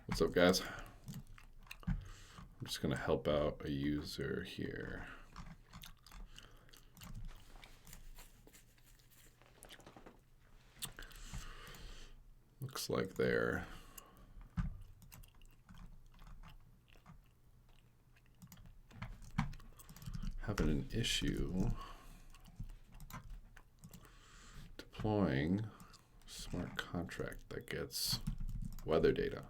What's up, guys? I'm just going to help out a user here. Looks like they're having an issue deploying a smart contract that gets weather data.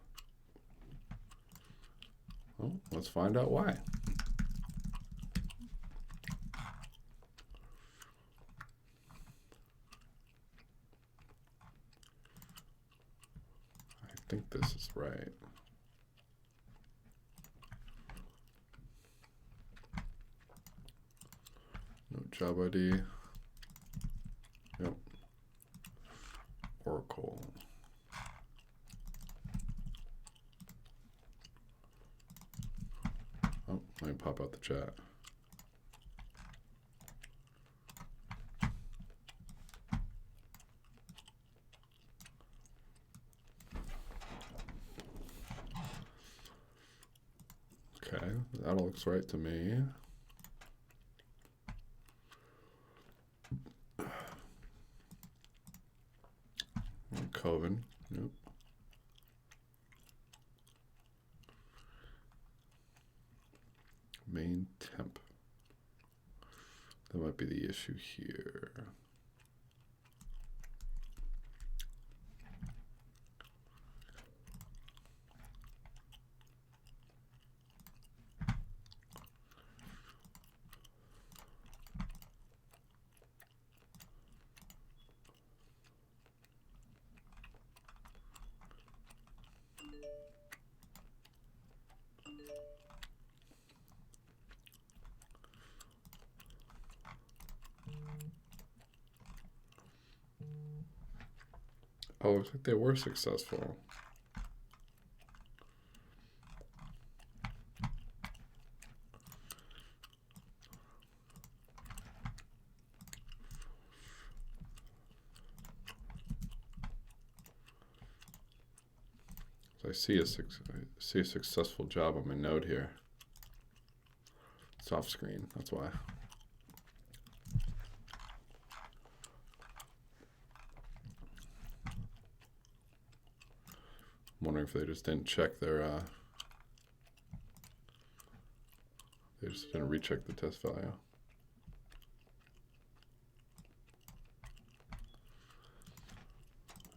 Well, let's find out why. I think this is right. No job ID. Yep. Oracle. Oh, let me pop out the chat. Okay, that looks right to me. Coven, yep. Main temp. That might be the issue here. Oh, looks like they were successful. So I see a successful job on my node here. It's off screen, that's why. I'm wondering if they just didn't check their, they just didn't recheck the test value.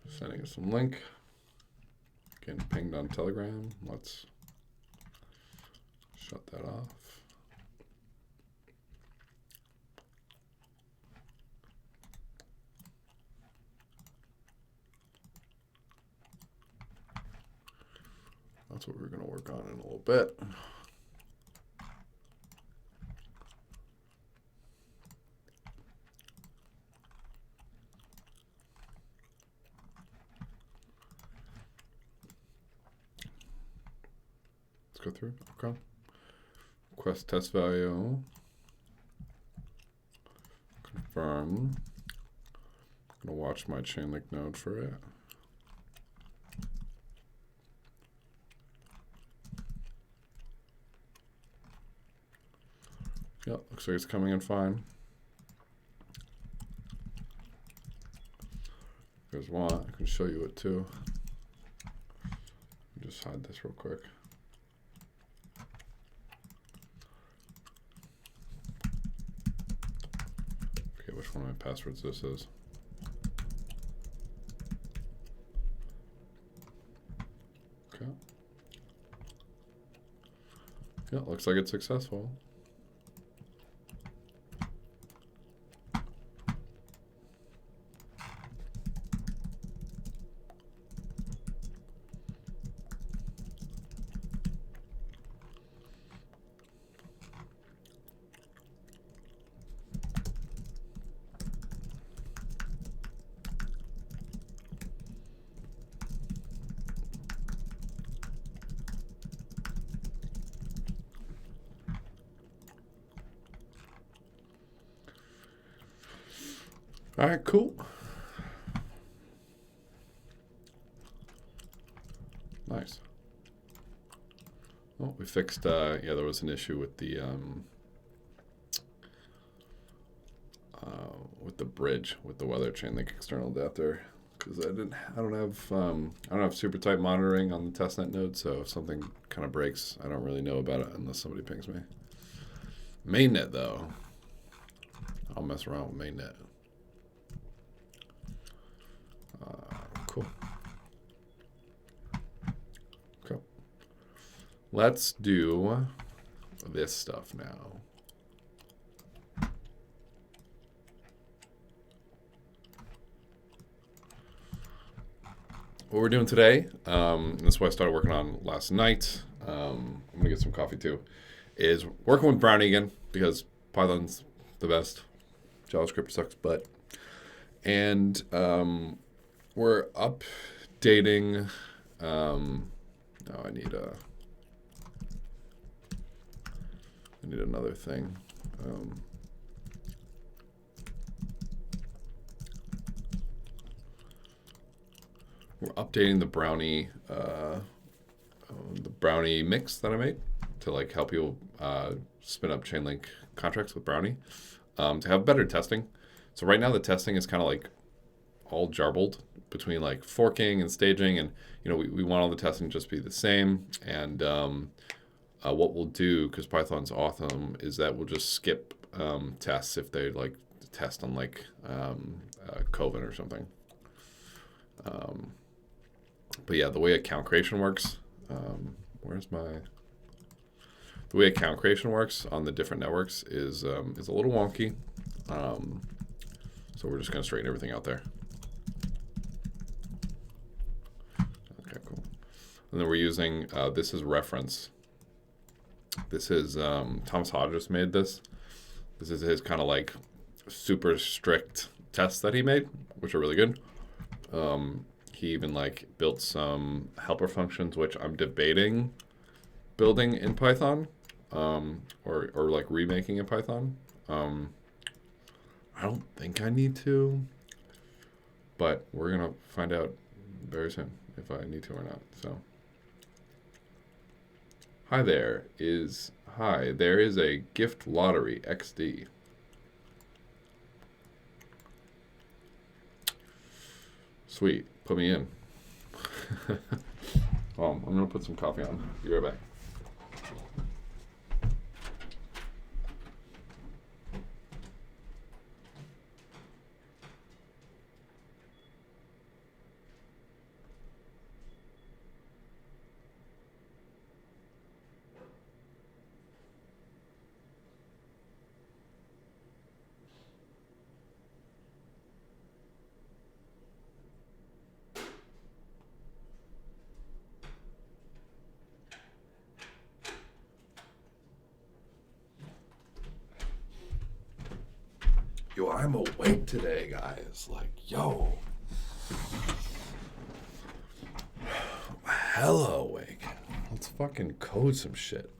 Sending us some link. Getting pinged on Telegram. Let's shut that off. That's what we're going to work on in a little bit. Let's go through. Okay. Request test value. Confirm. I'm going to watch my Chainlink node for it. Yep, looks like it's coming in fine. If you guys want, I can show you it too. Just hide this real quick. Okay, which one of my passwords this is. Okay. Yeah, looks like it's successful. All right, cool. Nice. Oh, we fixed, yeah, there was an issue with the bridge with the weather Chainlink external adapter, because I don't have super tight monitoring on the testnet node, so if something kind of breaks, I don't really know about it unless somebody pings me. Mainnet though, I'll mess around with mainnet. Cool. Cool. Let's do this stuff now. What we're doing today, that's what I started working on last night. I'm gonna get some coffee too. Is working with Brownie again because Python's the best. JavaScript sucks butt, and we're updating. No, I need another thing. We're updating the brownie mix that I made to like help you spin up Chainlink contracts with Brownie to have better testing. So right now the testing is kind of like all jarbled between like forking and staging, and we want all the testing just to be the same. And what we'll do, because Python's awesome, is that we'll just skip tests if they like test on like Coven or something. But yeah, the way account creation works, the way account creation works on the different networks is a little wonky. So we're just going to straighten everything out there. Okay, cool. And then we're using, this is reference. This is, Thomas Hodges made this. This is his kind of like super strict tests that he made, which are really good. He even like built some helper functions, which I'm debating building in Python, or like remaking in Python. I don't think I need to, but we're gonna find out very soon if I need to or not. So, there is a gift lottery XD. Sweet. Put me in. I'm going to put some coffee on. Be right back. Yo, I'm awake today, guys. Like, yo. Hella awake. Let's fucking code some shit.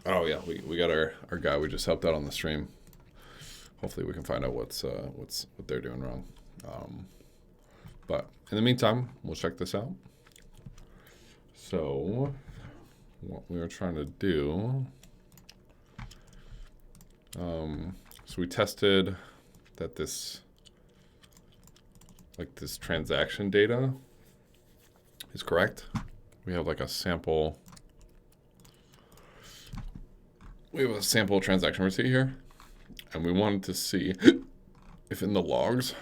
Oh yeah, we got our guy we just helped out on the stream. Hopefully we can find out what they're doing wrong. But in the meantime, we'll check this out. So what we were trying to do, so we tested that this transaction data is correct. We have like a sample. We have a sample transaction receipt here, and we wanted to see if in the logs,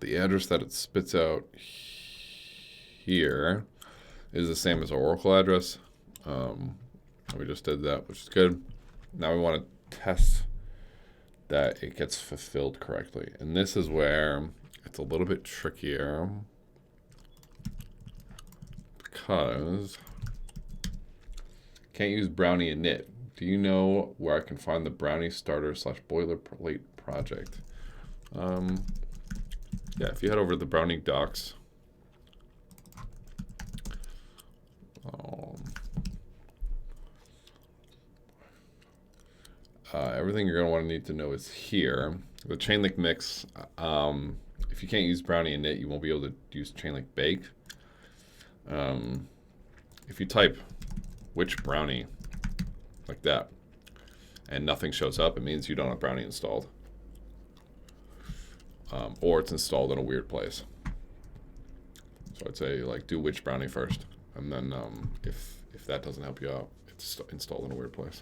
the address that it spits out here is the same as our Oracle address. We just did that, which is good. Now we want to test that it gets fulfilled correctly. And this is where it's a little bit trickier because can't use brownie init Do you know where I can find the brownie starter / boilerplate project? Yeah, if you head over to the brownie docs, everything you're going to want to need to know is here. The Chainlink mix, if you can't use brownie init, you won't be able to use Chainlink bake. If you type which brownie, like that, and nothing shows up, it means you don't have brownie installed. Or it's installed in a weird place. So I'd say like do which brownie first, and then if that doesn't help you out, it's installed in a weird place.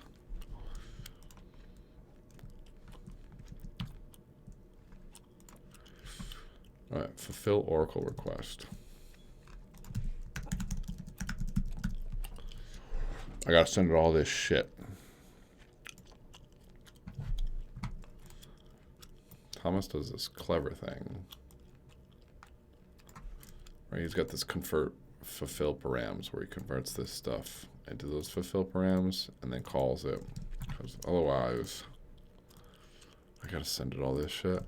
All right, fulfill Oracle request. I gotta send it all this shit. Thomas does this clever thing. Right, he's got this convert fulfill params where he converts this stuff into those fulfill params and then calls it. Because otherwise, I gotta send it all this shit.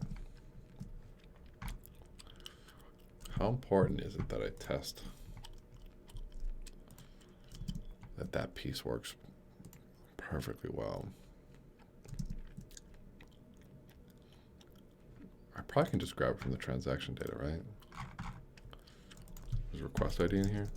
How important is it that I test that that piece works perfectly well? I probably can just grab it from the transaction data, right? There's a request ID in here.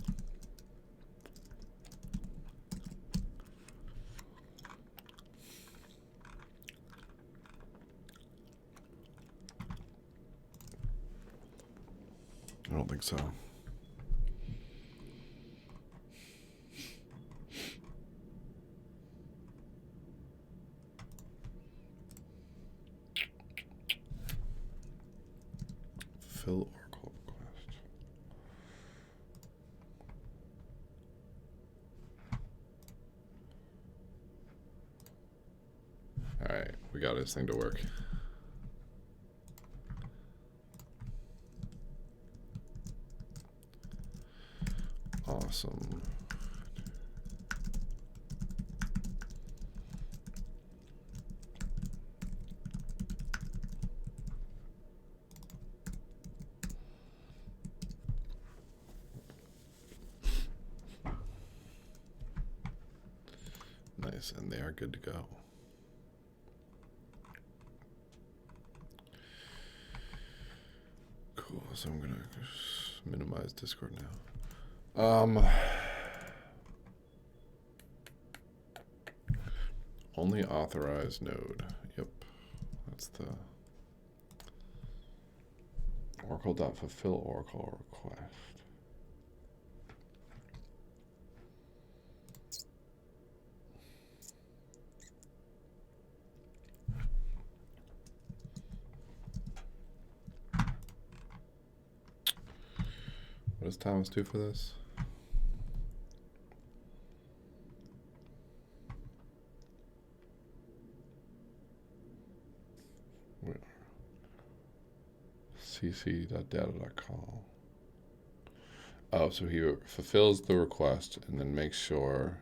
I don't think so. Fill Oracle request. All right, we got this thing to work. Awesome. Nice, and they are good to go. Cool, so I'm gonna minimize Discord now. Only authorized node. Yep, that's the Oracle.fulfill Oracle request. What does Thomas do for this? cc.data.call. Oh, so he fulfills the request and then makes sure,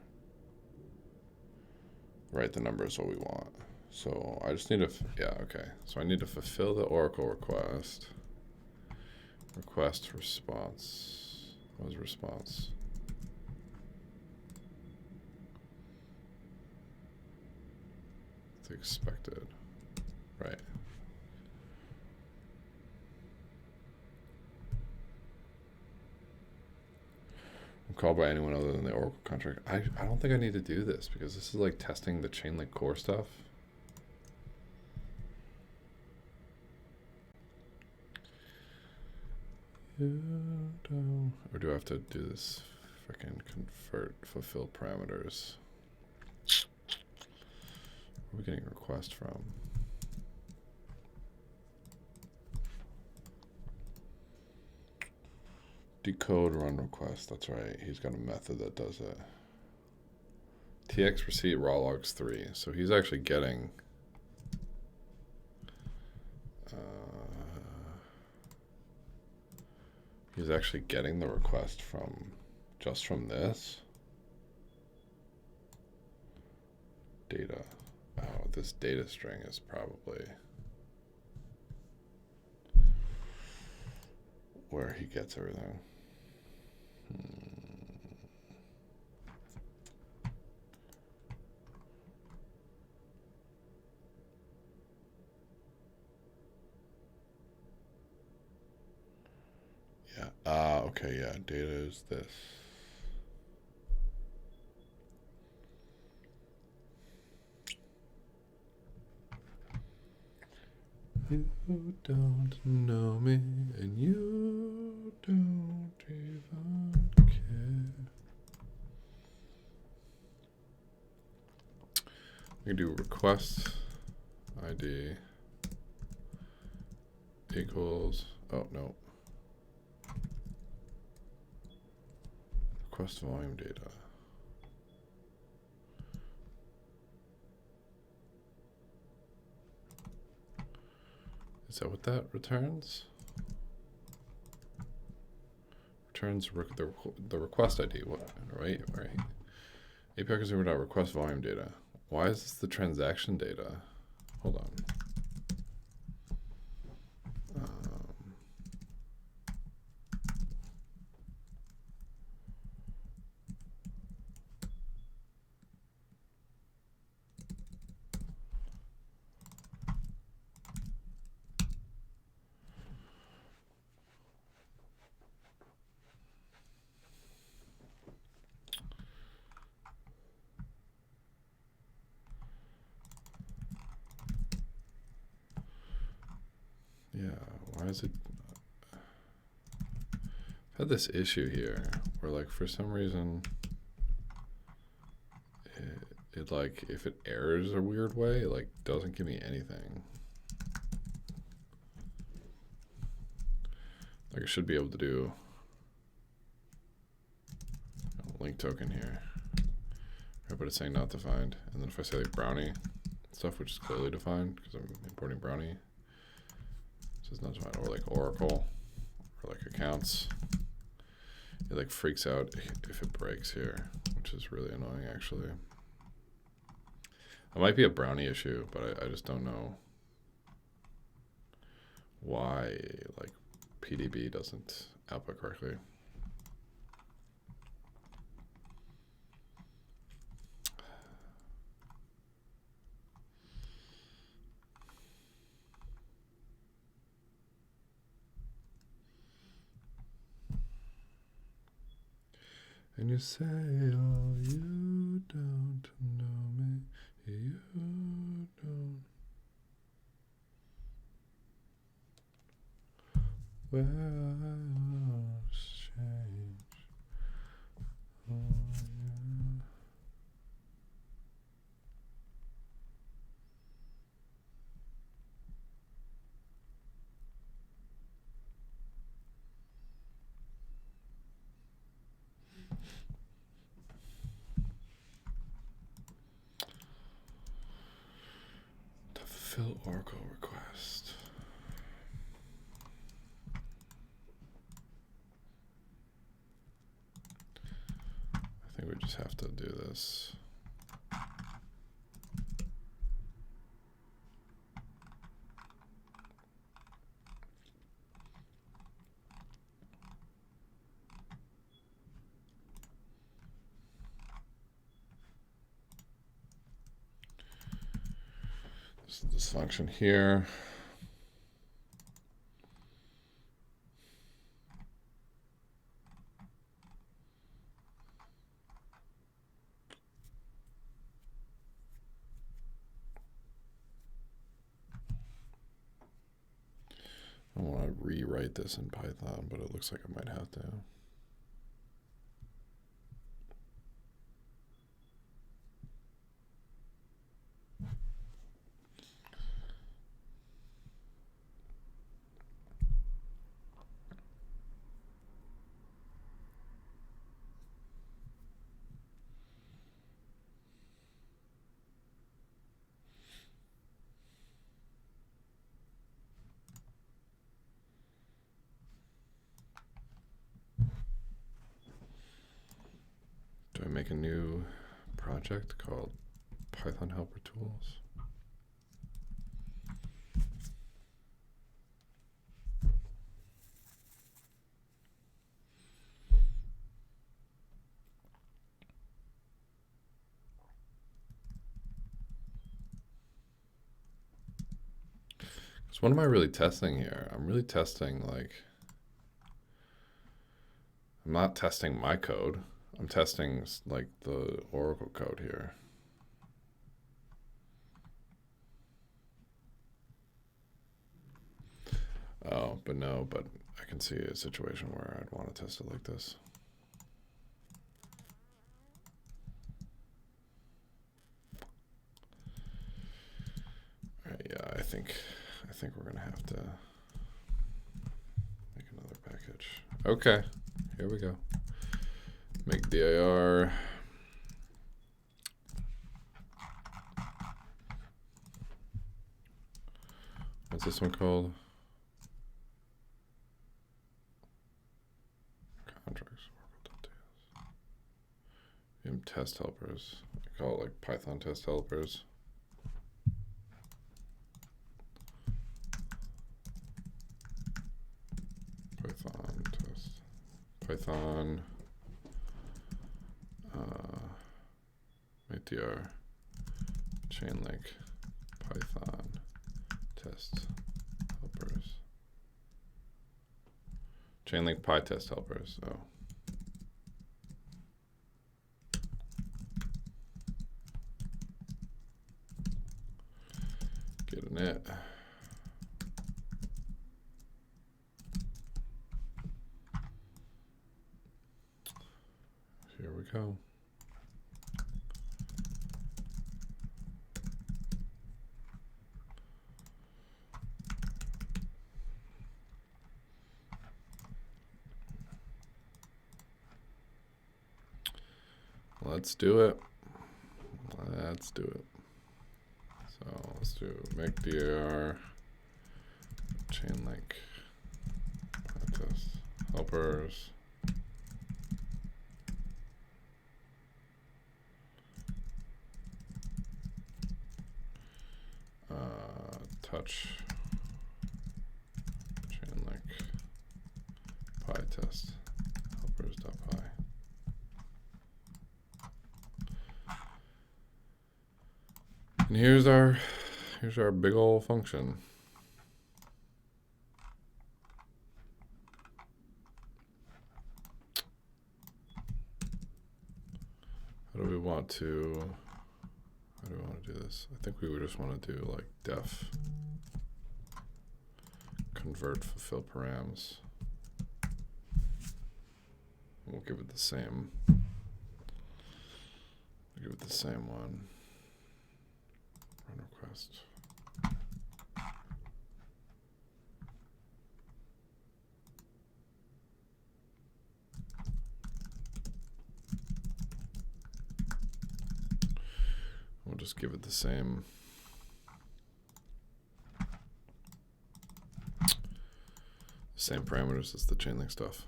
right, the number is what we want. So I just need to, yeah, okay. So I need to fulfill the Oracle request. Request response. What was response? It's expected. Right. Called by anyone other than the Oracle contract. I don't think I need to do this because this is like testing the Chainlink core stuff. Or do I have to do this freaking convert fulfill parameters? Where are we getting a request from? Decode run request. That's right. He's got a method that does it. TX receipt raw logs 3. So he's actually getting. He's actually getting the request from just from this. data. Oh, this data string is probably where he gets everything. Yeah. Okay. Yeah. Data is this. You don't know me, and you don't even care. We can do request ID equals. Oh no. Request volume data. Is that what that returns? Returns the request ID. What? Right. API consumer request volume data. Why is this the transaction data? Hold on. Yeah, why is it? I've had this issue here where, like, for some reason, it like, if it errors a weird way, it, like, doesn't give me anything. Like, I should be able to do a link token here. Right, but it's saying not defined. And then if I say, like, brownie stuff, which is clearly defined because I'm importing brownie, it says not defined. Or, like, Oracle, or, like, accounts. It, like, freaks out if it breaks here, which is really annoying, actually. It might be a brownie issue, but I just don't know why, like, PDB doesn't output correctly. And you say, oh, you don't know me, you don't. Well, change. Oh, yeah. To fulfill Oracle request. I think we just have to do this. This function here. I want to rewrite this in Python, but it looks like I might have to. Do I make a new project called Python helper tools. So what am I really testing here? I'm really testing, like, I'm not testing my code. I'm testing like the Oracle code here. Oh, but no, but I can see a situation where I'd want to test it like this. All right, yeah, I think we're gonna have to make another package. Okay, here we go. Make dir. What's this one called? Contracts. Test helpers. I call it like Python test helpers. Python test. Python. ATR. Chainlink. Python test helpers. Chainlink PyTest helpers. Oh. Getting it. Here we go. Let's do it. Let's do it. So let's do make dir chainlink test helpers. Touch chainlink PyTest helpers.py. And here's our big old function. How do we want to do this? I think we would just want to do like def convert fulfill params. We'll give it the same. Give it the same one. Run request. We'll just give it the same. Same parameters as the Chainlink stuff.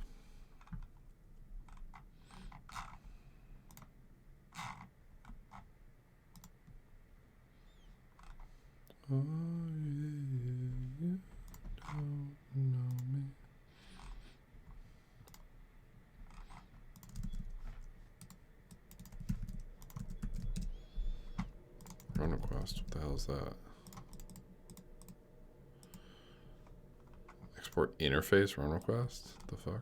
Oh, yeah, you don't know me. Run request, what the hell is that? Export interface run request? The fuck?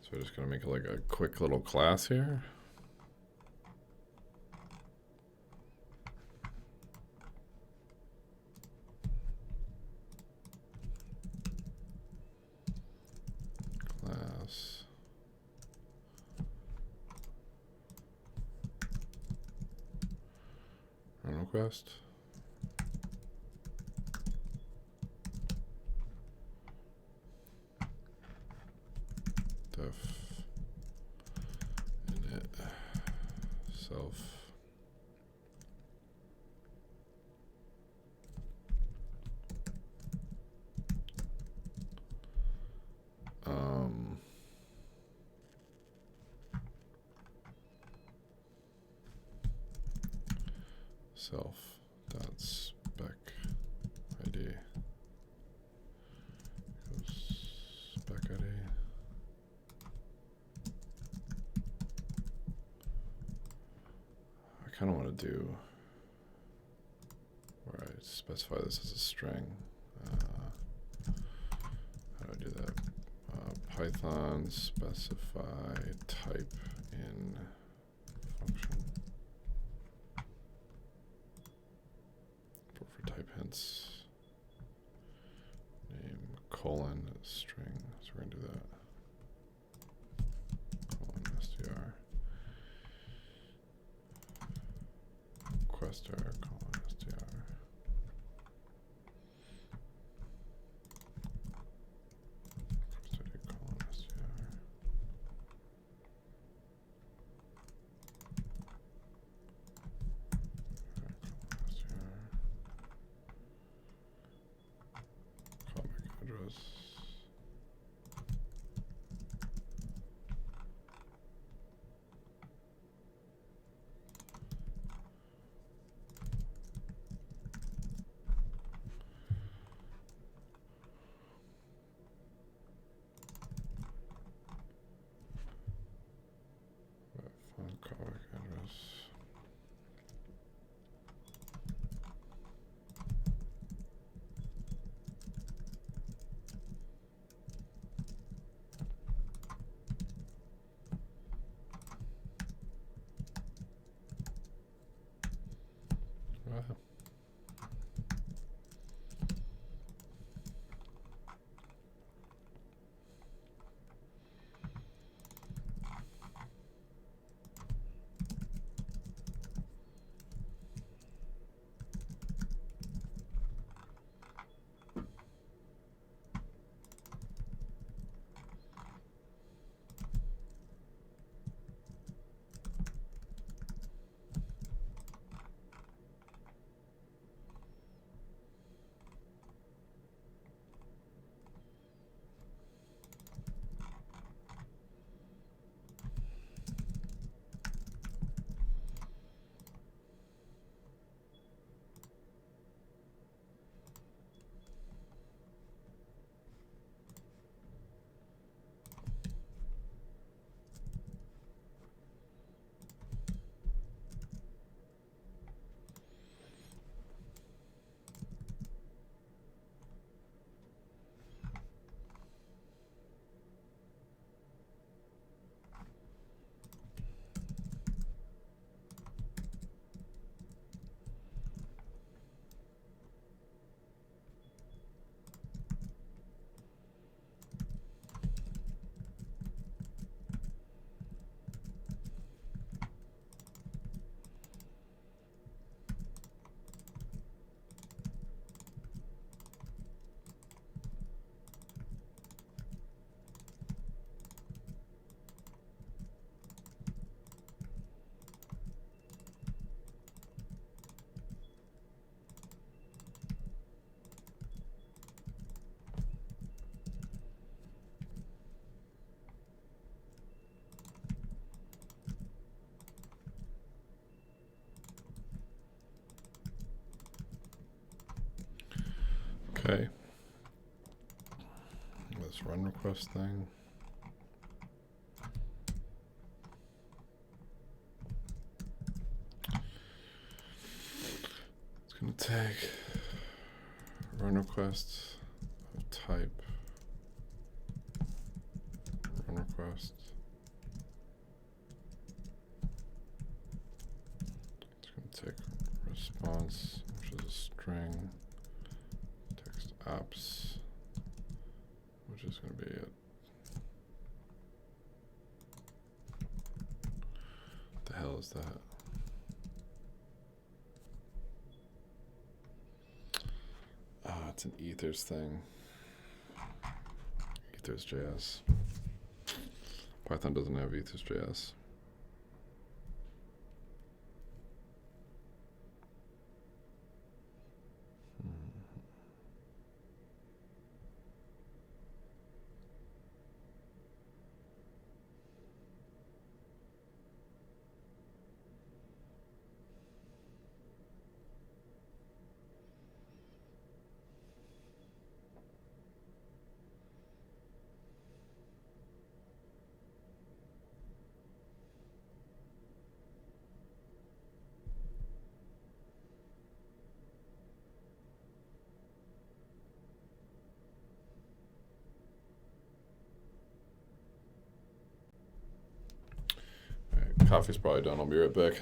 So we're just gonna make like a quick little class here. Class. Run request. self. Self dot spec ID equals spec ID. I kind of want to do where I specify this as a string. How do I do that? Python specify type in function. For type hints, name colon string. So we're gonna do that. Colon str. Requester colon str. Callback address. Wow. Okay. This run request thing. It's going to take run request of type run request. It's going to take response, which is a string, text apps, which is going to be it. What the hell is that? It's an ethers thing. Ethers.js. Python doesn't have ethers.js. Coffee's probably done. I'll be right back.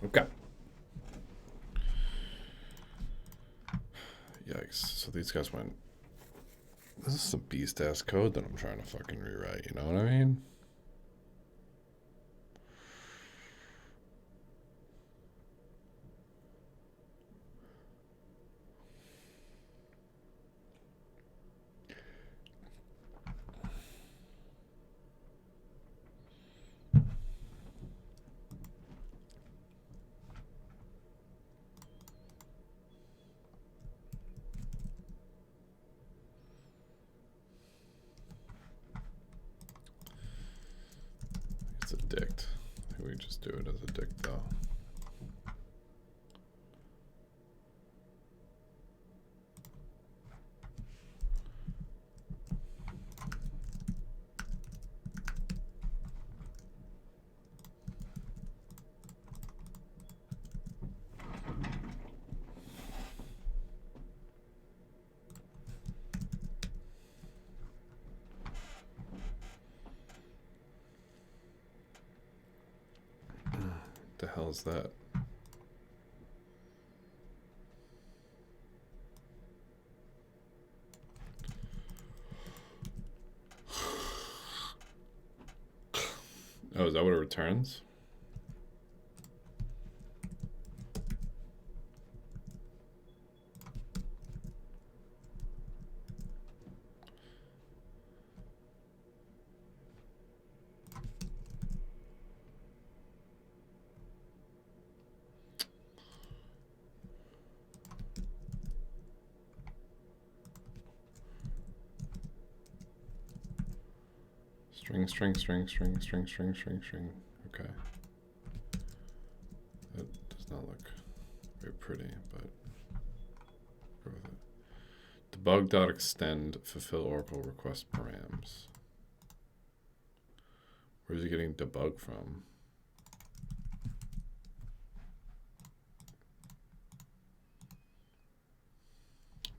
Okay. Yikes. So these guys went... This is some beast-ass code that I'm trying to fucking rewrite, you know what I mean? It's a dict. I think we just do it as a dict, though. The hell is that? Oh, is that what it returns? String. Okay. That does not look very pretty, but go with it. Debug.extend fulfill Oracle request params. Where's he getting debug from?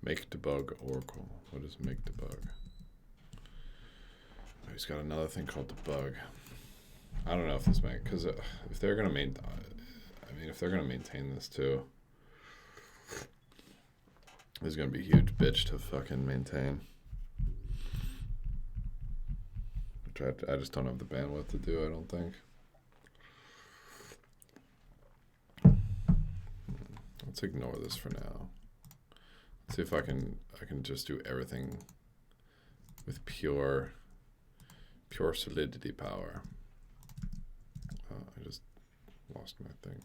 Make debug Oracle. What is make debug? Oh, he's got another thing called debug. I don't know if this makes, because if they're gonna if they're gonna maintain this too, this is gonna be a huge bitch to fucking maintain. Which I just don't have the bandwidth to do. I don't think. Let's ignore this for now. Let's see if I can just do everything with pure solidity power. I just lost my thing.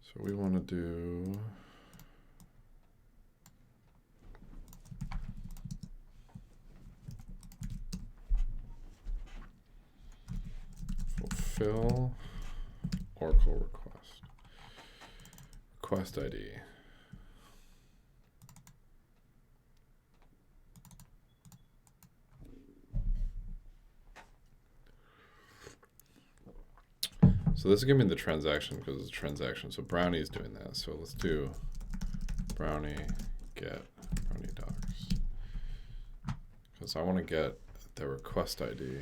So we want to do fulfill Oracle request ID. So this is giving me the transaction because it's a transaction. So brownie is doing that. So let's do brownie get brownie docs, because I want to get the request ID.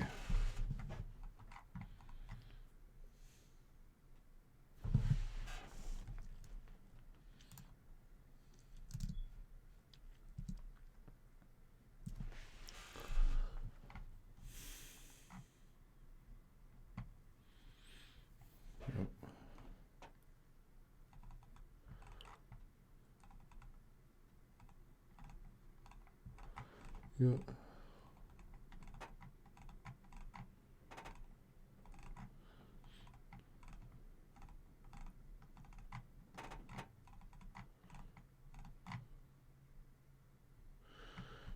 Yeah.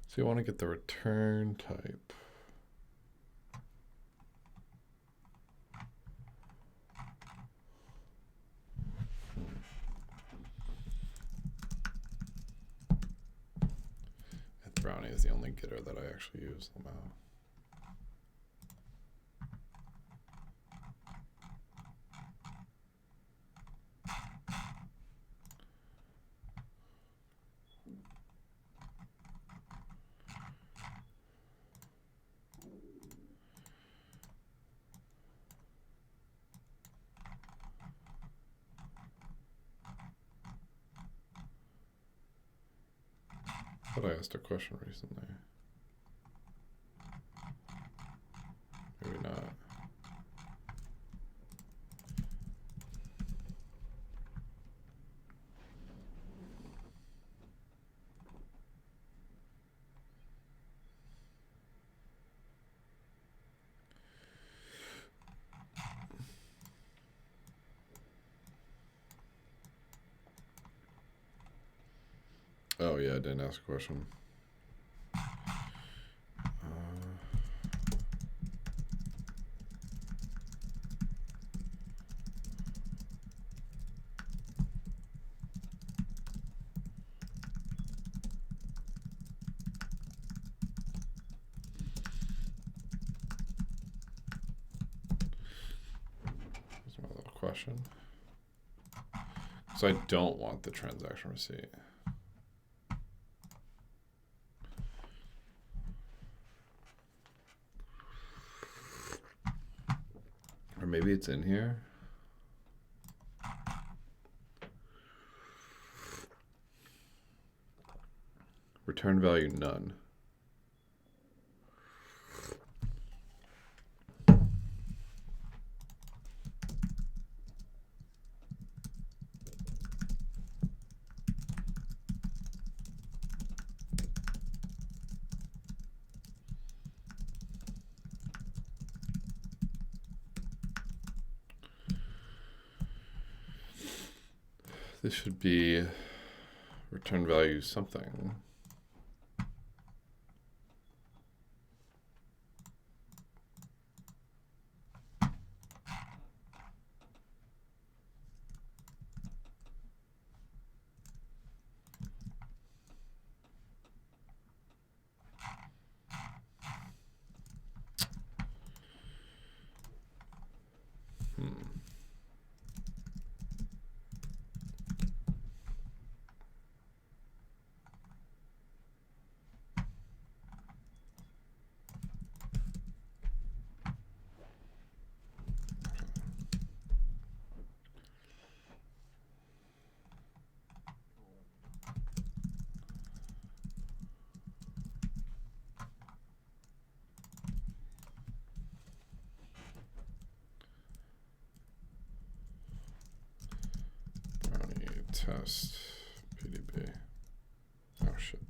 So you want to get the return type. Brownie is the only getter that I actually use somehow. I thought I asked a question recently. Maybe not. Oh yeah, I didn't ask a question. Here's my little question. So I don't want the transaction receipt. Or maybe it's in here. Return value none. This should be return value something. Test PDB. Oh shit.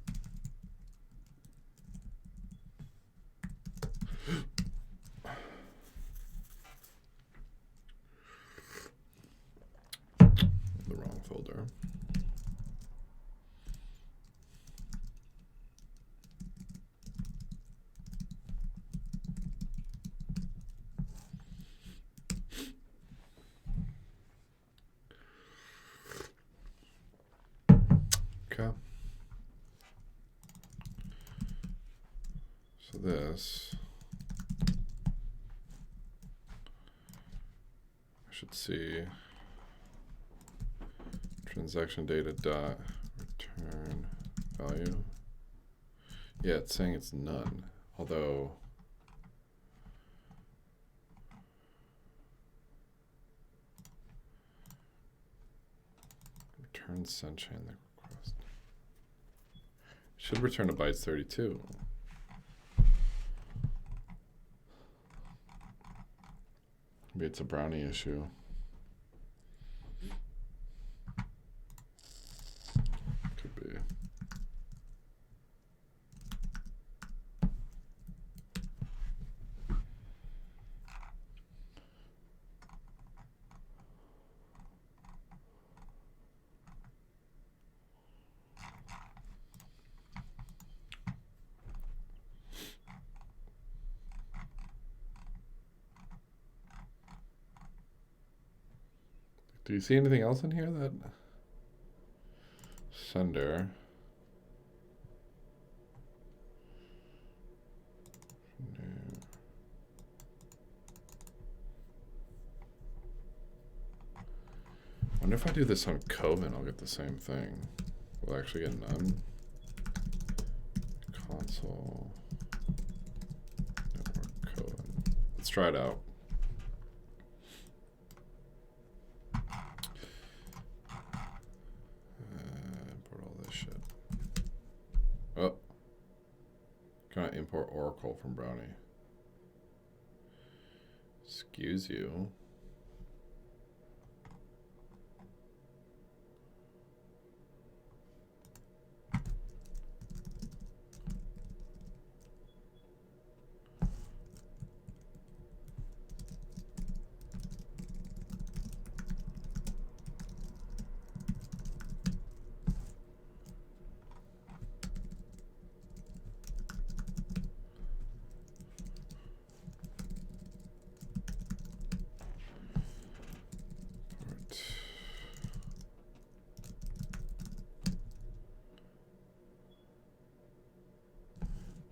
The wrong folder. Okay. So this, I should see transaction data dot return value. Yeah, it's saying it's none, although return send Chainlink request. Should return a bytes 32. Maybe it's a brownie issue. Could be. Do you see anything else in here that sender? No. I wonder if I do this on Coven, I'll get the same thing. We'll actually get none. Console. Network Coven. Let's try it out. Import all this shit. Oh. Can I import Oracle from Brownie? Excuse you.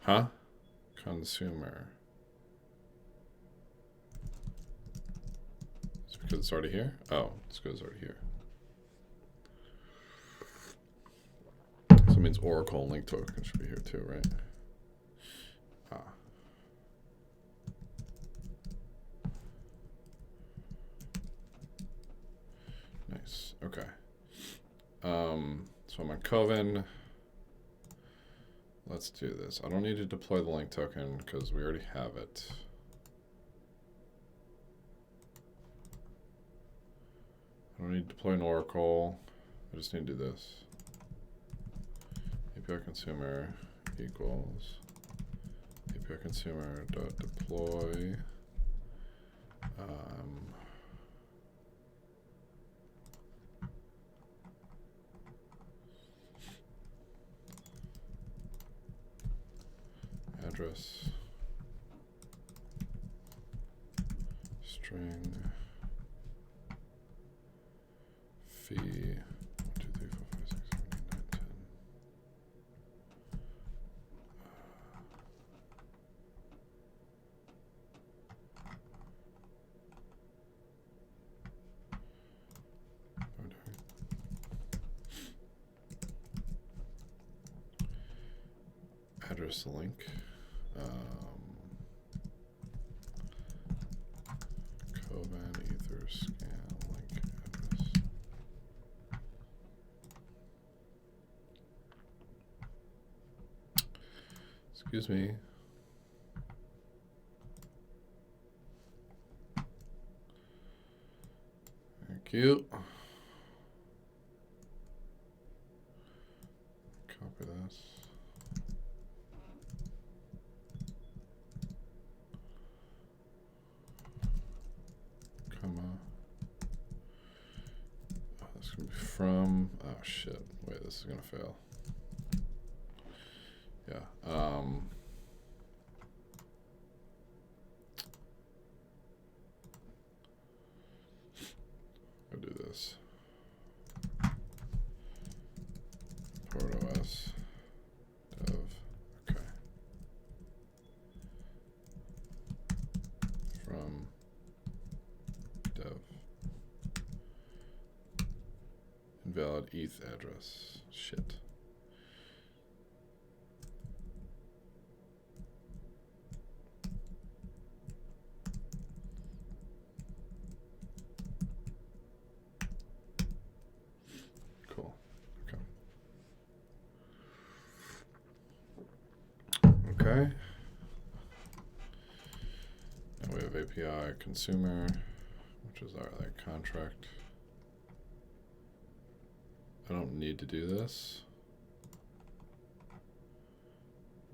Huh? Consumer. It's because it's already here? Oh, it's because it's already here. So it means Oracle and Link token should be here too, right? Ah. Nice. Okay. So I'm on Coven. Let's do this. I don't need to deploy the link token because we already have it. I don't need to deploy an Oracle. I just need to do this. API consumer equals API consumer dot deploy. Address string fee 1, 2, 3, 4, 5, 6, 7, 8, 9, 10. Address link. Coven ether scan link address. Excuse me. Thank you. Copy this. Oh, this is gonna be from. Oh shit! Wait, this is gonna fail. Yeah. I'll do this. Port OS. Dev. Okay. From dev. Invalid ETH address. Shit. Cool. Okay. Now we have API consumer, which is our contract. I don't need to do this.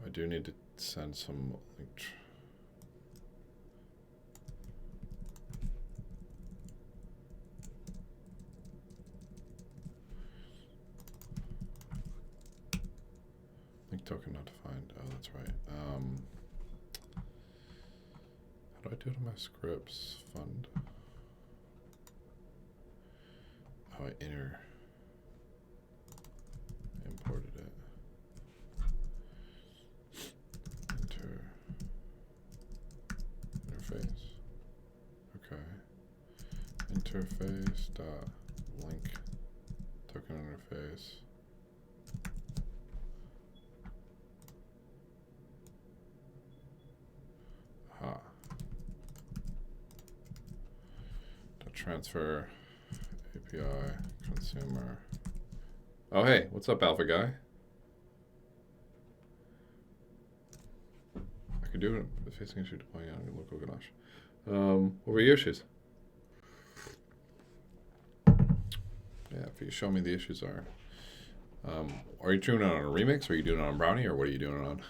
I do need to send some link. Link token not defined. Oh, that's right. How do I do it in my scripts? Fund. how I imported it. Interface. Okay. Interface dot link token interface. Transfer API consumer. Oh hey, what's up, Alpha guy? I could do it. Facing issue deploying on local Ganache. What were your issues? Yeah, if you show me the issues are. Are you doing it on a remix? Or are you doing it on brownie? Or what are you doing it on?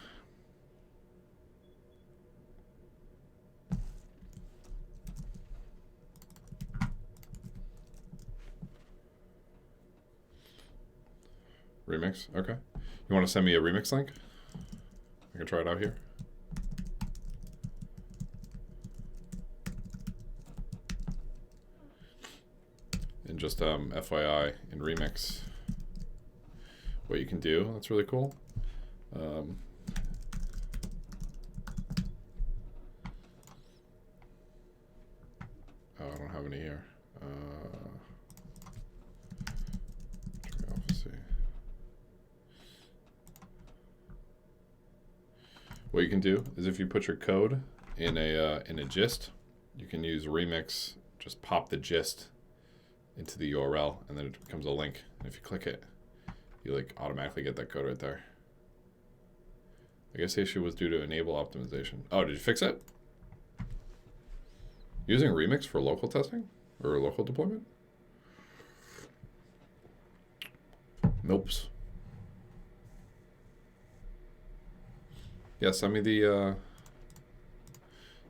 Remix? Okay. You want to send me a remix link? I can try it out here. And just FYI, in remix, what you can do, that's really cool. Oh, I don't have any here. What you can do is if you put your code in a gist, you can use remix. Just pop the gist into the URL, and then it becomes a link. And if you click it, you like automatically get that code right there. I guess the issue was due to enable optimization. Oh, did you fix it? Using remix for local testing or local deployment? Nope. Yeah, send me the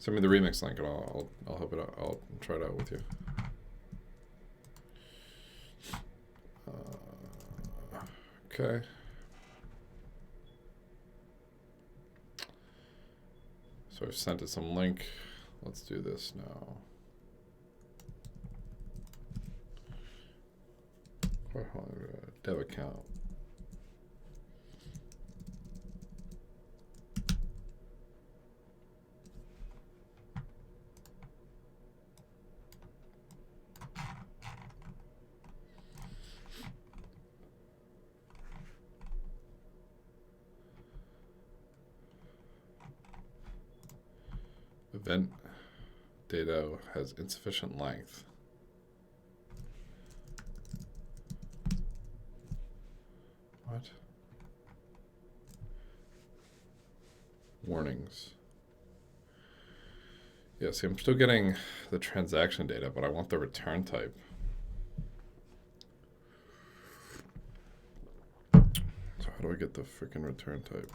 remix link, and I'll help it out. I'll try it out with you. Okay. So I've sent it some link. Let's do this now. Dev account. Event data has insufficient length. What? Warnings. Yeah, see, I'm still getting the transaction data, but I want the return type. So how do I get the freaking return type?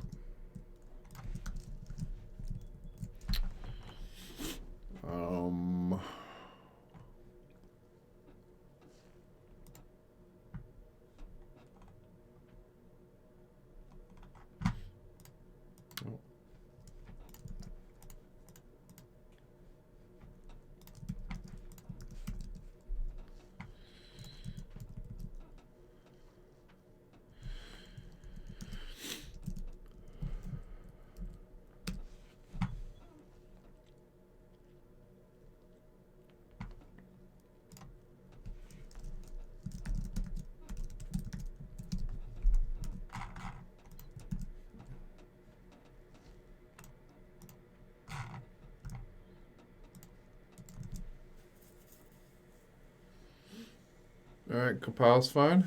All right, compile's fine.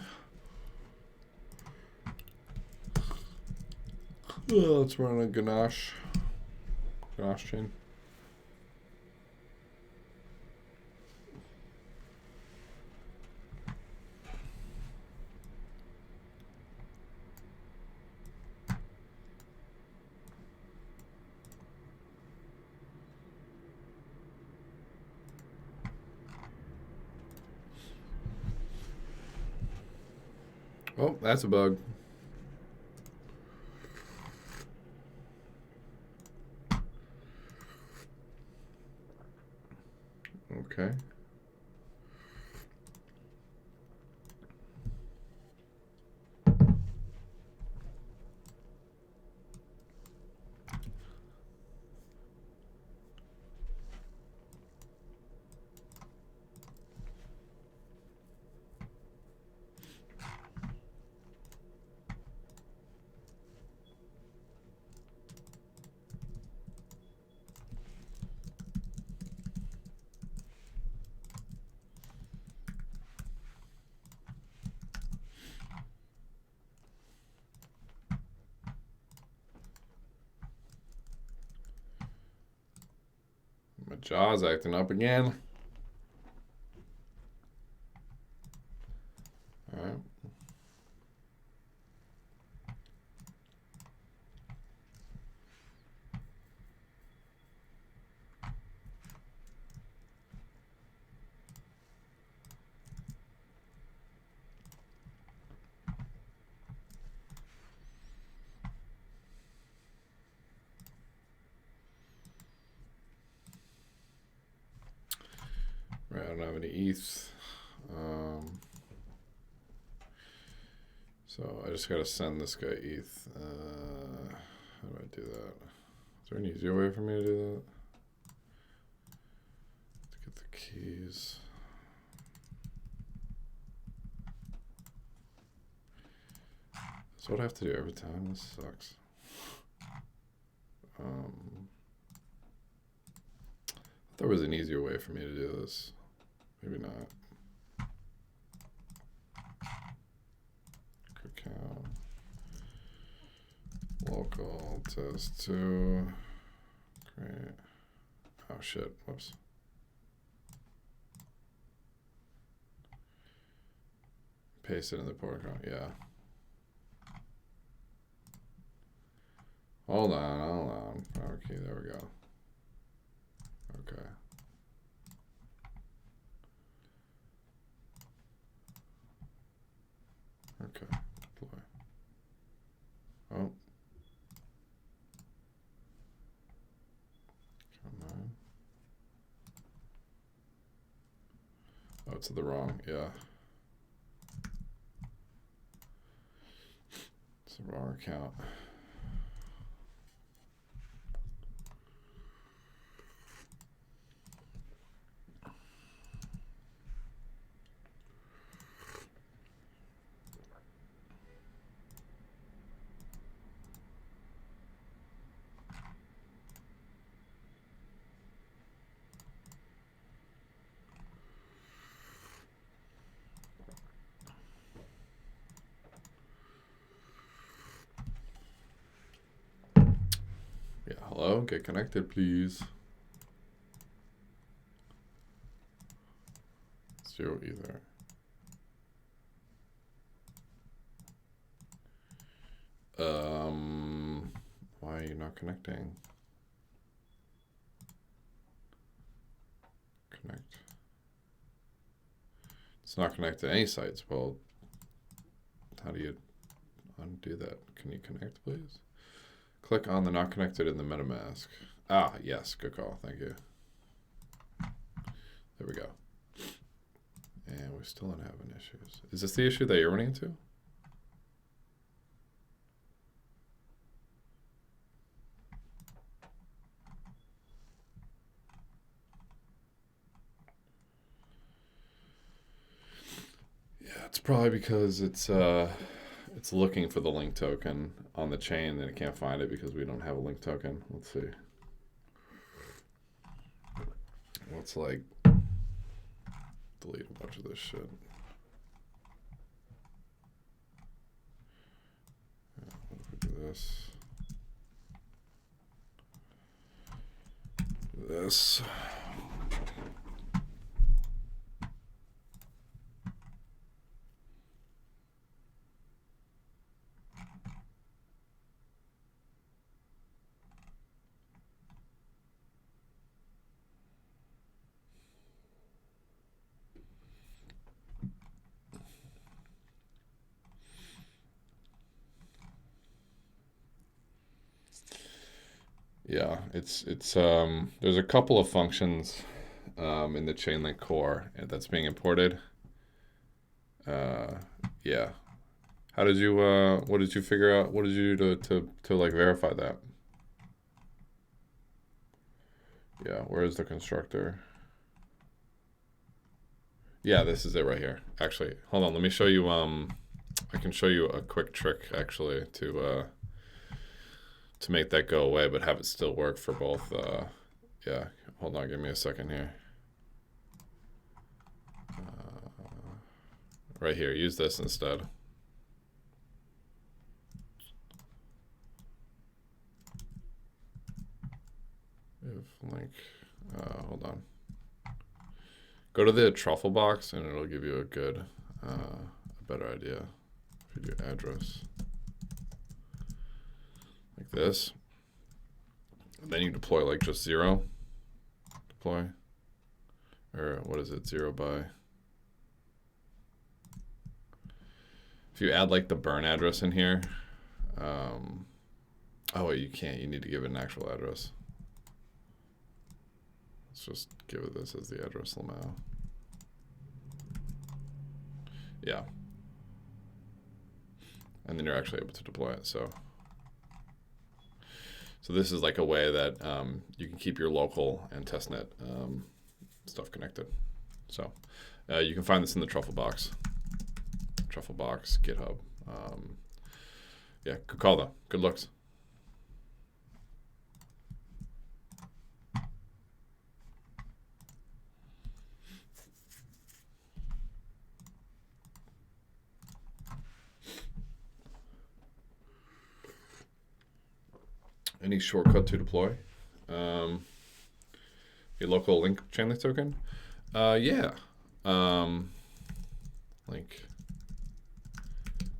Let's run a Ganache chain. Oh, that's a bug. Okay. My jaw's acting up again. All right. Right, I don't have any ETH. So I just got to send this guy ETH. How do I do that? Is there an easier way for me to do that? Let's get the keys. That's what I have to do every time. This sucks. There was an easier way for me to do this. Maybe not. Account. Local test 2. Great. Oh shit. Whoops. Paste it in the port account. Yeah. Hold on. Okay, there we go. Okay. Okay. Deploy. Oh. Come on. Oh, it's the wrong. Yeah. It's the wrong account. Yeah, hello, get connected, please. Zero either. Why are you not connecting? Connect. It's not connected to any sites. Well, how do you undo that? Can you connect, please? Click on the not connected in the MetaMask. Ah, yes, good call. Thank you. There we go. And we're still not having issues. Is this the issue that you're running into? Yeah, it's probably because it's looking for the link token on the chain and it can't find it because we don't have a link token. Let's see. Let's like delete a bunch of this shit. Yeah, what if we do this? This. Yeah, it's there's a couple of functions in the Chainlink core that's being imported. Yeah. How did you what did you figure out? What did you do to like verify that? Yeah, where is the constructor? Yeah, this is it right here. Actually, hold on, let me show you I can show you a quick trick actually to make that go away but have it still work for both yeah, hold on, give me a second here. Right here, use this instead. If link Hold on. Go to the truffle box and it'll give you a good, a better idea. If you do address like this, and then you deploy like just 0. Deploy, or what is it? 0 by. If you add like the burn address in here, oh wait, you can't. You need to give it an actual address. Let's just give it this as the address lamau. Yeah. And then you're actually able to deploy it. So this is like a way that you can keep your local and testnet stuff connected. So you can find this in the truffle box. Truffle box, GitHub. Yeah, good call though. Good looks. Any shortcut to deploy? A local link Chainlink token? Yeah. Like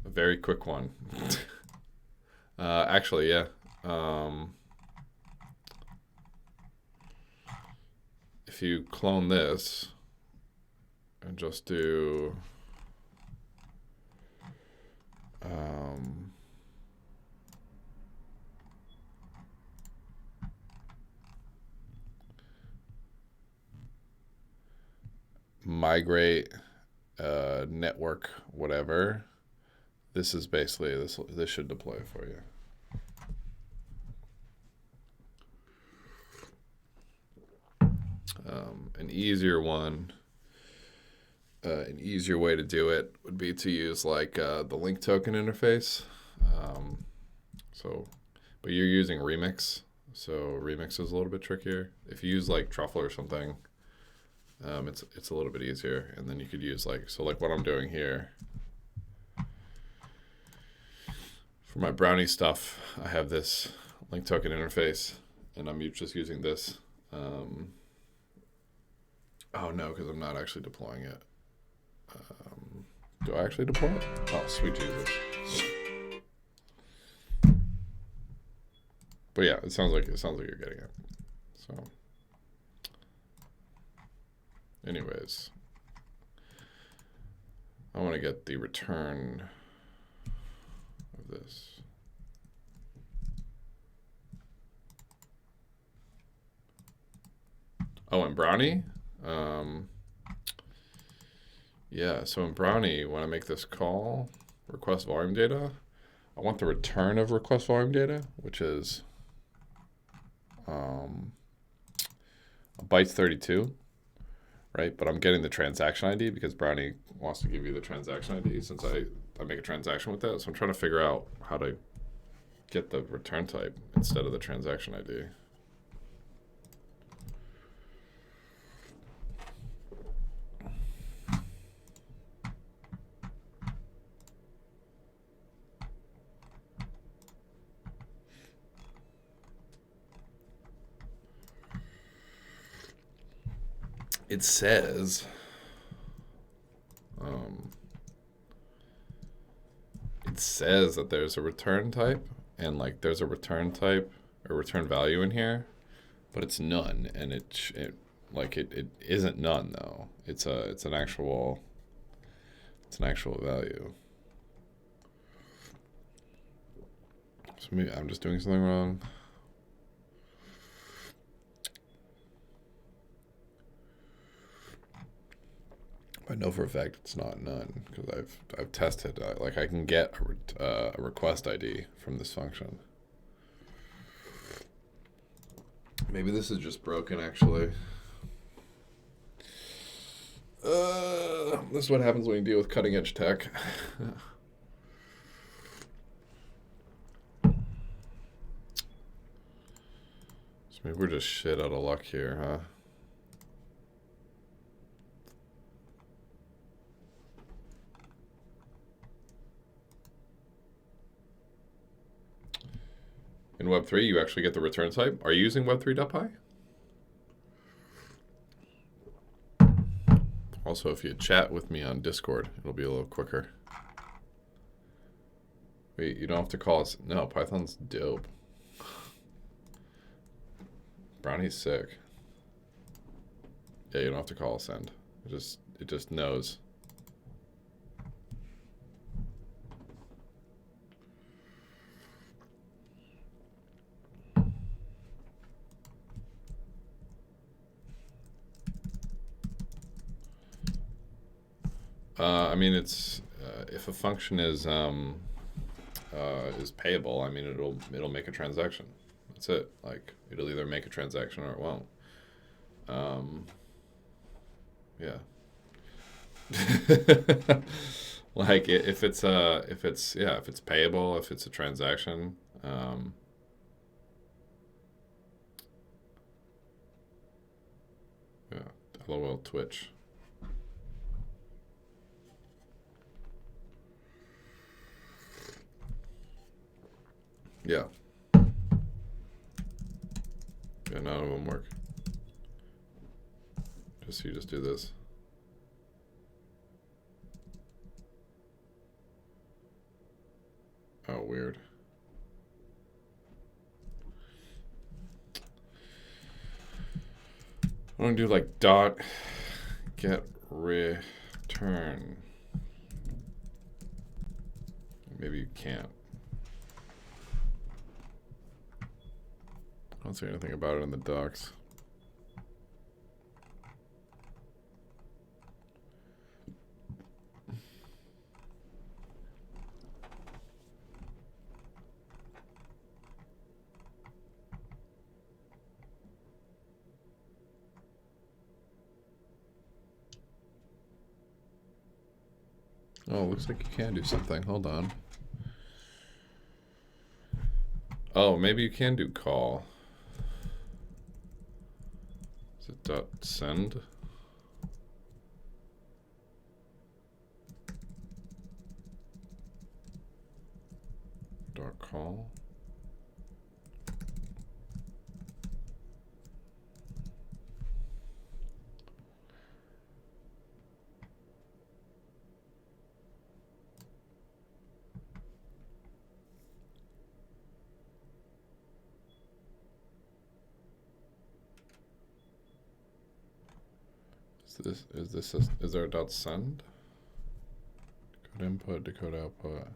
a very quick one. Actually, yeah. If you clone this and just do migrate network whatever, this is basically this should deploy for you. An easier one, an easier way to do it would be to use like the link token interface. But you're using Remix, so Remix is a little bit trickier. If you use like Truffle or something, it's a little bit easier, and then you could use like what I'm doing here. For my brownie stuff, I have this link token interface, and I'm just using this. Oh no, because I'm not actually deploying it. Do I actually deploy it? Oh, sweet Jesus. But yeah, it sounds like you're getting it. So, anyways, I want to get the return of this. Oh, and brownie. Yeah, so in brownie, when I make this call, request volume data, I want the return of request volume data, which is a byte 32, right? But I'm getting the transaction ID because brownie wants to give you the transaction ID since I make a transaction with that. So I'm trying to figure out how to get the return type instead of the transaction ID. It says that there's a return type, and like there's a return type or return value in here, but it's none, and it isn't none though. It's an actual value. So maybe I'm just doing something wrong. I know for a fact it's not none because I've tested. Like I can get a request ID from this function. Maybe this is just broken actually. This is what happens when you deal with cutting edge tech. So maybe we're just shit out of luck here, huh? In Web3, you actually get the return type. Are you using Web3.py? Also, if you chat with me on Discord, it'll be a little quicker. Wait, you don't have to call us. No, Python's dope. Brownie's sick. Yeah, you don't have to call send. It just knows. I mean, it's if a function is payable. I mean, it'll make a transaction. That's it. Like, it'll either make a transaction or it won't. Yeah. Like if it's payable, if it's a transaction. Yeah. LOL Twitch. Yeah. Yeah, none of them work. You just do this. Oh, weird. I'm gonna do like dot get return. Maybe you can't. I don't see anything about it in the docs. Oh, looks like you can do something. Hold on. Oh, maybe you can do call. Is it dot send? Dot call? Is there a dot send? Decode input, decode output.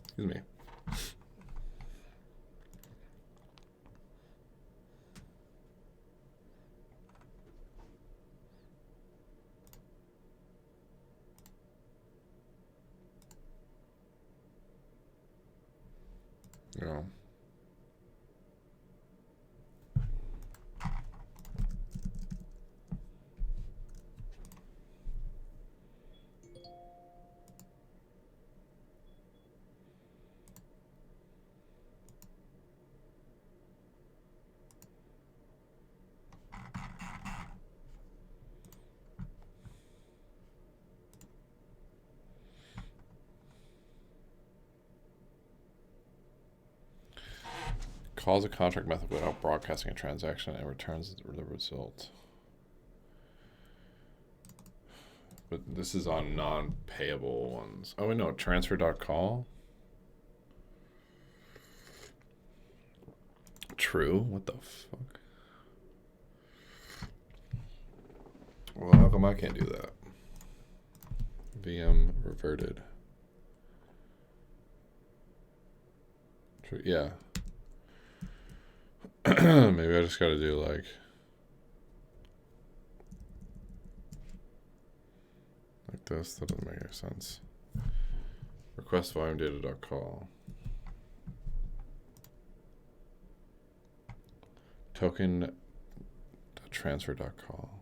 Excuse me. No. Calls a contract method without broadcasting a transaction and returns the result. But this is on non-payable ones. Oh, wait, no. Transfer.call? True? What the fuck? Well, how come I can't do that? VM reverted. True, yeah. Maybe I just gotta do like this. That doesn't make any sense. Request volume data.call. Token transfer.call.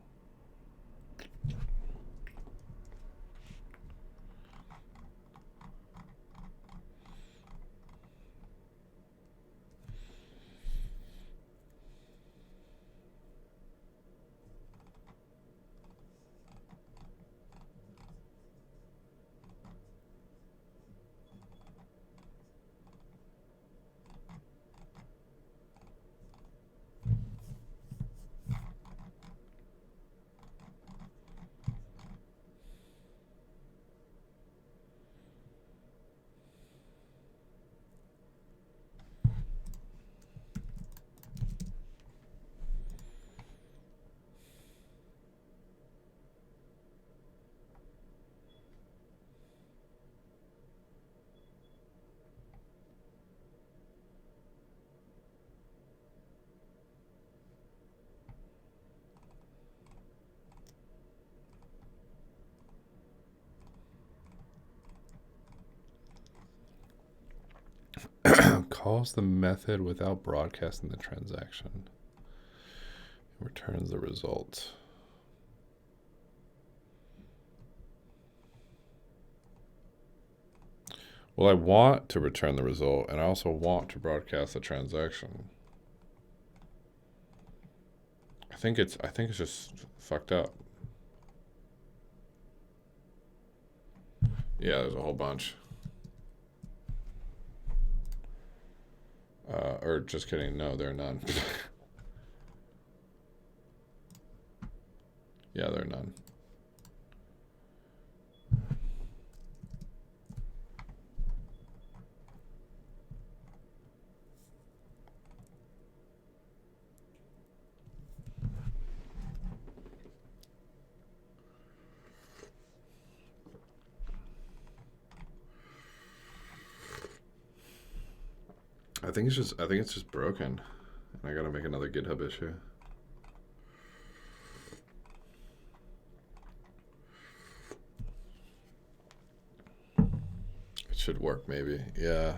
calls the method without broadcasting the transaction. It returns the result. Well, I want to return the result, and I also want to broadcast the transaction. I think it's just fucked up. Yeah, there's a whole bunch. Or just kidding. No, there are none. Yeah, there are none. I think it's just broken. And I gotta make another GitHub issue. It should work maybe. Yeah.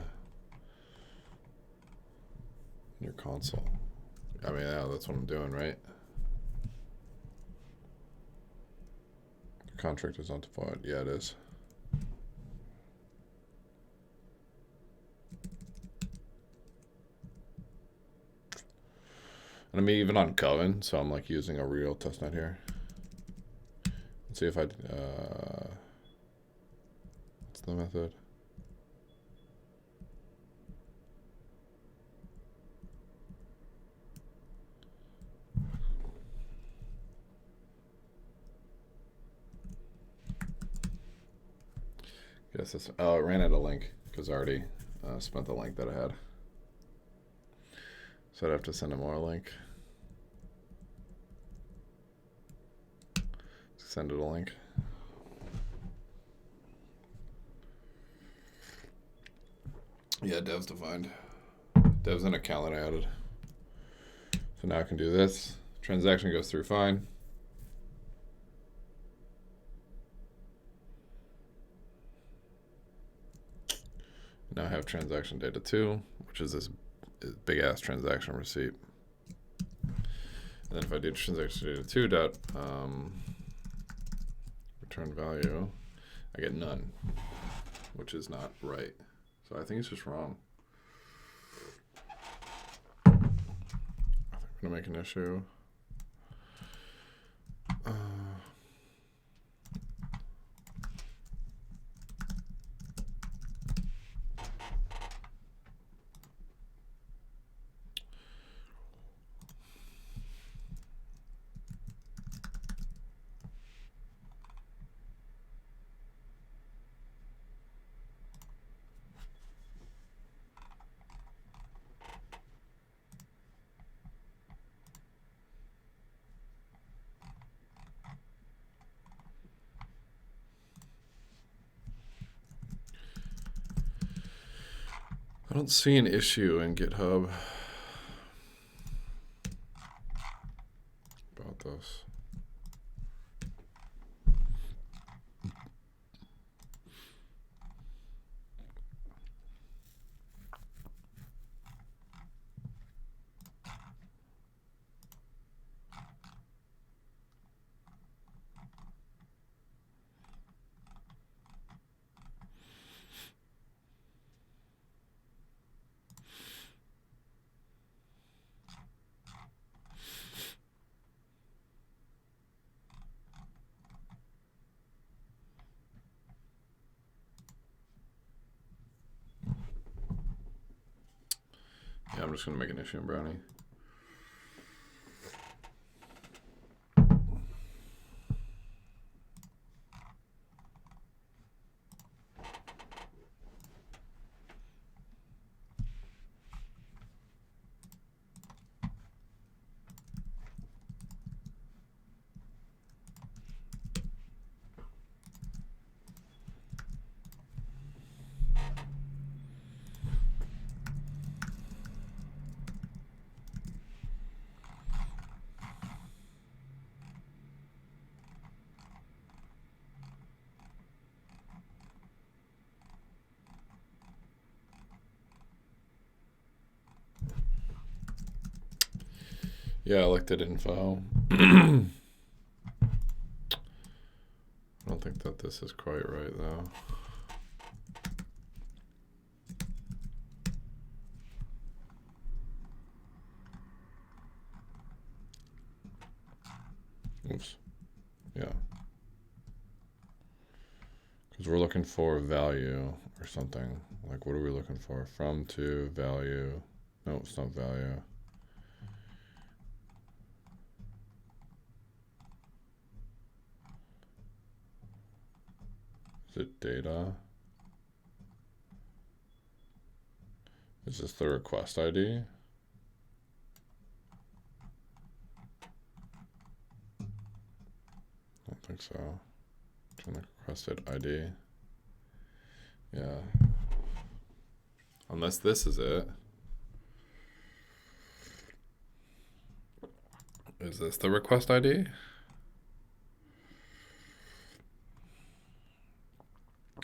In your console. I mean, yeah, that's what I'm doing, right? The contract is not defined. Yeah, it is. And I'm even on Coven, so I'm like using a real testnet here. Let's see if I, what's the method? Guess this, oh, it ran out of link because I already spent the link that I had. So I'd have to send him more link. Send it a link. Yeah, dev's defined. Dev's an account that I added. So now I can do this. Transaction goes through fine. Now I have transaction data 2, which is this big ass transaction receipt. And then if I do transaction data 2 dot return value, I get none, which is not right. So I think it's just wrong. I think I'm gonna make an issue. I don't see an issue in GitHub about this. Yeah, I'm just gonna make an issue in Brownie. Yeah, elected info. I don't think that this is quite right though. Oops. Yeah. Because we're looking for value or something. Like, what are we looking for? From, to, value. No, it's not value. Is it data? Is this the request ID? I don't think so. Turn the requested ID. Yeah. Unless this is it. Is this the request ID?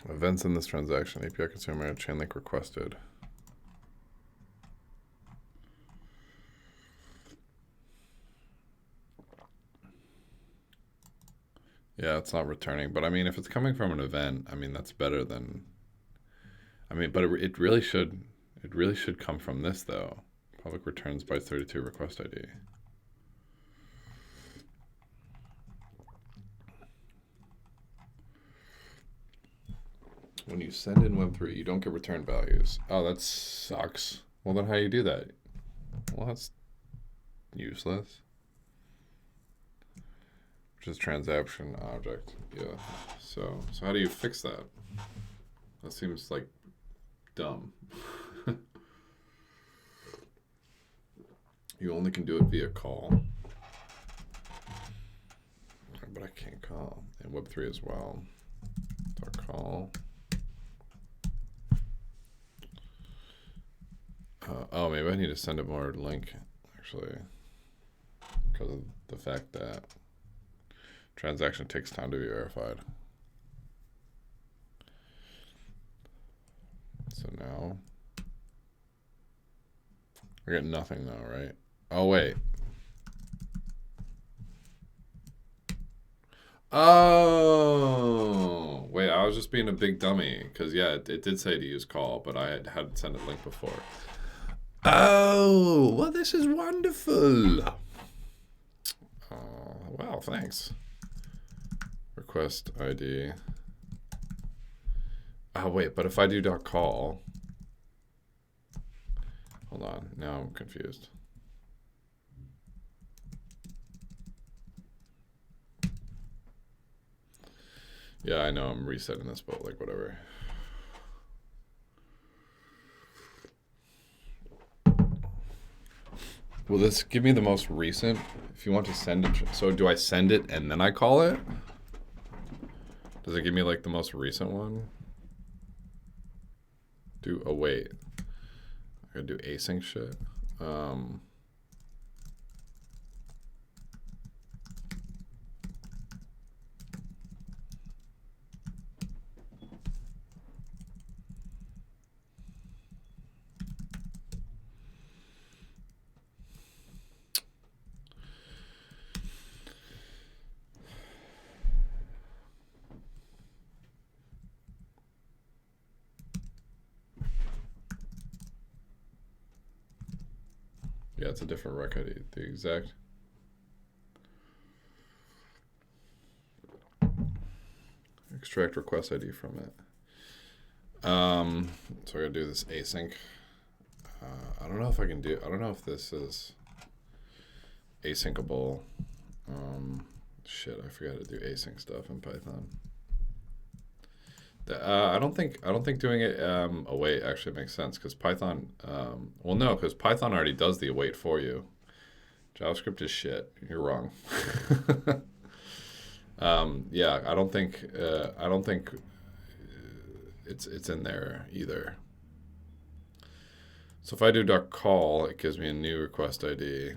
Events in this transaction. API consumer Chainlink requested. Yeah, it's not returning. But I mean, if it's coming from an event, I mean, that's better than... I mean, but it really should come from this, though. Public returns by 32 request ID. When you send in Web3, you don't get return values. Oh, that sucks. Well, then how do you do that? Well, that's useless. Which is transaction object. Yeah. So how do you fix that? That seems like dumb. You only can do it via call. But I can't call. And Web3 as well. Our call. Oh, maybe I need to send it more link, actually. Because of the fact that transaction takes time to be verified. So now I get nothing though, right? Oh, wait. Oh, wait, I was just being a big dummy. Because, yeah, it did say to use call, but I had sent a link before. Oh, well, this is wonderful. Oh, wow, thanks. Request ID. Oh, wait, but if I do .call. Hold on, now I'm confused. Yeah, I know I'm resetting this, but like whatever. Will this give me the most recent? If you want to send it, so do I send it and then I call it? Does it give me like the most recent one? Oh wait, I gotta do async shit. Yeah, it's a different rec ID. The exact. Extract request ID from it. So I gotta do this async. I don't know if I can do. I don't know if this is asyncable. Shit, I forgot to do async stuff in Python. I don't think doing it await actually makes sense because Python. Well, no, because Python already does the await for you. JavaScript is shit. You're wrong. Yeah, I don't think it's in there either. So if I do .call, it gives me a new request ID.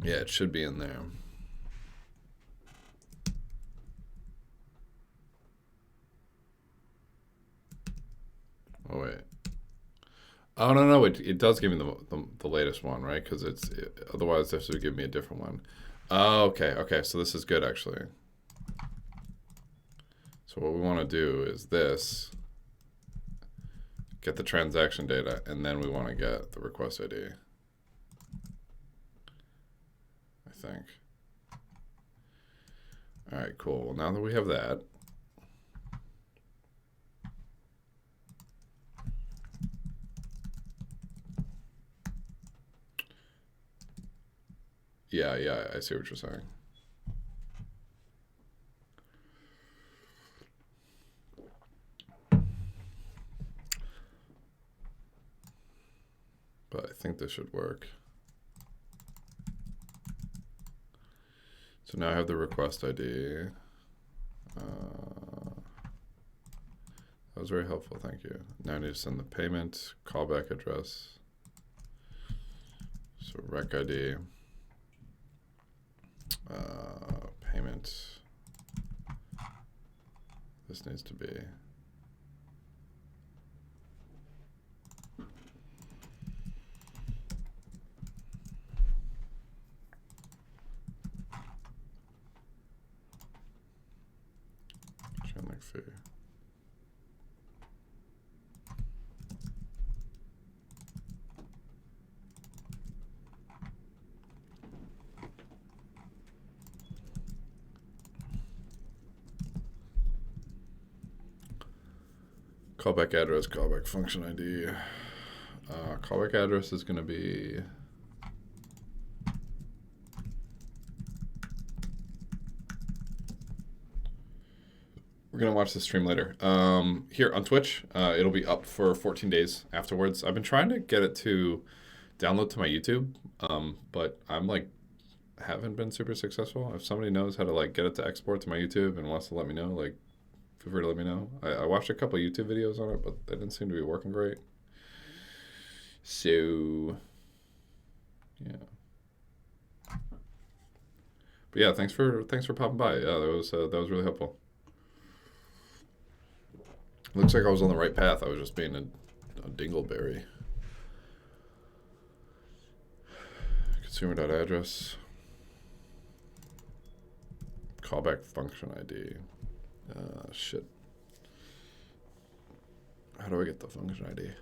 Yeah, it should be in there. Oh wait. Oh no, it does give me the latest one, right? Because otherwise this would give me a different one. Oh, okay. So this is good actually. So what we want to do is this. Get the transaction data, and then we want to get the request ID. I think. All right, cool. Well, now that we have that, yeah, I see what you're saying. But I think this should work. So now I have the request ID. That was very helpful, thank you. Now I need to send the payment, callback address. So rec ID, payment. This needs to be. Chainlink fee. Callback address, callback function ID. Callback address is going to be. We're going to watch the stream later. Here on Twitch, it'll be up for 14 days afterwards. I've been trying to get it to download to my YouTube, but I'm like, haven't been super successful. If somebody knows how to like get it to export to my YouTube and wants to let me know, like, feel free to let me know. I watched a couple YouTube videos on it, but they didn't seem to be working great. So, yeah. But yeah, thanks for popping by. Yeah, that was really helpful. Looks like I was on the right path. I was just being a dingleberry. Consumer.address. Callback function ID. Shit. How do I get the function ID?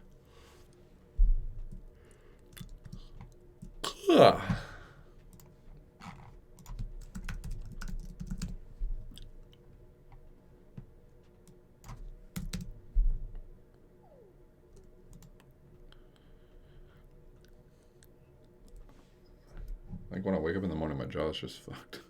Ugh. Like when I wake up in the morning, my jaw is just fucked.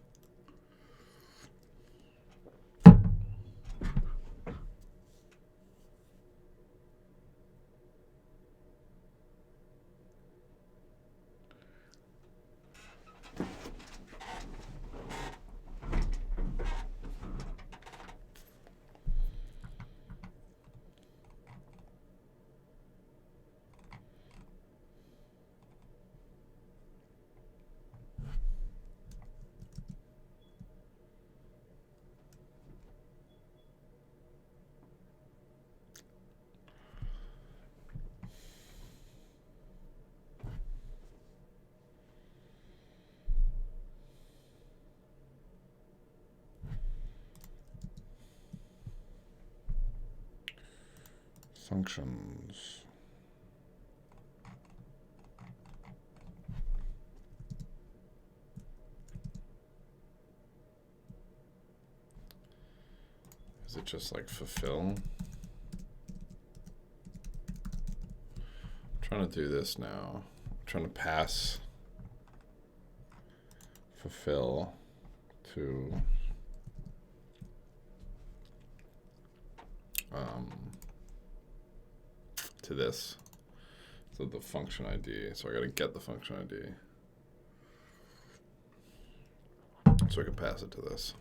Functions. Is it just like fulfill? I'm trying to do this now. I'm trying to pass fulfill to this. So the function ID. So I got to get the function ID. So I can pass it to this.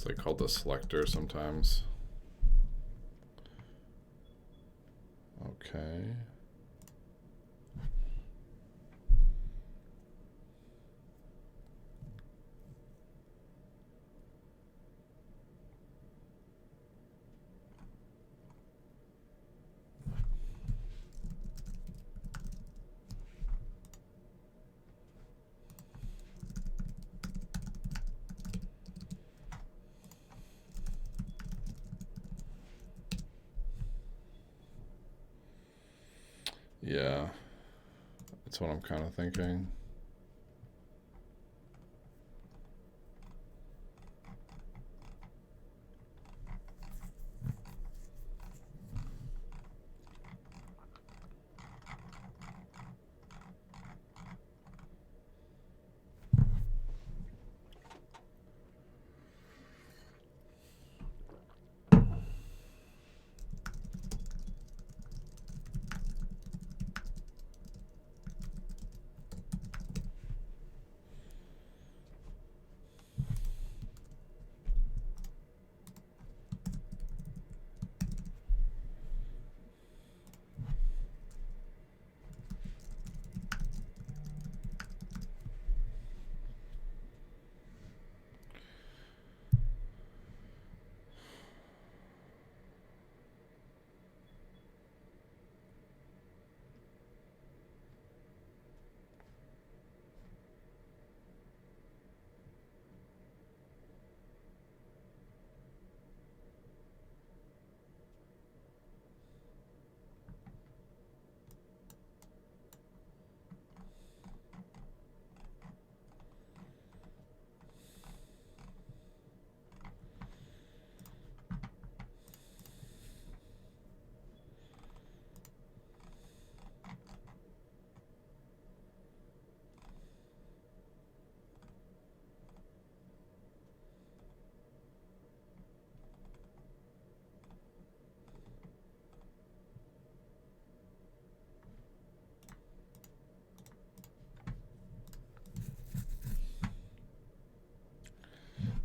It's like called the selector sometimes. Okay. Yeah, that's what I'm kind of thinking.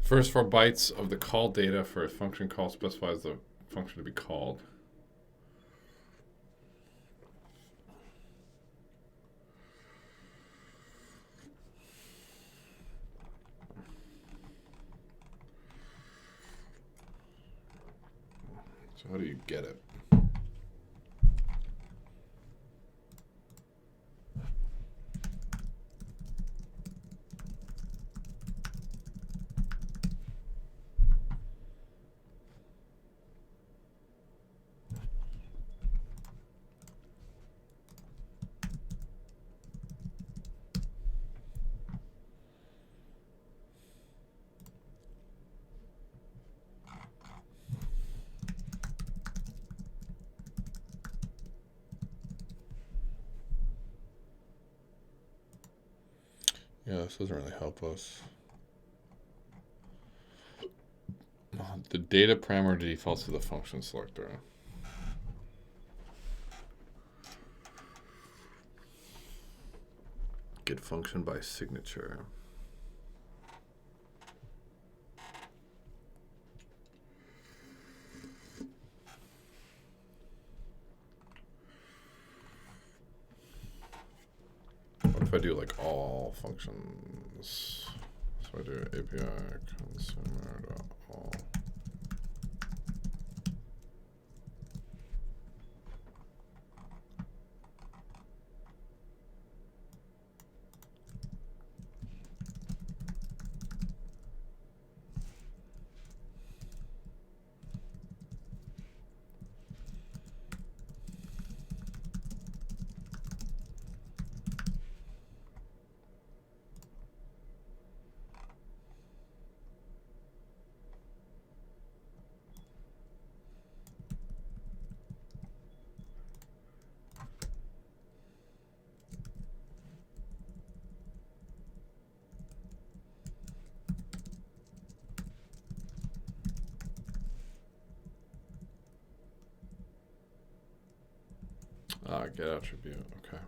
First 4 bytes of the call data for a function call specifies the function to be called. So how do you get it? Yeah, this doesn't really help us. The data parameter defaults to the function selector. Get function by signature. What if I do like all functions? So I do API consumer.all. Get attribute, okay.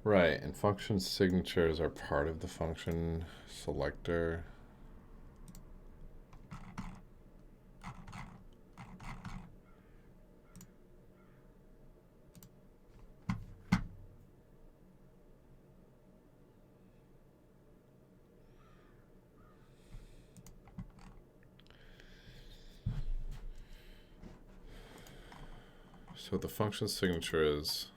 Right, and function signatures are part of the function selector. So the function signature is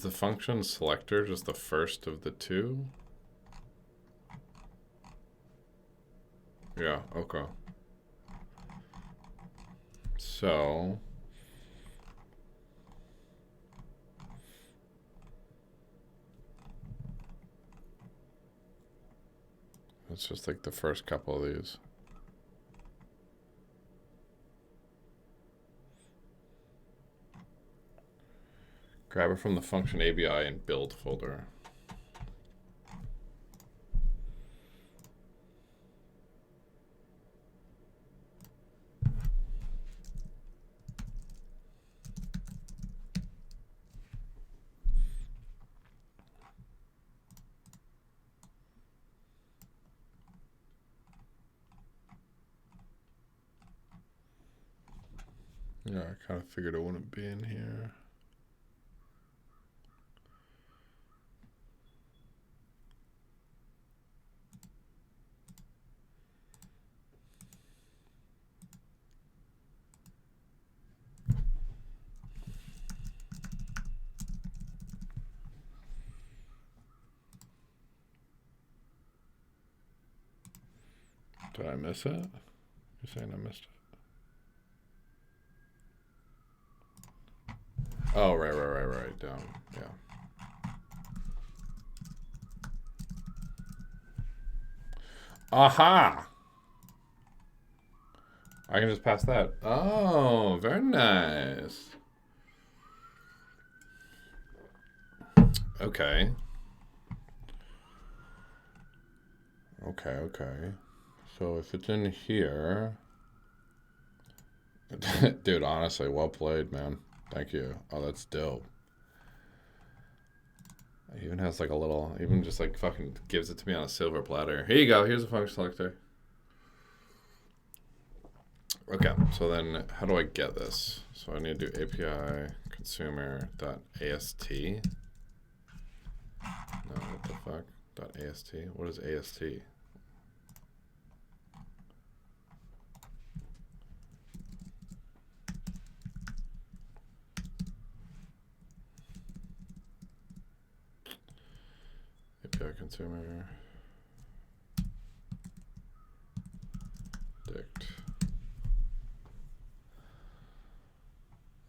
the function selector just the first of the two? Yeah, okay. So it's just like the first couple of these. Grab it from the function ABI and build folder. Yeah, I kind of figured it wouldn't be in here. Did I miss it? You're saying I missed it? Oh, right. Down. Yeah. Aha! I can just pass that. Oh, very nice. Okay. Okay. So if it's in here... Dude, honestly, well played, man. Thank you. Oh, that's dope. It even has like a little... Even just like fucking gives it to me on a silver platter. Here you go. Here's a function selector. Okay, so then how do I get this? So I need to do API consumer.ast. No, what the fuck? .ast? What is AST? API consumer dict.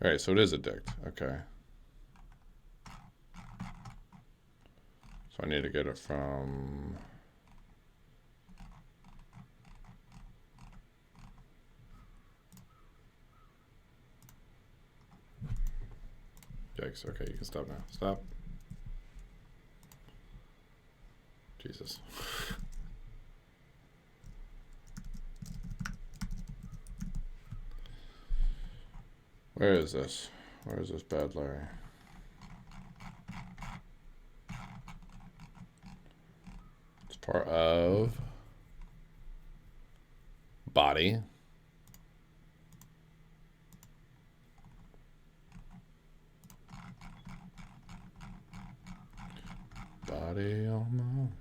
All right, so it is a dict. Okay. So I need to get it from... Yikes. Okay, you can stop now. Stop. Jesus. Where is this? Where is this bad Larry? It's part of body. Body almost.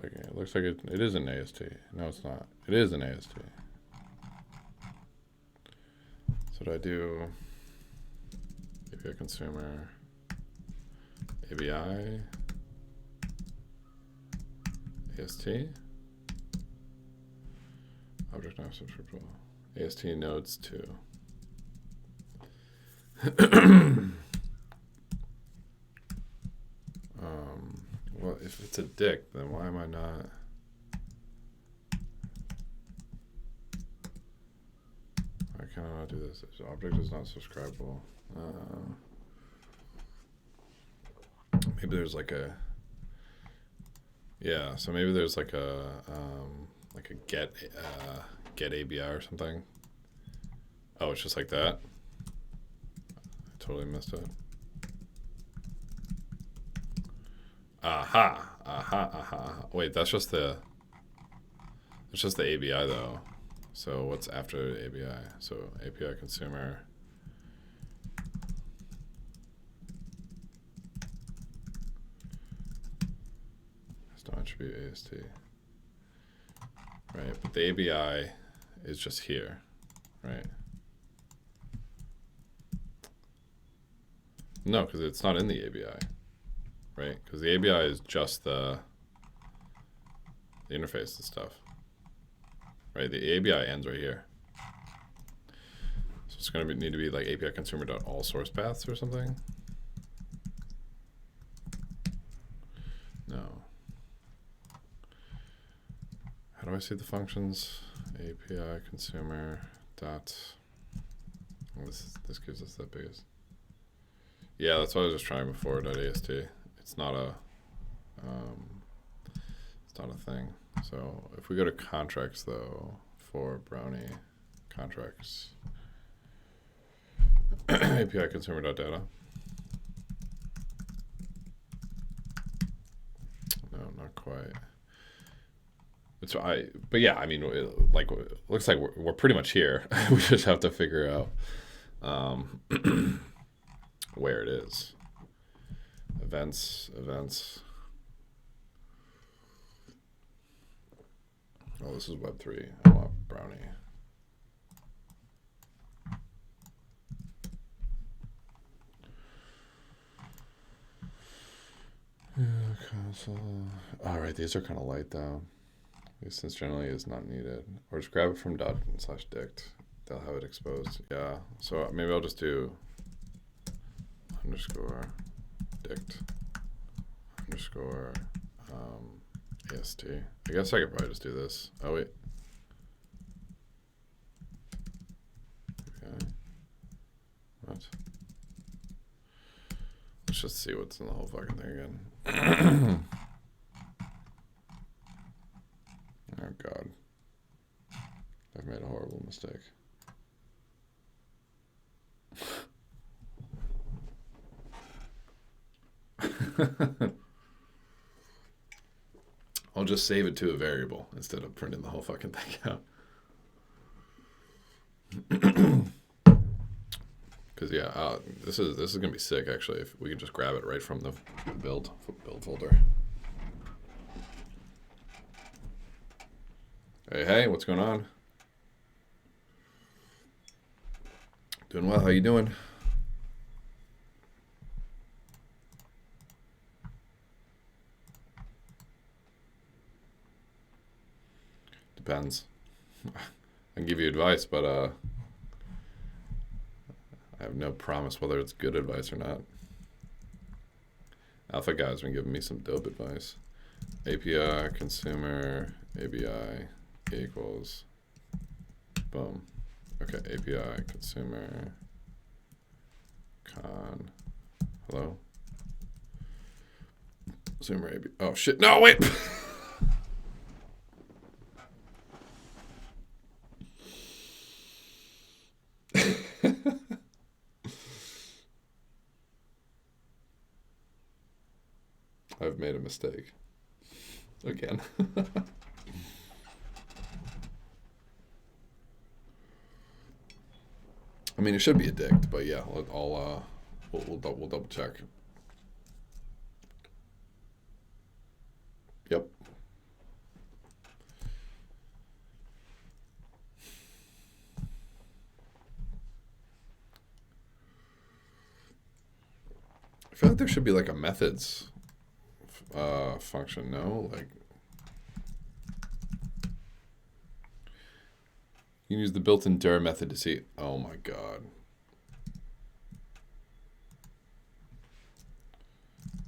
Like, it looks like it is an AST. No, it's not. It is an AST. So do I do API consumer ABI AST object now subscriptable AST nodes 2. Well, if it's a dict, then why am I not? Why can I not do this? This object is not subscribable. Maybe there's like a... Yeah, so maybe there's like a get ABI or something. Oh, it's just like that. I totally missed it. Aha, aha, aha. Wait, that's just the ABI though. So what's after the ABI? So API consumer. Don't attribute AST. Right, but the ABI is just here, right? No, because it's not in the ABI, right? Because the ABI is just the interface and stuff, right? The ABI ends right here. So it's going to need to be like API consumer.all source paths or something. No. How do I see the functions? API consumer dot. Oh, this gives us that biggest. Yeah, that's what I was just trying before. .ast. It's not a thing. So if we go to contracts though, for brownie contracts, API consumer.data. No, not quite. But yeah, I mean, like, looks like we're pretty much here. We just have to figure out where it is. Events. Oh, this is Web3. I want brownie. Console. All right, these are kind of light though. Since generally is not needed. Or just grab it from ./dict. They'll have it exposed. Yeah. So maybe I'll just do underscore dict underscore AST. I guess I could probably just do this. Oh wait. Okay. What? Let's just see what's in the whole fucking thing again. Oh god. I've made a horrible mistake. I'll just save it to a variable instead of printing the whole fucking thing out. Because yeah, this is gonna be sick actually if we can just grab it right from the build folder. Hey, what's going on? Doing well. How you doing? Depends. I can give you advice, but I have no promise whether it's good advice or not. Alpha guy's been giving me some dope advice. API consumer ABI equals boom. Okay, API consumer con. Hello. Consumer API. Oh shit! No, wait. I've made a mistake. Again. I mean, it should be a dict, but yeah, we'll double check. Yep. I feel like there should be like a methods function, no? Like, you can use the built-in dir method to see. Oh my god.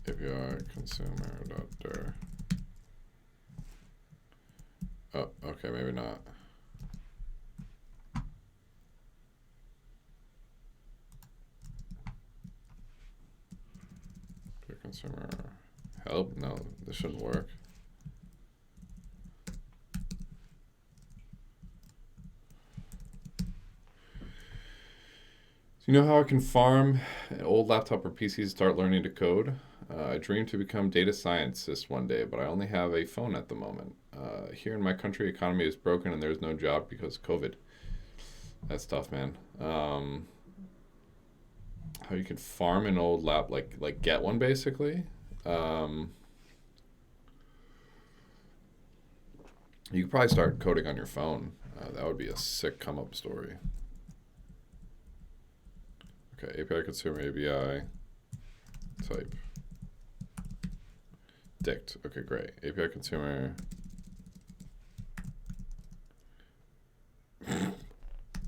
API consumer.dir. Oh, okay, maybe not. Consumer help? No, this shouldn't work. So you know how I can farm an old laptop or PC to start learning to code? I dream to become data scientist one day, but I only have a phone at the moment. Here in my country, economy is broken and there's no job because of COVID. That's tough, man. How you can farm an old lap, like get one basically. You could probably start coding on your phone. That would be a sick come up story. Okay, API consumer API type. Dict. Okay, great. API consumer.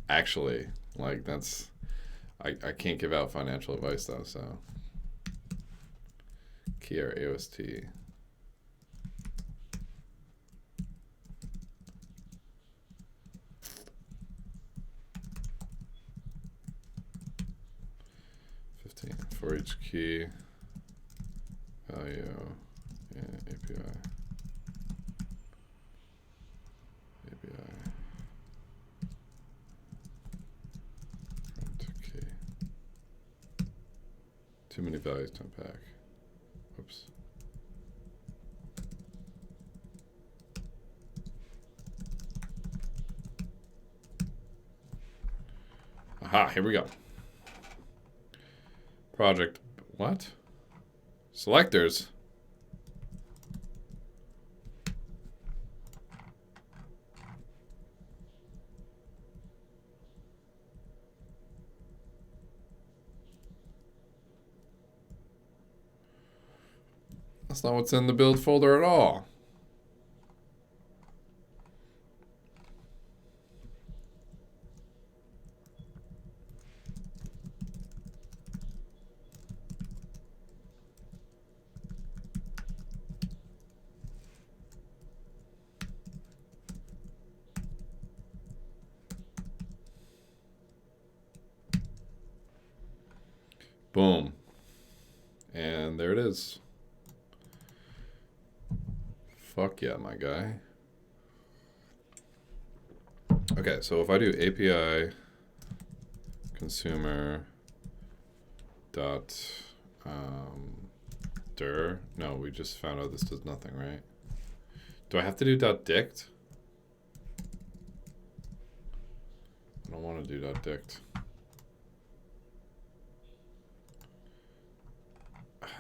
Actually, like that's I can't give out financial advice though, so key or AOST. For each key value and API. Print key. Too many values to unpack. Oops. Aha, here we go. Project, what? Selectors. That's not what's in the build folder at all. Boom. And there it is. Fuck yeah, my guy. Okay, so if I do API consumer dot dir, no, we just found out this does nothing, right? Do I have to do dot dict? I don't want to do dot dict.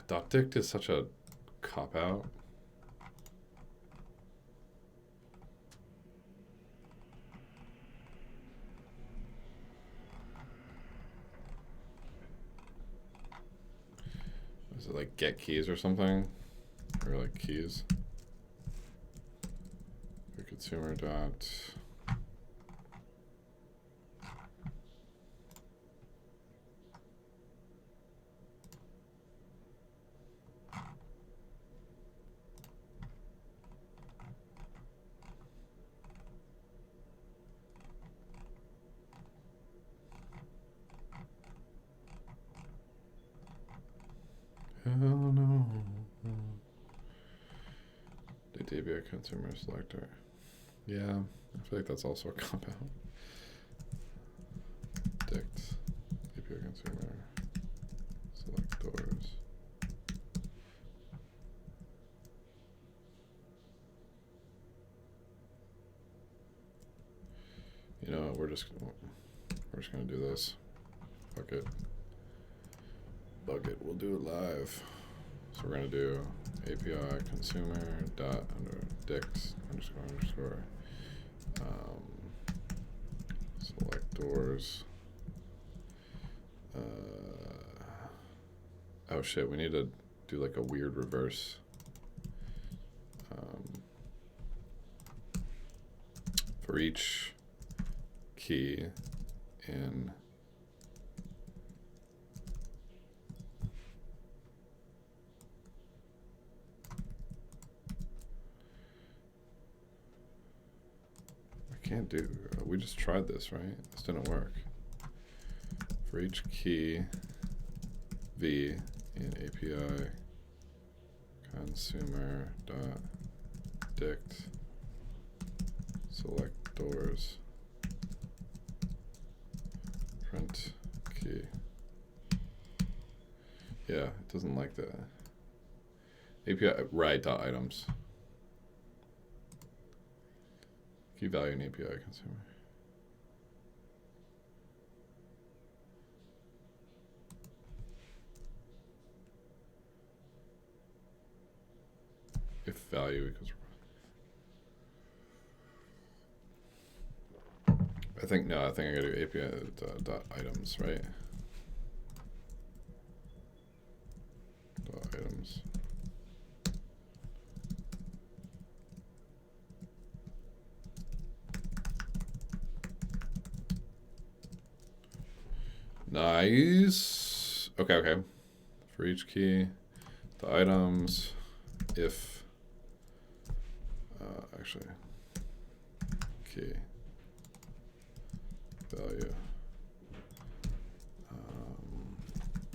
Dot dict is such a cop out. Is it like get keys or something? Or like keys? Consumer dot. Hell no. The API consumer selector. Yeah, I feel like that's also a compound. Dict. API consumer. Selectors. You know, we're just gonna do this. Fuck it. Bug it. We'll do it live. So we're gonna do API consumer dot under dict underscore selectors. Oh shit, we need to do like a weird reverse. For each key in can't do, we just tried this, right? This didn't work. For each key v in API consumer dot dict selectors print key. doesn't like the API, right, dot items. Key value in API consumer. If value equals, I think I gotta do API dot items, right? Dot items. Nice. Okay. For each key, the items, if actually key value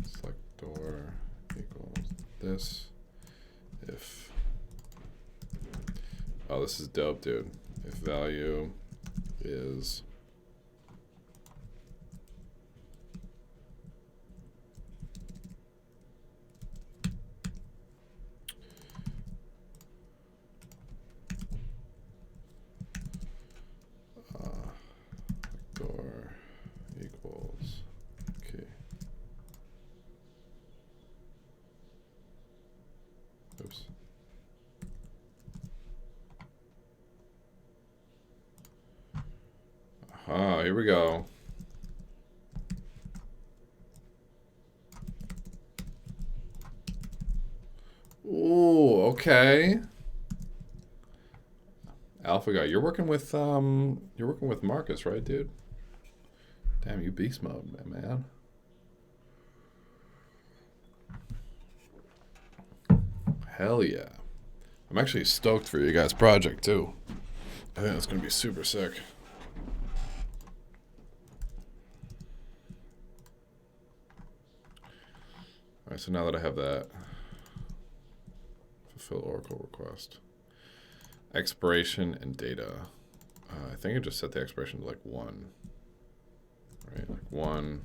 selector equals this if, oh, this is dope, dude. If value is door equals key. Oops. Aha, here we go. Ooh, okay. Alpha guy, you're working with Marcus, right, dude? Damn, you beast mode, man. Hell yeah. I'm actually stoked for you guys' project too. I think it's gonna be super sick. All right, so now that I have that, fulfill Oracle request. Expiration and data. I think I just set the expiration to like 1. Right, like 1.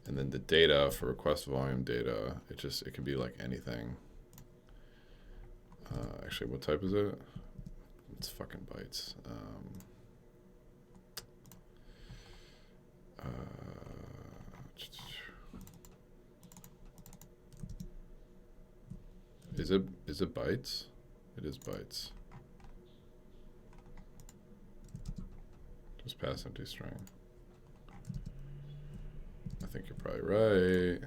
And then the data for request volume data, it can be like anything. Actually, what type is it? It's fucking bytes. Is it bytes? It is bytes. Just pass empty string. I think you're probably right.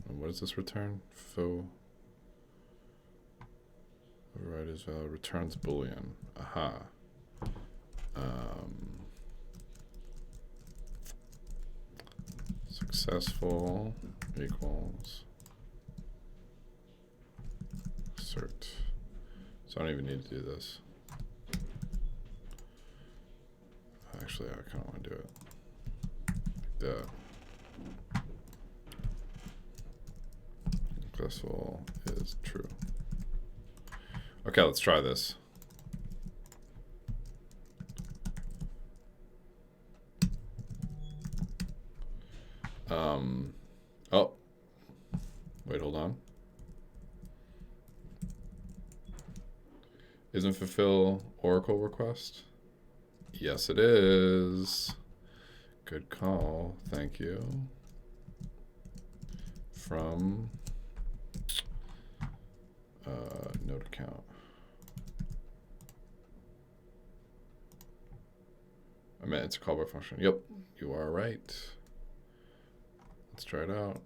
And what does this return? Faux. Override is valid. Returns boolean. Aha. Successful equals cert. So I don't even need to do this. Actually, I kind of want to do it like that. Successful is true. Okay, let's try this. Oh, wait, hold on. Isn't fulfill Oracle request? Yes, it is. Good call. Thank you. From node account. I meant it's a callback function. Yep, you are right. Let's try it out.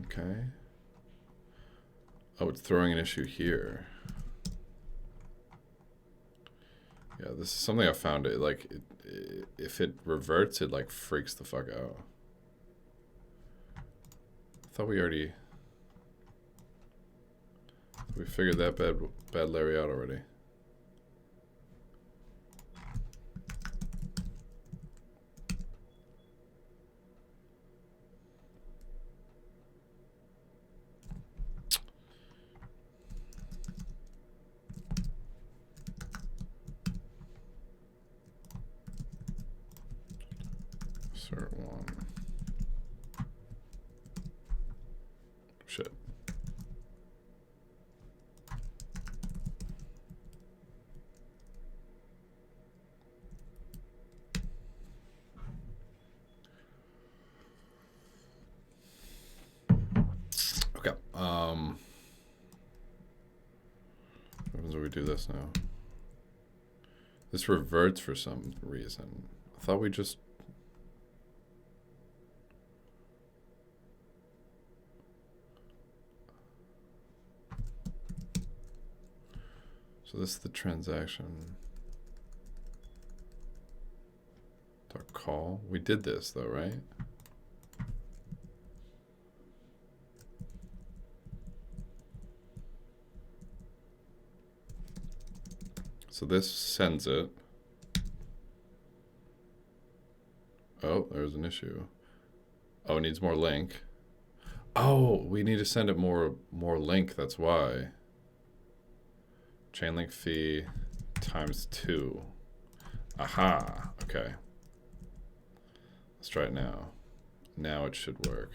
Okay. Oh, it's throwing an issue here. Yeah, this is something I found. If it reverts, it like freaks the fuck out. I thought we figured that bad Larry out already. Assert one. Shit. Okay. What happens when we do this now? This reverts for some reason. I thought we just... So this is the transaction. Dot call. We did this though, right? So this sends it. Oh, there's an issue. Oh, it needs more link. Oh, we need to send it more link. That's why. Chainlink fee times 2. Aha. Okay. Let's try it now. Now it should work.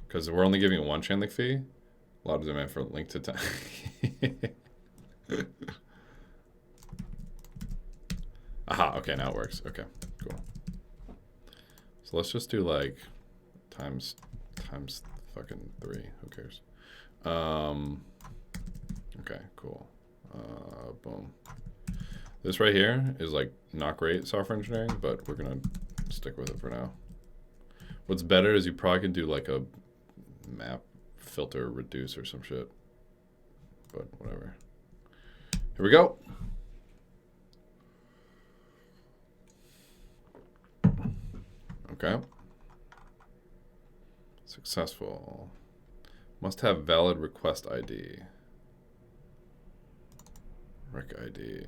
Because we're only giving one Chainlink fee. A lot of demand for link to time. Aha, okay, now it works. Okay, cool. So let's just do like times fucking 3. Who cares? Okay, cool. Boom. This right here is like not great software engineering, but we're gonna stick with it for now. What's better is you probably can do like a map filter reduce or some shit, but whatever. Here we go. Okay. Successful. Must have valid request ID. Rec ID.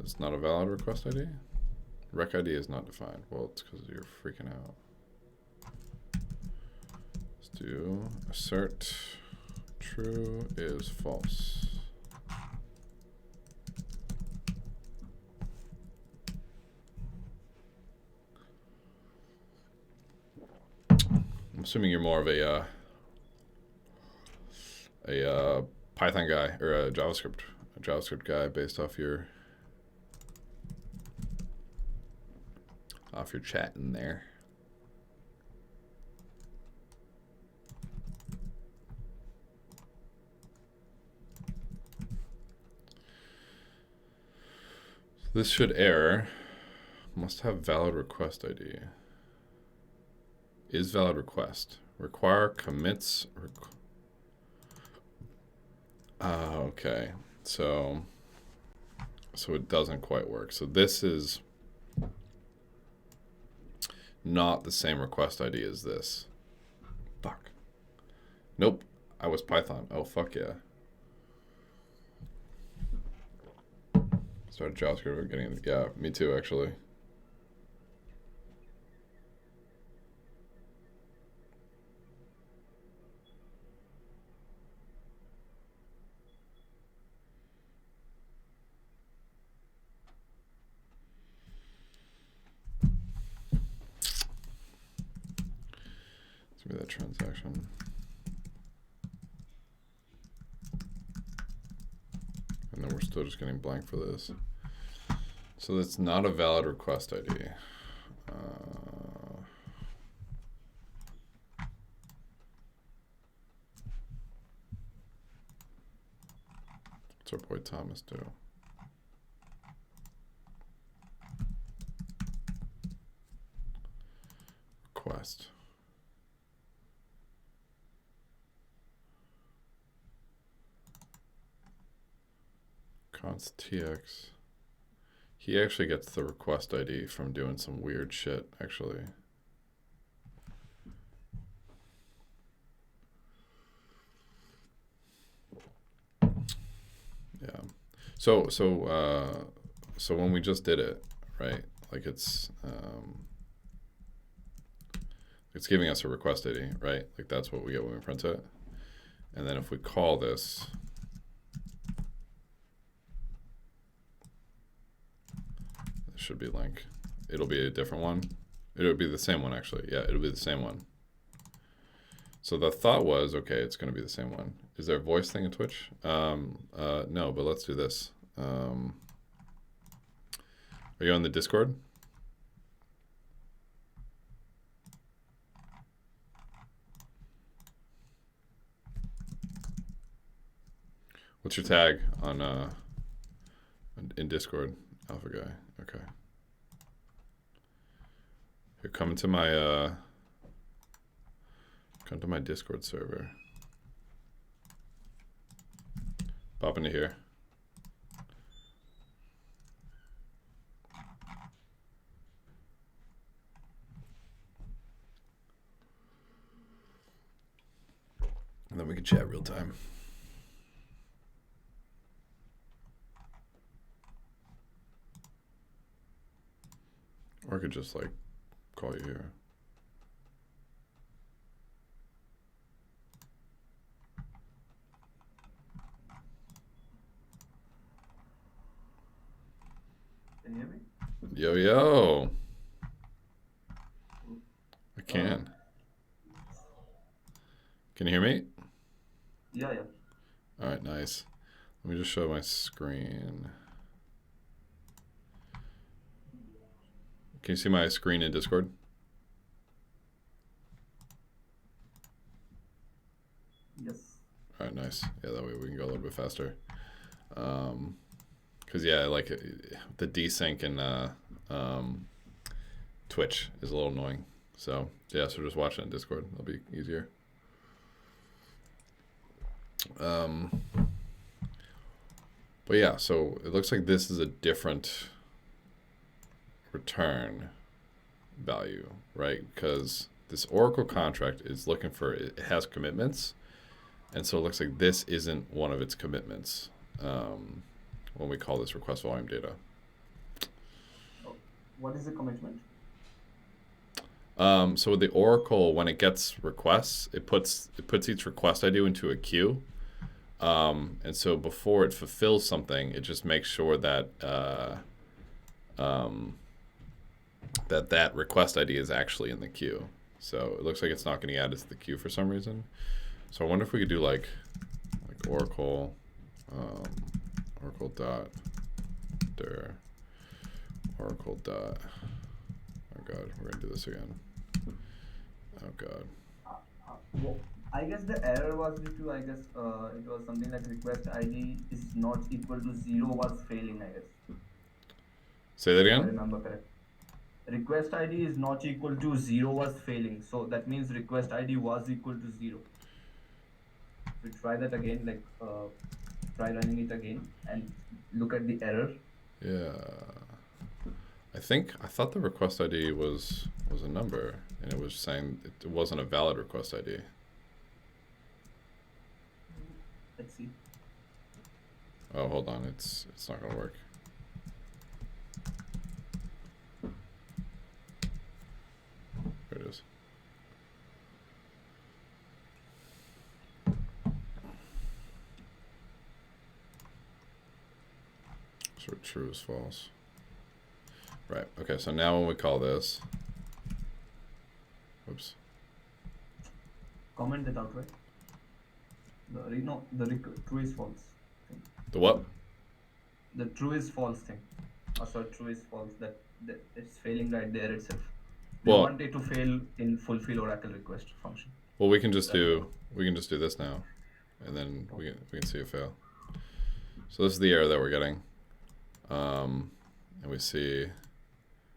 It's not a valid request ID? Rec ID is not defined. Well, it's because you're freaking out. Let's do assert true is false. I'm assuming you're more of a Python guy or a JavaScript guy based off your chat in there. So this should error. Must have valid request ID. Is valid request. Require commits. Okay. So it doesn't quite work. So this is not the same request ID as this. Fuck. Nope. I was Python. Oh, fuck yeah. Started JavaScript getting, yeah, me too, actually. That transaction. And then we're still just getting blank for this. So that's not a valid request ID. What's our boy Thomas do? Request. Const tx. He actually gets the request ID from doing some weird shit, actually. Yeah. So when we just did it, right? Like it's giving us a request ID, right? Like that's what we get when we print it. And then if we call this, should be link. It'll be a different one. It'll be the same one, actually. Yeah, it'll be the same one. So the thought was, okay, it's going to be the same one. Is there a voice thing in Twitch? No, but let's do this. Are you on the Discord? What's your tag on in Discord, Alpha Guy? Okay. Here, come to my Discord server. Pop into here. And then we can chat real time. Or I could just like call you here. Can you hear me? Yo, yo. I can. Can you hear me? Yeah. All right, nice. Let me just show my screen. Can you see my screen in Discord? Yes. All right, nice. Yeah, that way we can go a little bit faster. Because, yeah, like the desync in Twitch is a little annoying. So, yeah, so just watch it in Discord. It'll be easier. But, yeah, so it looks like this is a different return value, right? Because this Oracle contract is looking for, it has commitments. And so it looks like this isn't one of its commitments when we call this request volume data. What is the commitment? So with the Oracle, when it gets requests, it puts each request ID into a queue. And so before it fulfills something, it just makes sure that that request ID is actually in the queue. So it looks like it's not getting added to the queue for some reason. So I wonder if we could do like Oracle, Oracle dot dir, Oracle dot. Oh God, we're gonna do this again. Oh God. Well, I guess the error was due to, it was something like request ID is not equal to 0 was failing, I guess. Say that If I again? remember correct. Request ID is not equal to 0 was failing. So that means request ID was equal to 0. We try that again, try running it again and look at the error. Yeah. I thought the request ID was a number, and it was saying it wasn't a valid request ID. Let's see. Oh, hold on, it's not gonna work. There it is. So true is false. Right, okay, so now when we call this, whoops. Comment that out, right? The true is false thing. The what? The true is false thing. Oh, sorry, true is false. That it's failing right there itself. We want it to fail in fulfill Oracle request function. Well, we can just do this now, and then we can see it fail. So this is the error that we're getting, and we see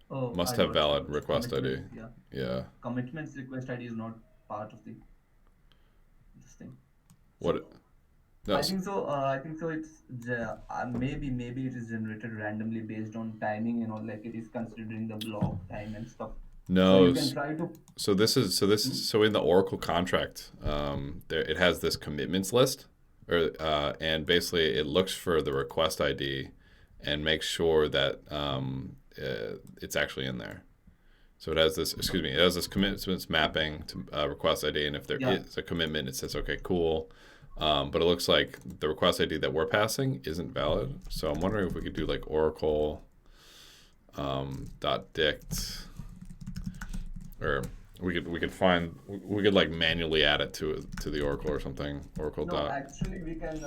must have valid request ID. Yeah. Commitments request ID is not part of this thing. What? No, I think so. It's maybe it is generated randomly based on timing and all. Like it is considering the block time and stuff. No. So you can try to. So in the Oracle contract, it has this commitments list, and basically it looks for the request ID, and makes sure that it's actually in there. So it has this. It has this commitments mapping to request ID, and if there is a commitment, it says okay, cool. But it looks like the request ID that we're passing isn't valid. So I'm wondering if we could do like Oracle dot dict, or we could like manually add it to the Oracle or something. Oracle No, dot. actually we can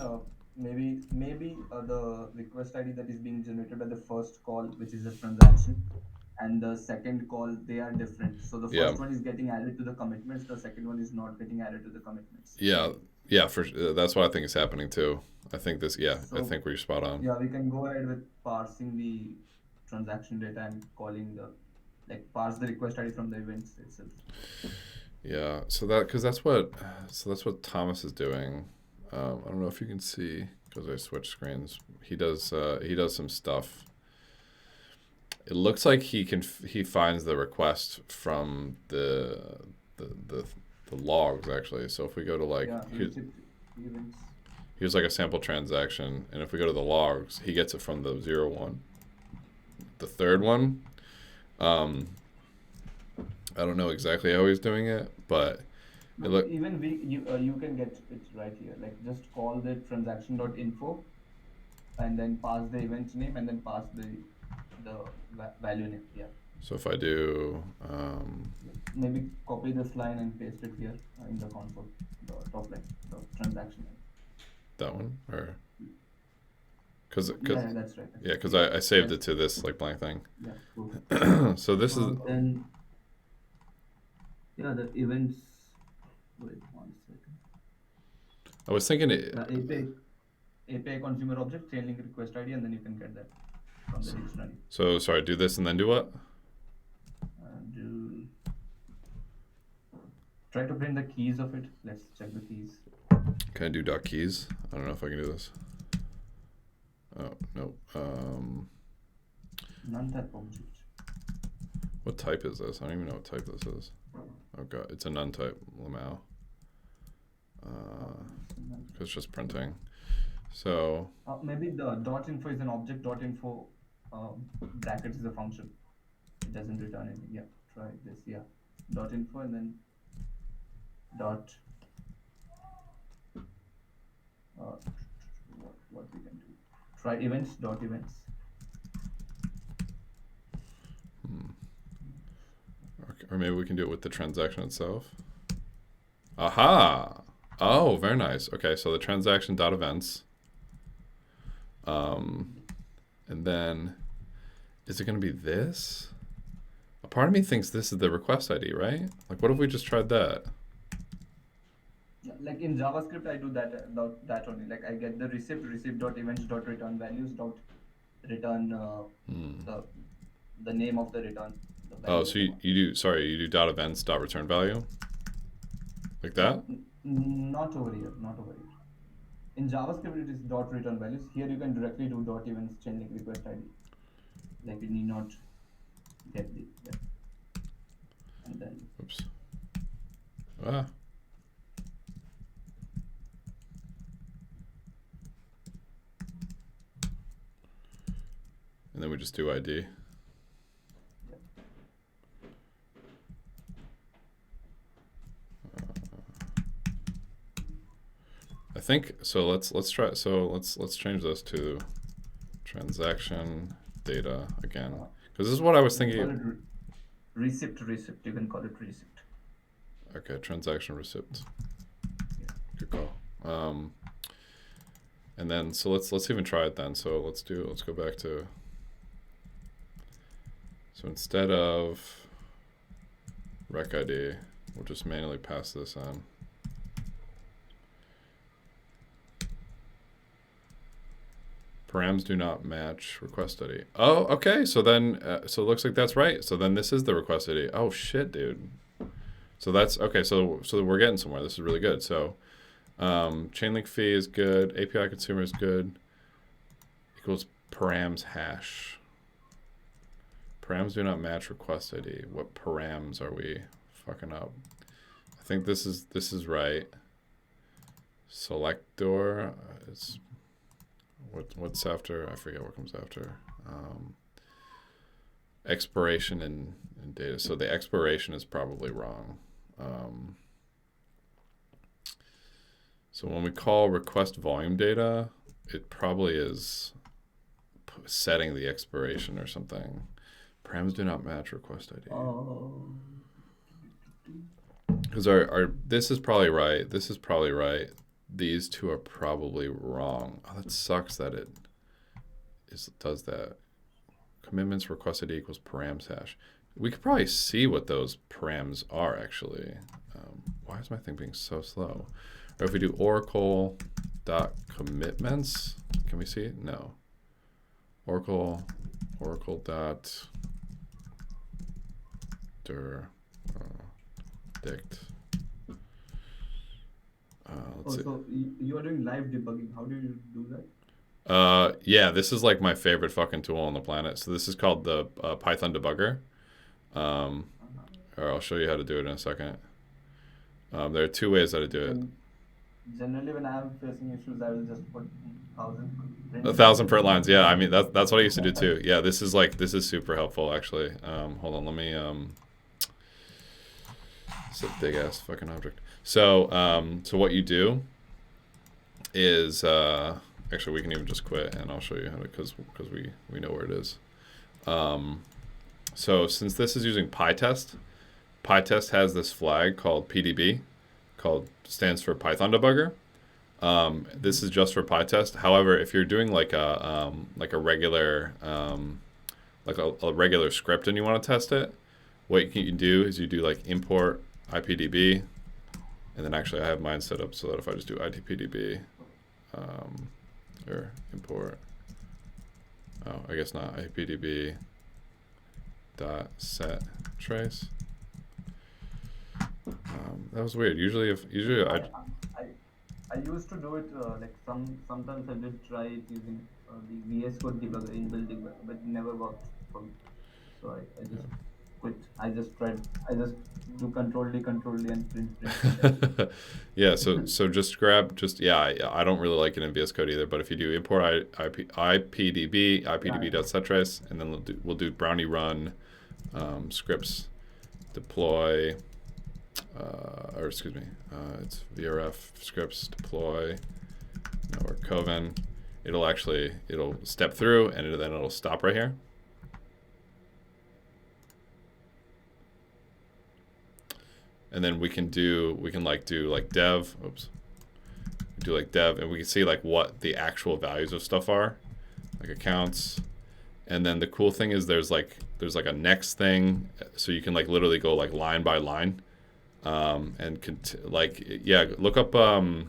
maybe the request ID that is being generated by the first call, which is a transaction, and the second call, they are different. So the Yeah, first one is getting added to the commitments, the second one is not getting added to the commitments. yeah, yeah. That's what I think is happening too. I think this. Yeah, I So think we're spot on. yeah, we can go ahead with parsing the transaction data and calling the like parse the request ID from the events itself. Yeah. So that's what Thomas is doing. I don't know if you can see because I switched screens. He does some stuff. It looks like he finds the request from the logs actually. So if we go to like Yeah, receipt events. here's like a sample transaction, and if we go to the logs, he gets it from the 0 1. The third one, um, I don't know exactly how he's doing it, but it look Even you can get it right here. Like just call the transaction.info and then pass the event name and then pass the value name. Yeah. so if I do Maybe copy this line and paste it here in the console, the top line, the transaction line. that one or because Yeah, that's right. yeah, because I saved That's, it to this like blank thing. yeah, cool. So this is Then yeah, the events. Wait 1 second. I was thinking it. The API consumer object Chainlink request ID, and then you can get that from the dictionary. So sorry, do this and then do what? Try to print the keys of it. Let's check the keys. Can I do dot keys? I don't know if I can do this. Oh no. Non-type object. What type is this? I don't even know what type this is. Oh god, it's a none type Lamau. It's just printing. So Maybe the dot info is an object. Dot info brackets is a function. It doesn't return anything. Yeah, try this. Yeah, dot info and then dot. What we can do? Try events. Dot events. okay, or maybe we can do it with the transaction itself. Aha! Oh, very nice. Okay, so the transaction dot events. And then is it going to be this? A part of me thinks this is the request ID, right? Like, what if we just tried that? Like in JavaScript, I do that only. Like I get the receipt dot events dot return values dot return the name of the return. The value Oh, so you do dot events dot return value like that? Not over here. Not over here. In JavaScript, it is dot return values. Here you can directly do dot events Chainlink request ID. Like you need not get the and then. Oops. Ah. And then we just do ID. I think so. Let's try. So let's change this to transaction data again, because this is what I was thinking. Receipt. You can call it receipt. Okay, transaction receipt. Yeah. Good call. And then so let's even try it then. So let's go back to. So instead of rec ID, we'll just manually pass this on. Params do not match request ID. Oh, okay. So then, so it looks like that's right. So then this is the request ID. Oh shit, dude. So that's okay. So we're getting somewhere. This is really good. So, Chainlink fee is good. API consumer is good. Equals params hash. Params do not match request ID. What params are we fucking up? I think this is right. Selector is. What's after? I forget what comes after. Expiration and data. So the expiration is probably wrong. So when we call request volume data, it probably is setting the expiration or something. Params do not match request ID. Um, Because our this is probably right. This is probably right. These two are probably wrong. Oh, that sucks that it does that. Commitments request ID equals params hash. We could probably see what those params are actually. Why is my thing being so slow? Or if we do oracle dot commitments, can we see it? No. Oracle dot dict. Let's see. So you are doing live debugging. How do you do that? Yeah, this is like my favorite fucking tool on the planet. So this is called the Python debugger. Or I'll show you how to do it in a second. There are two ways how to do it. Generally, when I'm facing issues, I will just put 1,000. 1,000 print lines. Yeah, I mean that's what I used to do too. Yeah, this is super helpful actually. Hold on, let me. It's a big ass fucking object. So what you do is actually we can even just quit and I'll show you how to because we know where it is. So since this is using PyTest has this flag called PDB, stands for Python debugger. This is just for PyTest. However, if you're doing like a regular regular script and you want to test it, what you can do is you do like import IPDB, and then actually I have mine set up so that if I just do IPDB, or import, oh I guess not, IPDB dot set trace. That was weird. Usually I used to do it like sometimes I did try it using the VS Code debugger, inbuilt debugger, but it never worked for me. So I just quit. I just do control D and print. Yeah, so just grab I don't really like it in VS Code either, but if you do import IPDB.settrace, and then we'll do brownie run scripts deploy it's vrf scripts deploy or coven. It'll step through and then it'll stop right here. And then we can do like dev, do like dev, and we can see like what the actual values of stuff are, like accounts. And then the cool thing is there's like a next thing, so you can like literally go like line by line, and look up IPDB.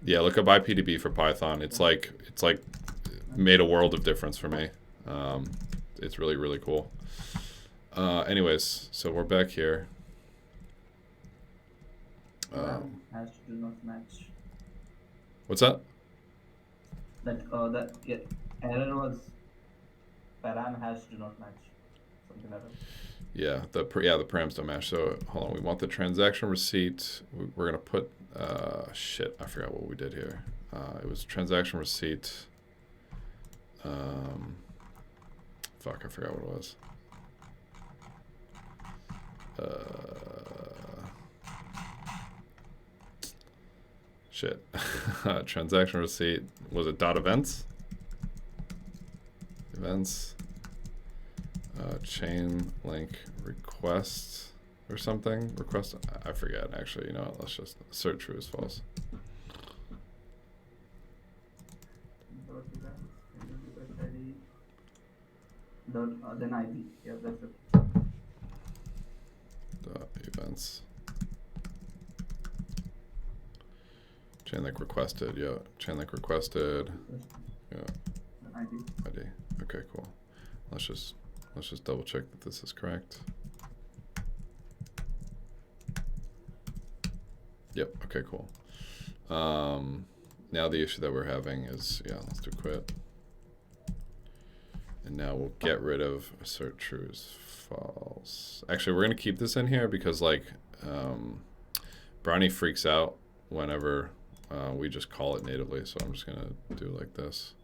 Yeah, look up IPDB for Python. It's like made a world of difference for me. It's really, really cool. Anyways, so we're back here. Hash do not match. What's that? That error was param hash do not match. Something like that. Yeah, the params don't match. So hold on, we want the transaction receipt. We're gonna put shit. I forgot what we did here. It was transaction receipt. Fuck, I forgot what it was. Shit. Transaction receipt. Was it dot events? Events. Chainlink request or something. Request. I forget actually. You know what? Let's just assert true as false. Then ID. Yeah, that's it. Dot events. Chainlink requested. Yeah. Chainlink requested. Yeah. ID. Okay, cool. Let's just double check that this is correct. Yep. Okay, cool. Now the issue that we're having is, let's do quit. And now we'll get rid of assert true as false. Actually, we're going to keep this in here because like Brownie freaks out whenever we just call it natively. So I'm just going to do it like this.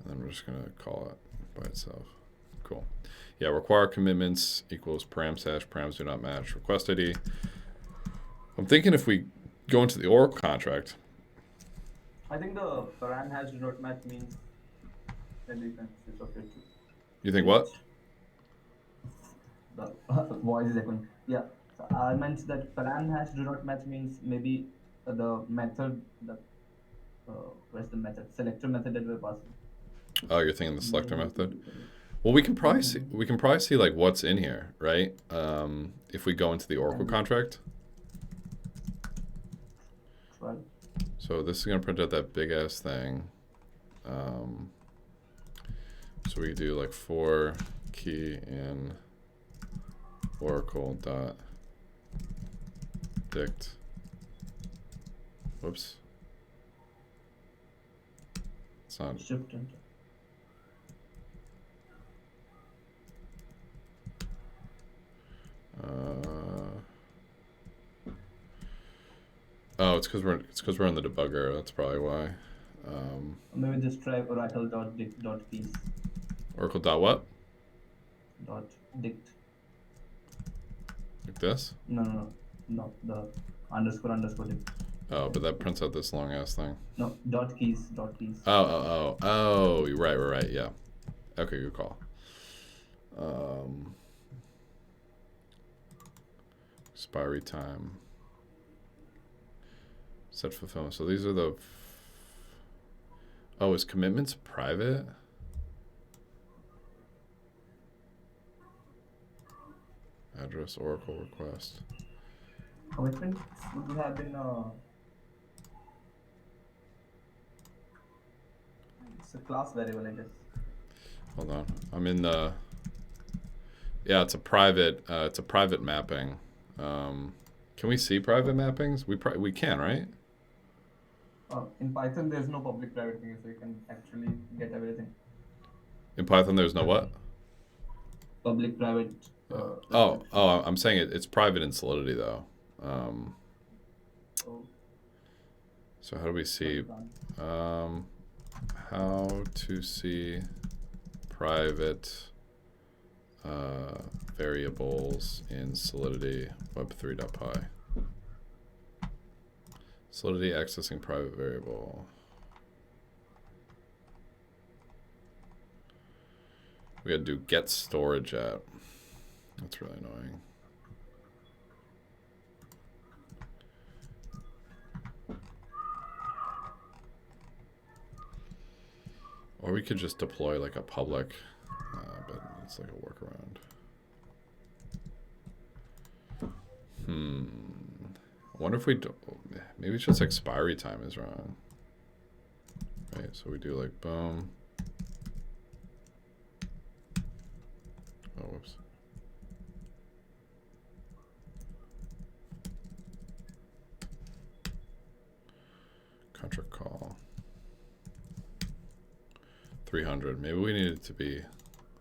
And then we're just going to call it by itself. Cool. Yeah, require commitments equals params hash, params do not match, request ID. I'm thinking if we go into the Oracle contract. I think the param hash do not match means maybe you can switch off your You think switch. what? The voice is echoing. Yeah. So I meant that param hash do not match means maybe the method the where's the method selector method that we're passing. Oh, you're thinking the selector Maybe method. Well, we can probably see, mm-hmm. we can probably see like what's in here, right? If we go into the Oracle Can contract. try. So this is gonna print out that big ass thing. So we do like for key in Oracle dot dict. Whoops. It's not. Shift enter. Oh, it's because we're in the debugger. That's probably why. Maybe just try oracle dot dict dot keys Oracle dot what? dot dict. Like this? No, the underscore dict. Oh, but that prints out this long ass thing. No, dot keys. Oh, you're right. Yeah. Okay, good call. Expiry time. Set fulfillment. So these are the. Oh, is commitments private? Address Oracle request. Commitments would have been it's a class variable, I guess. Hold on, I'm in the. Yeah, it's a private mapping. Can we see private mappings? We can, right? In Python, there's no public-private thing, so you can actually get everything. In Python, there's no what? Public-private. I'm saying it's private in Solidity though. So how do we see? How to see private variables in Solidity web3.py. Solidity accessing private variable. We gotta do get storage at. That's really annoying. Or we could just deploy like a public, but it's like a workaround. I wonder if we do, maybe it's just expiry time is wrong. Right, so we do like boom. Oh, whoops. Contract call. 300. Maybe we need it to be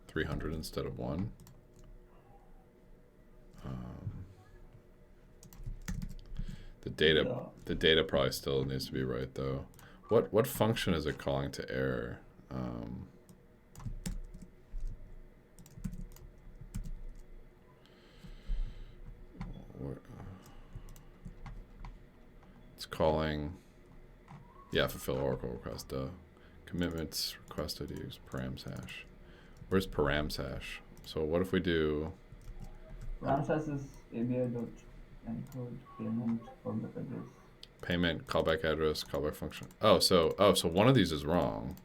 300 instead of 1. The data probably still needs to be right though. What function is it calling to error? It's calling. Yeah, fulfill Oracle request. Commitments requested use params hash. Where's params hash? So what if we do? Params hash is ABI.encode payment callback address. Payment callback address callback function. So one of these is wrong.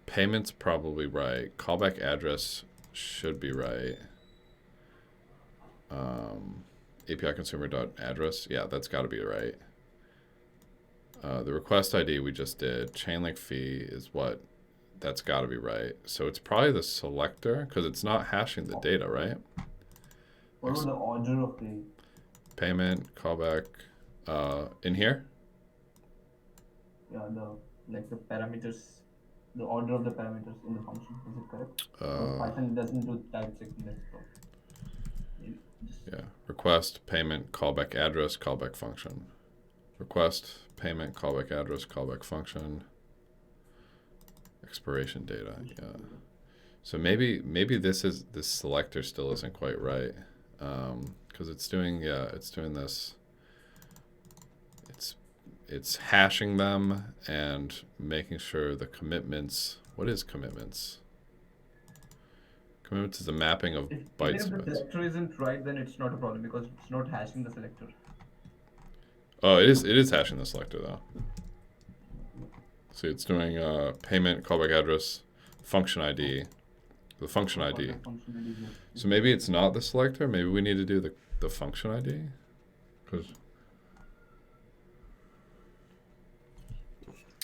Payment's probably right. Callback address should be right. API consumer.address. Yeah, that's got to be right. The request ID we just did. Chainlink fee is what? That's got to be right. So it's probably the selector because it's not hashing the data, right? What was the order of the payment callback in here? Yeah, the parameters, the order of the parameters in the function. Is it correct? Python doesn't do type checking. Yeah. Request payment callback address callback function. Request payment callback address callback function. Expiration data. Yeah. So maybe this selector still isn't quite right. Because it's doing this. it's hashing them and making sure the commitments. What is commitments? Commitments is a mapping of Even bytes if the events. selector isn't right, then it's not a problem because it's not hashing the selector. Oh, it is. It is hashing the selector though. See, it's doing payment, callback address, function ID, the function So ID. callback function ID is yes. So maybe it's not the selector. Maybe we need to do the function ID, because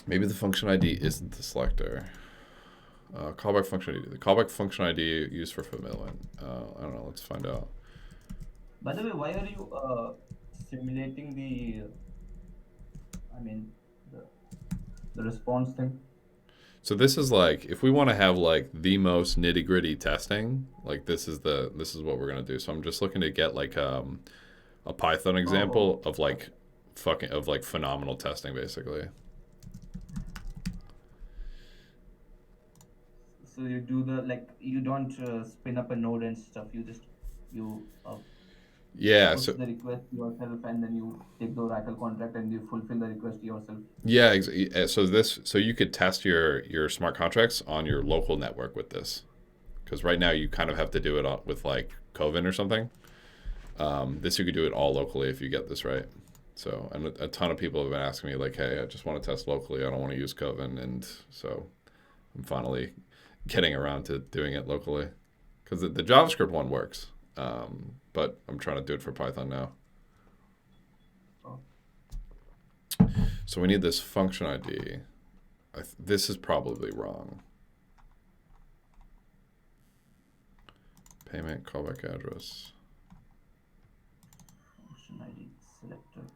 maybe the function ID isn't the selector. Callback function ID. The callback function ID used for fulfillment. I don't know. Let's find out. By the way, why are you simulating the? I mean, the the response thing. So this is like, if we want to have like the most nitty gritty testing, like this is what we're gonna do. So I'm just looking to get like a Python example of like phenomenal testing basically. So you do the like you don't spin up a node and stuff. You Yeah. push So the request yourself and then you take the Oracle contract and you fulfill the request yourself. yeah. So you could test your smart contracts on your local network with this, because right now you kind of have to do it with like Coven or something. This you could do it all locally if you get this right. So, and a ton of people have been asking me like, hey, I just want to test locally. I don't want to use Coven, and so I'm finally getting around to doing it locally, because the JavaScript one works, but I'm trying to do it for Python now. Oh. So we need this function ID. This is probably wrong. Payment callback address. Function ID selector.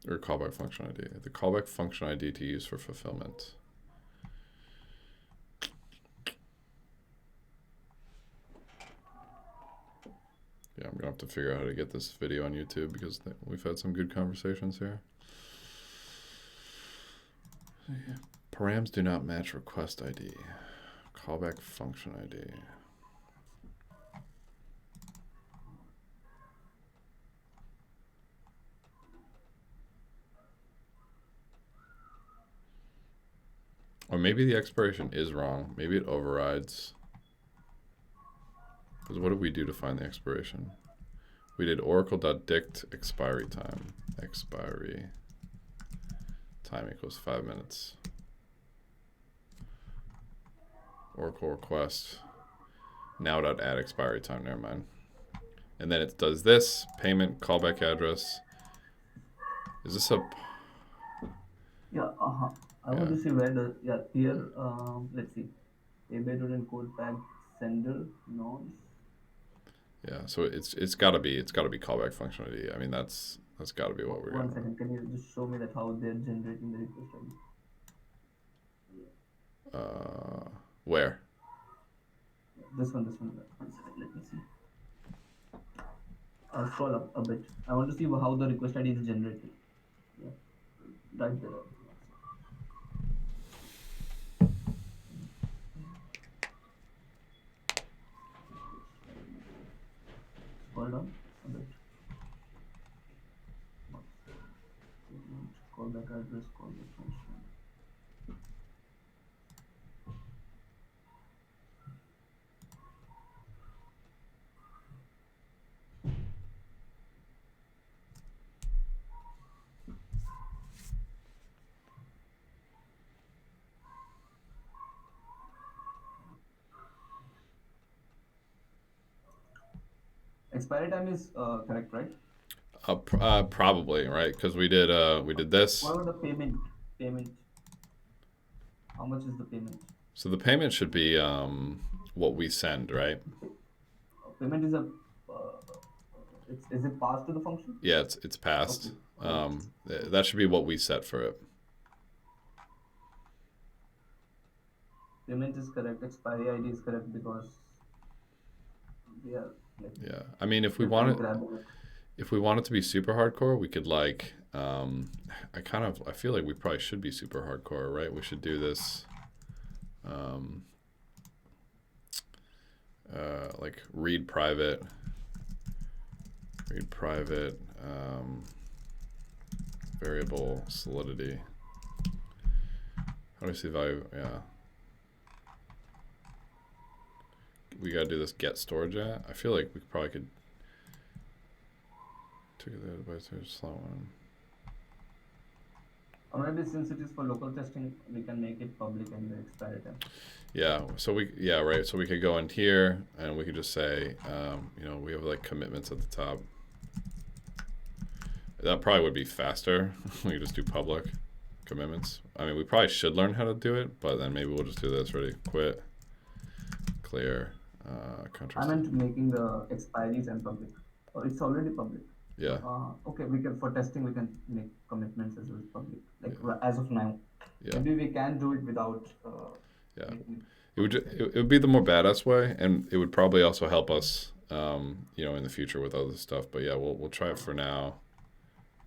Or callback function ID. The callback function ID to use for fulfillment. Yeah, I'm gonna have to figure out how to get this video on YouTube, because we've had some good conversations here. Params do not match request ID. Callback function ID. Or maybe the expiration is wrong. Maybe it overrides. Because what did we do to find the expiration? We did oracle.dict expiry time. Expiry time equals 5 minutes. Oracle request. Now.add expiry time. Never mind. And then it does this. Payment callback address. Is this a... Yeah, I want to see where the here let's see. Embedded and code pack sender nodes. Yeah, so it's gotta be callback functionality. I mean that's gotta be what we're One getting. second, can you just show me that how they're generating the request ID? Where? This one. One second, let me see. Scroll up a bit. I want to see how the request ID is generated. Yeah, right there. Scroll down a bit. Callback address, callback function. Expiry time is correct, right? Probably, right? Because we did this. What about the payment? Payment. How much is the payment? So the payment should be what we send, right? Payment is a. Is it passed to the function? Yeah, it's passed. Okay. That should be what we set for it. Payment is correct. Expiry ID is correct because we are like. Yeah, I mean if we we're want grabbing it. if we want it to be super hardcore, we could like I feel like we probably should be super hardcore, right? We should do this like read private variable solidity. How do I see value? Yeah. We gotta do this get storage at. I feel like we probably could take the device slot one. Or maybe since it is for local testing, we can make it public and the expiry time. Yeah, so right. So we could go in here and we could just say, you know, we have like commitments at the top. That probably would be faster. We could just do public commitments. I mean, we probably should learn how to do it, but then maybe we'll just do this. Ready? Quit. Clear. I meant making the expiries and public. Oh, it's already public. Yeah. Okay, we can, for testing, we can make commitments as well as public, like as of now. Yeah. Maybe we can do it without. Yeah. It would be the more badass way, and it would probably also help us, you know, in the future with other stuff. But yeah, we'll try it for now.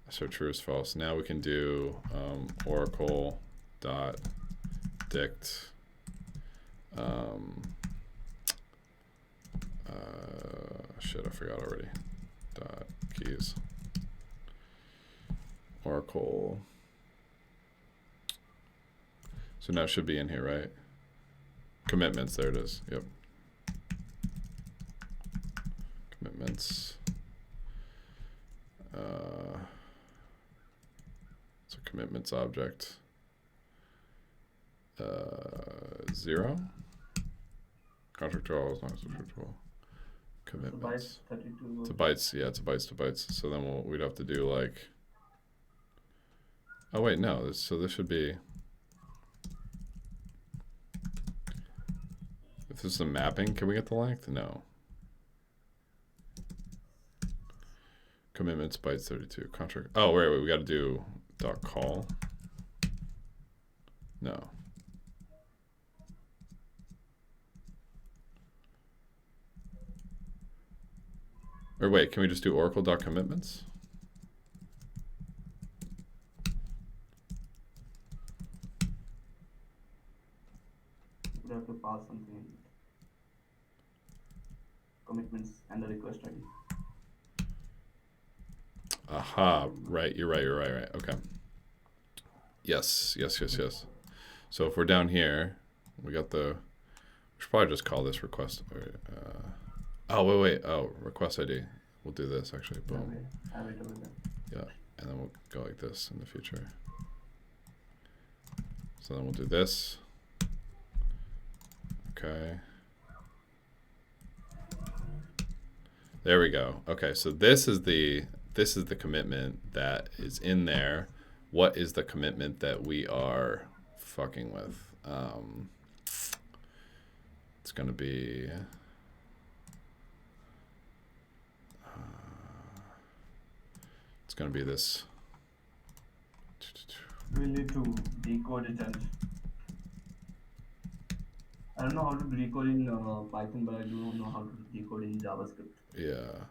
So true is false. Now we can do Oracle dot dict. Shit, I forgot already. Dot keys. Oracle. So now it should be in here, right? Commitments, there it is. Yep. Commitments. It's a commitments object. 0. Contract draw is not subscriptable. Commitments. It's a bytes. Yeah, it's a bytes to bytes. So then we'd have to do like. Oh wait, no. So this should be. If this is a mapping, can we get the length? No. Commitments bytes 32. Contract. Oh wait, we got to do dot call. No. Or wait, can we just do oracle.commitments? We have to pass something in commitments and the request ID. Aha, right, you're right. Okay. Yes. So if we're down here, we got we should probably just call this request. Oh, wait. Oh, request ID. We'll do this actually. Boom. Have it over there. Yeah, and then we'll go like this in the future. So then we'll do this. Okay. There we go. Okay, so this is the commitment that is in there. What is the commitment that we are fucking with? It's gonna be. It's gonna be this. We need to decode it, and I don't know how to decode in Python, but I do know how to decode in JavaScript. Yeah.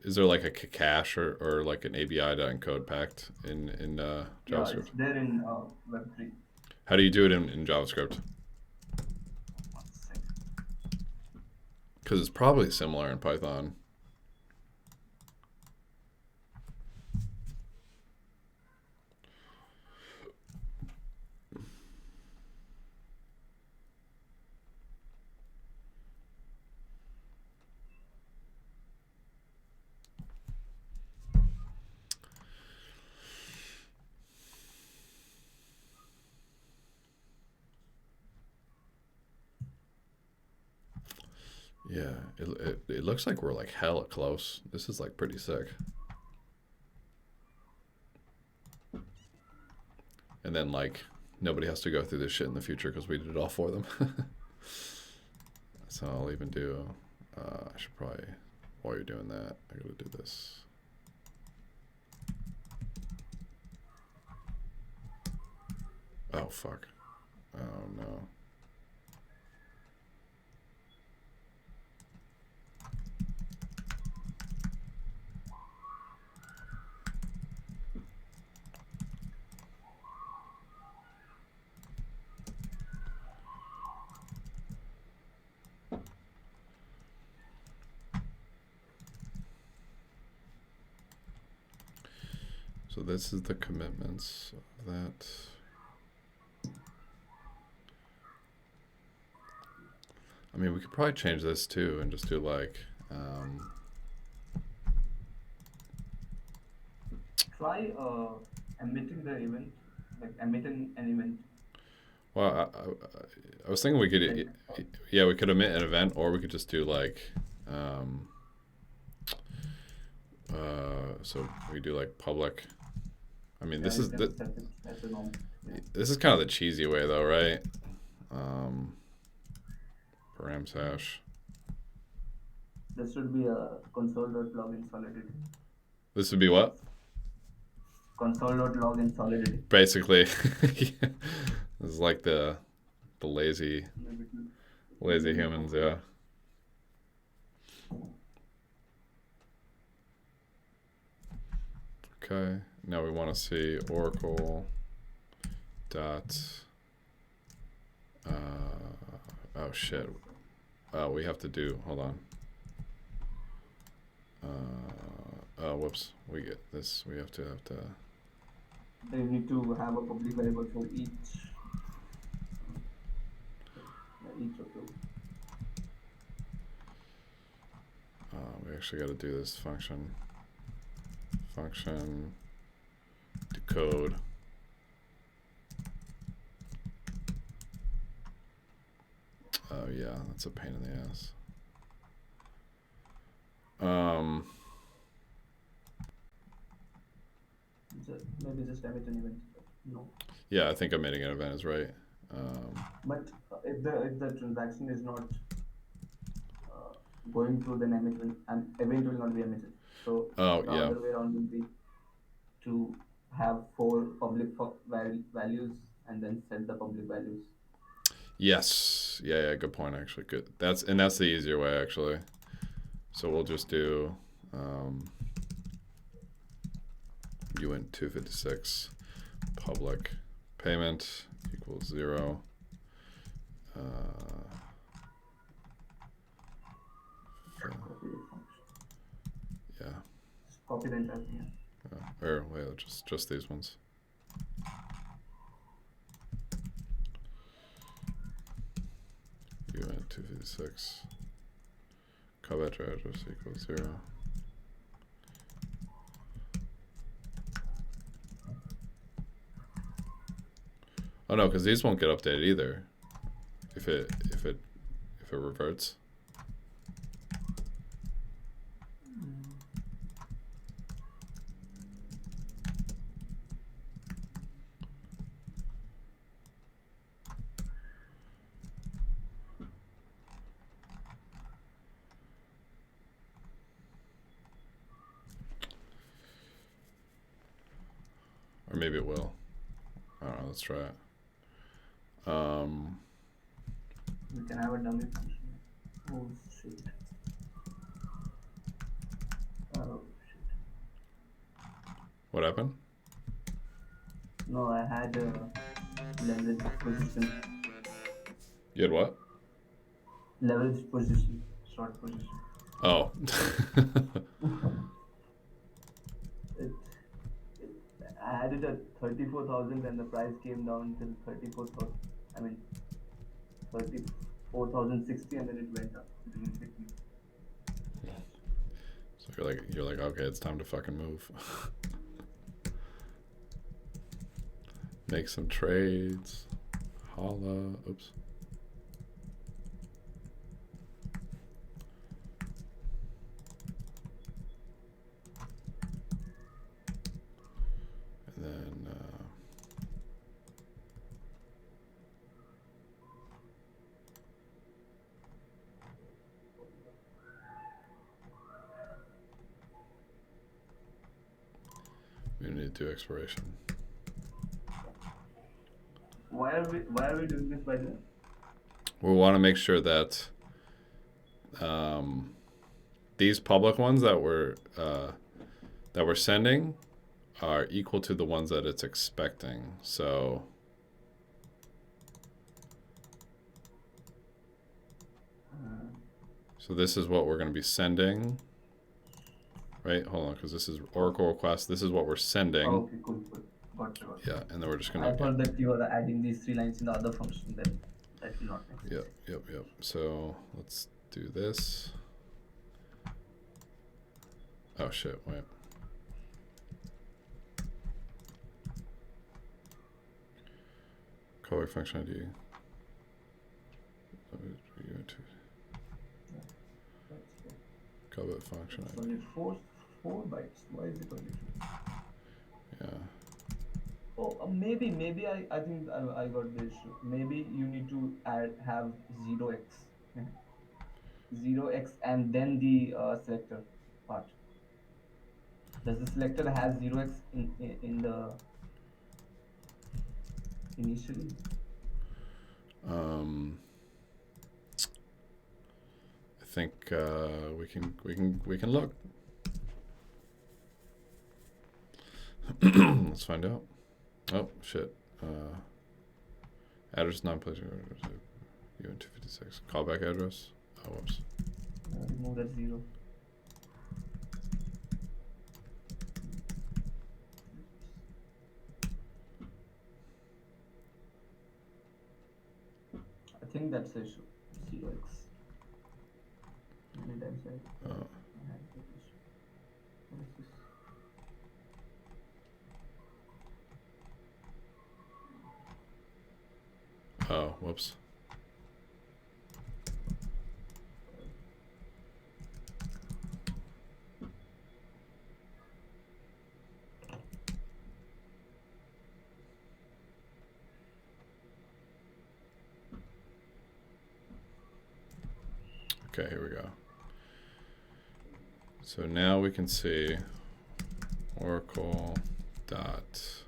Is there like a cache or like an ABI to encode packed in JavaScript? Yeah, it's there in Web3. How do you do it in JavaScript? 1 second. Because it's probably similar in Python. Yeah, it looks like we're like hella close. This is like pretty sick. And then like nobody has to go through this shit in the future because we did it all for them. So I'll even do, I should probably, while you're doing that, I gotta do this. Oh, fuck. Oh, no. So this is the commitments of that. I mean, we could probably change this too and just do like, Try emitting the event, like emitting an event. well, I was thinking we could, yeah, we could emit an event, or we could just do like, so we do like public. I mean, this is You can set it as a norm. Yeah. this is kind of the cheesy way though, right? Params hash. This should be a console.log in Solidity. This would be what? Console.log in Solidity. Basically, this is like the lazy humans, yeah. Okay, now we want to see Oracle dot. Oh shit. We have to do. Hold on. Oh, whoops. We get this. We have to. They need to have a public variable for each of those. We actually got to do this function. Function decode. Oh yeah, that's a pain in the ass. Maybe just emit an event. No. Yeah, I think emitting an event is right. But if the transaction is not going through, then an event will not be emitted. So the other way around will be to have 4 public values and then set the public values. Yes. Yeah, good point actually. Good. That's the easier way actually. So we'll just do uint 256 public payment equals 0. Yeah. Copy the entire thing. Or wait, just these ones. Uint 256 coverage address equals 0. Oh no, because these won't get updated either. If it reverts. Or maybe it will. I don't know, let's try it. We can have a dummy function. Oh shit. Oh shit. What happened? No, I had a leverage position. You had what? Leverage position. Short position. Oh. I had it at 34,000 and the price came down till 34,000. I mean 34,060 and then it went up. It didn't hit me. So you're like okay, it's time to fucking move. Make some trades. Holla. Oops. And then we need to do expiration. Why are we doing this, by the way? We want to make sure that these public ones that we're sending are equal to the ones that it's expecting. So this is what we're going to be sending. right? Hold on, because this is Oracle request. This is what we're sending. Oh, okay, cool, cool. Got you, got you. Yeah, and then we're just I gonna. thought that you are adding these 3 lines in the other function, then that will not make sense. Yep. So let's do this. Oh shit! Wait. Callback function ID. Callback function It's ID. only four bytes. Why is it only 4? Yeah. Oh, maybe I think I got the issue. Maybe you need to have 0x, 0x, and then the selector part. Does the selector has 0x in the initially? I think we can look. Let's find out. Oh shit. Address non-place UN256. Callback address. Oh whoops. Remove that 0. I think that's the issue. 0x. Many times I had that issue. What is this? Oh, whoops. Okay, here we go. So now we can see Oracle dot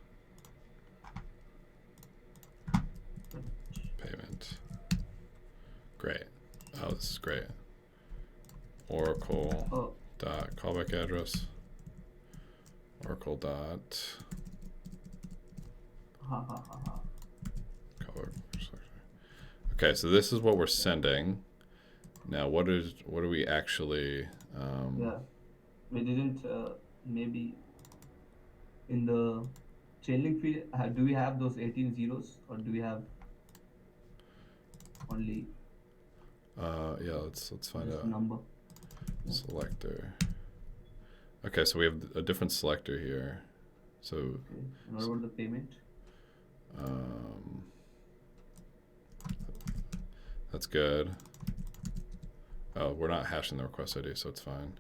payment. Great. Oh, this is great. Oracle dot callback address. Oracle dot callback. Okay, so this is what we're sending. Now, what are we actually? Yeah, we didn't. Maybe in the Chainlink field, do we have those 18 zeros, or do we have only? Yeah, let's find out. Number. Selector. Okay, so we have a different selector here. So. Okay. And what about the payment? That's good. Oh, we're not hashing the request ID, so it's fine.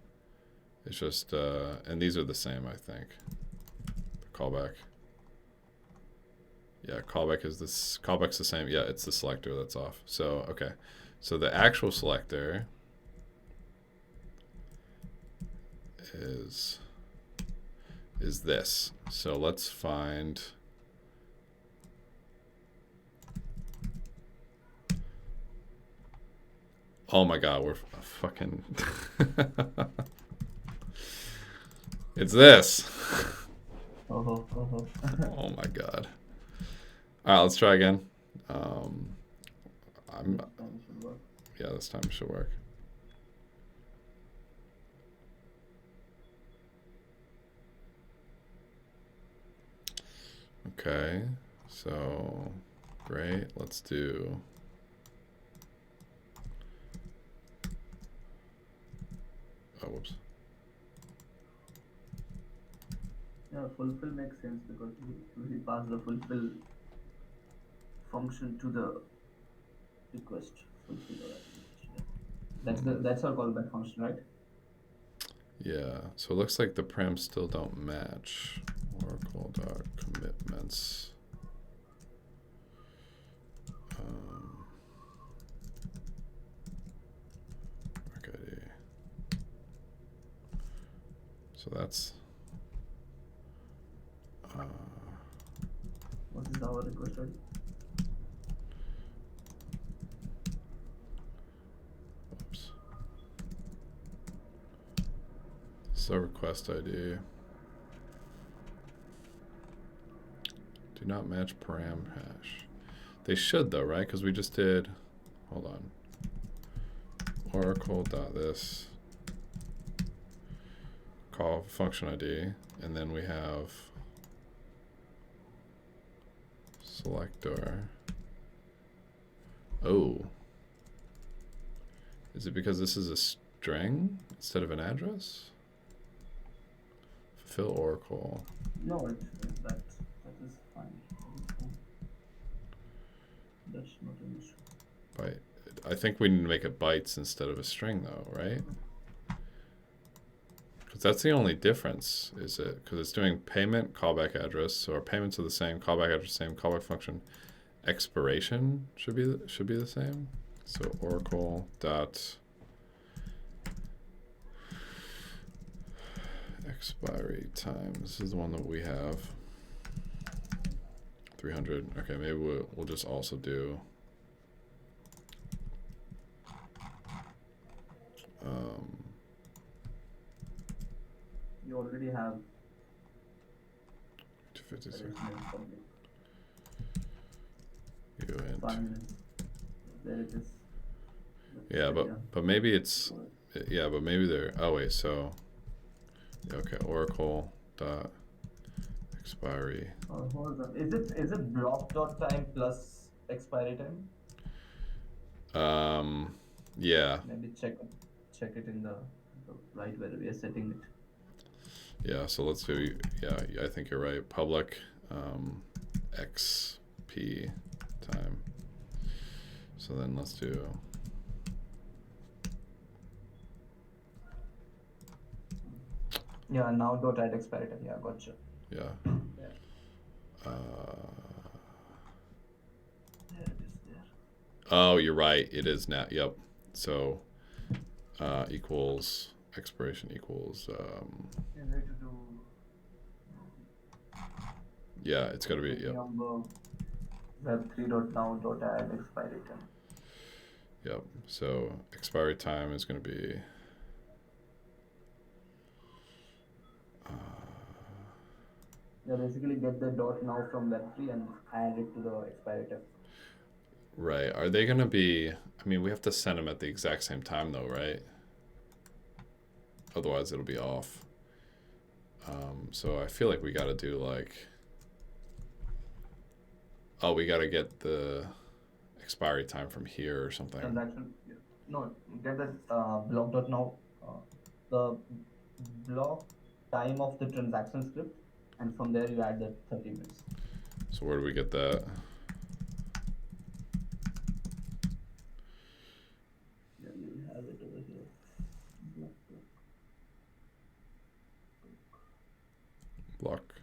It's just, and these are the same, I think. The callback. Yeah, callback's the same. Yeah, it's the selector that's off. So, okay. So the actual selector is this. So let's find. Oh my god, we're fucking. It's this. Oh my god. All right, let's try again. Yeah, this time should work. Okay, so great. Let's do. Oh, whoops. Yeah, fulfill makes sense because we pass the fulfill function to the request. Fulfill that's our callback function, right? Yeah. So it looks like the params still don't match. Oracle.commitments. Okay. So that's. What is our request ID? Oops. So request ID. Do not match param hash. They should though, right? Because we just did. Hold on. Oracle.this call function ID, and then we have selector. Oh, is it because this is a string instead of an address? Fulfill Oracle. No, that is fine. That's not an issue. Byte. I think we need to make it bytes instead of a string, though, right? Because that's the only difference, is it? Because it's doing payment, callback address. So our payments are the same, callback address same, callback function. Expiration should be the same. So Oracle dot expiry time. This is the one that we have. 300. Okay, maybe we'll just also do You already have 256. There it is. Yeah, but maybe it's but maybe they're so okay, Oracle dot expiry. Hold on. Is it block.time plus expiry time? Yeah. Maybe check it in the right where we are setting it. Yeah, so let's do, I think you're right. Public XP time. So then let's do, yeah, now dot add expiry time. Yeah, gotcha. Yeah. There it is there. Oh, you're right. It is now. Yep. So equals expiration equals. You need to do. Yeah, it's got to be. Yep. Web3.now.add expiry time. Yep. So expiry time is going to be. Yeah, basically get the dot now from Web3 and add it to the expiry time. Right. Are they going to be? I mean, we have to send them at the exact same time, though, right? Otherwise, it'll be off. So I feel like we got to do like. Oh, we got to get the expiry time from here or something. Transaction. No, get the block.now. The block time of the transaction script, and from there you add the 30 minutes. So where do we get that? Yeah, you have it over here. Block.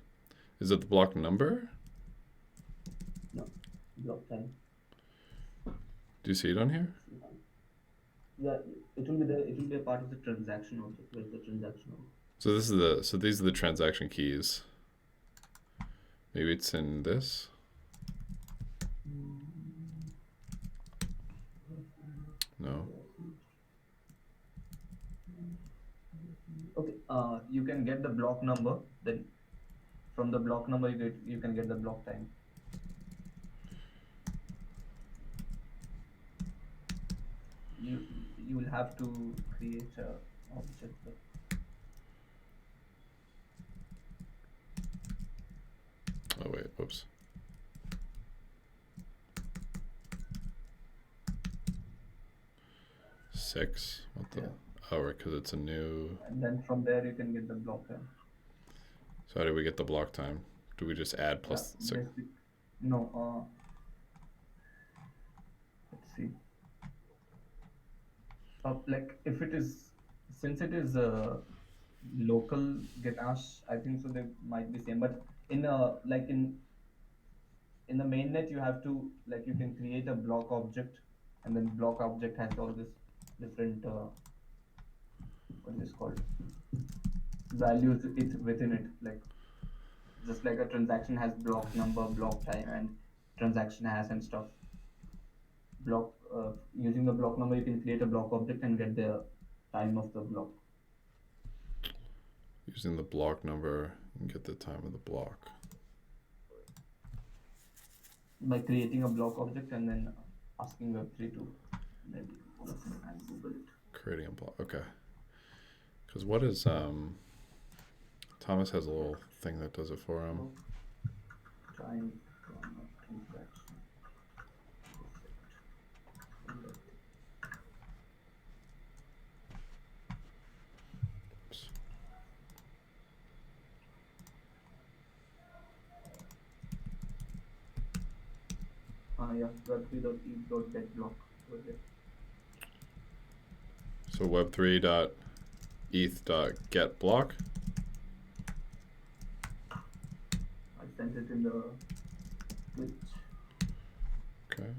Is it the block number? No, block time. Do you see it on here? Yeah, it will be there. It will be a part of the transaction also. Where's the transaction? So these are the transaction keys. Maybe it's in this. No. Okay. You can get the block number. Then, from the block number, you can get the block time. You will have to create a object. Oh wait, whoops. Six. What the? Yeah. Oh, right, because it's a new. And then from there you can get the block time. So how do we get the block time? Do we just add plus six? No. Let's see. Like if it is, since it is local Getash, I think so they might be same. But in like in the mainnet, you have to like you can create a block object, and then block object has all this different what is this called values within it, like just like a transaction has block number, block time, and transaction hash and stuff. Block using the block number, you can create a block object and get the time of the block. Using the block number and get the time of the block. By creating a block object and then asking Web3 to maybe and Google it. Creating a block. Okay. Because what is Thomas has a little thing that does it for him. Time interaction. Yeah, web3.eth.get block. So web3.eth.getBlock. I sent it in the Twitch. Okay.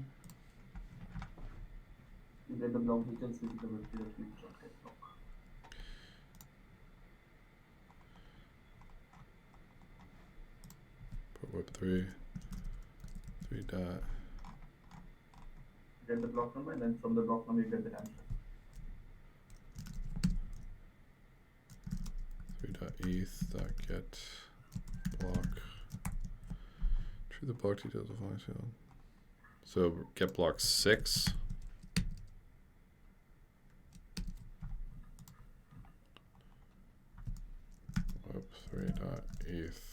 You get the block details with the web3.eth.get block. Put web3 dot. Get the block number, and then from the block number you get the timestamp. 3.eth.getBlock. True the block details of function. So get block 6. Web3.eth.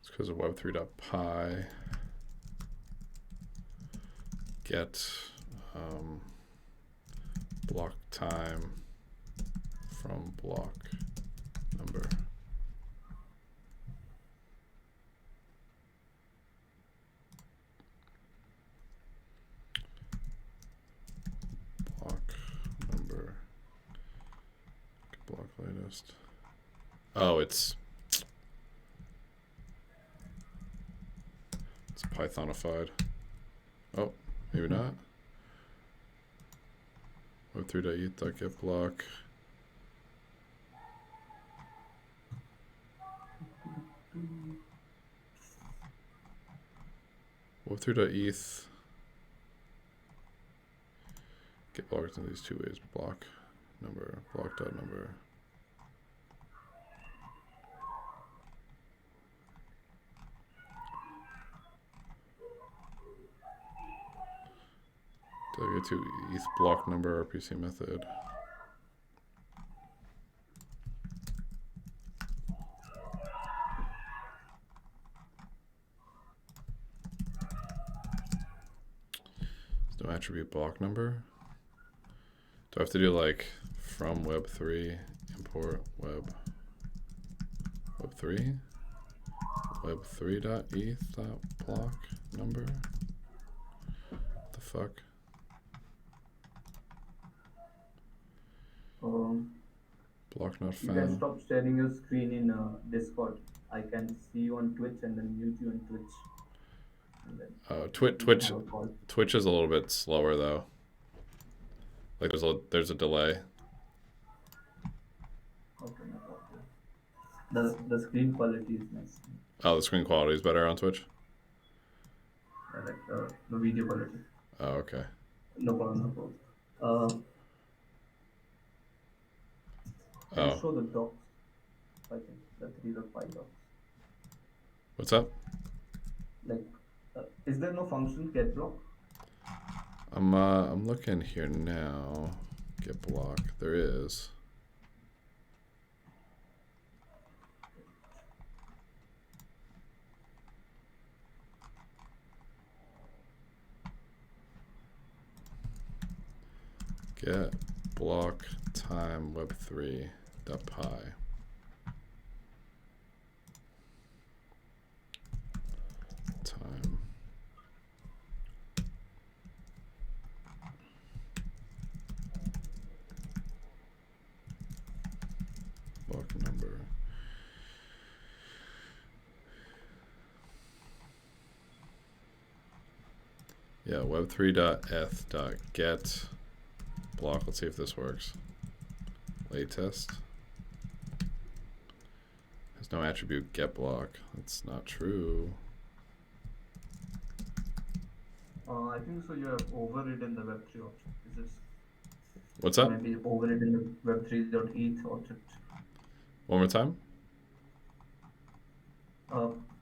It's because of web3.py. Get block time from block number. Block number. Get block latest. Oh, it's Pythonified. Oh, maybe not. Web3.eth.getBlock. Web3.eth. Get blocked in these two ways. Block number, block.number. Delegate to ETH block number RPC method. There's no attribute block number. Do I have to do like from web3 import web3 web3.eth.block number? What the fuck? Block not You can found. stop sharing your screen in Discord. I can see you on Twitch and then mute you on Twitch. And then Twitch is a little bit slower though. Like there's a delay. Okay, no problem. The screen quality is nice. Oh, the screen quality is better on Twitch? I like the video quality. Oh, okay. No problem, no problem. Can you show the docs? I think the 3.5 docs. What's up? Like, is there no function get block? I'm looking here now. Get block. There is. Get block time web3.py. Time. Block number. Yeah, web3.eth.get block. Let's see if this works. Late test. There's no attribute get block. That's not true. I think so. You have overridden the Web3 object. Is this What's that? maybe overridden the Web3.eth object? One more time?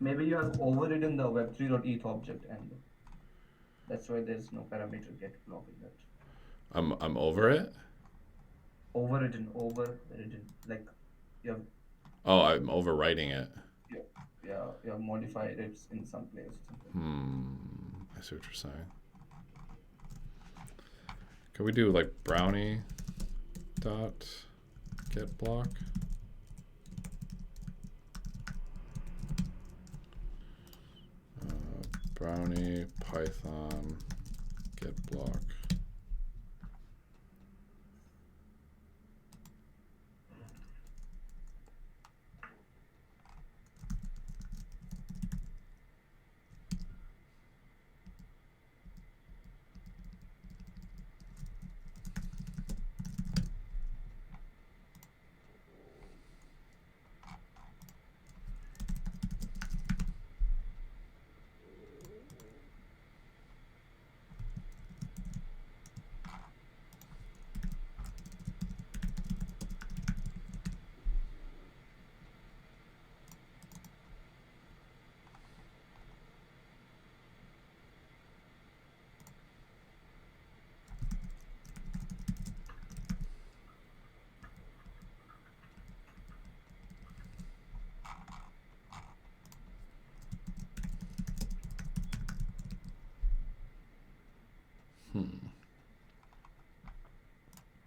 Maybe you have overridden the Web3.eth object, and that's why there's no parameter get block in that. I'm over it? Overridden. Like you have Oh, I'm overwriting it. you have modified it in some place or something. I see what you're saying. Can we do like brownie dot get block? Brownie Python get block.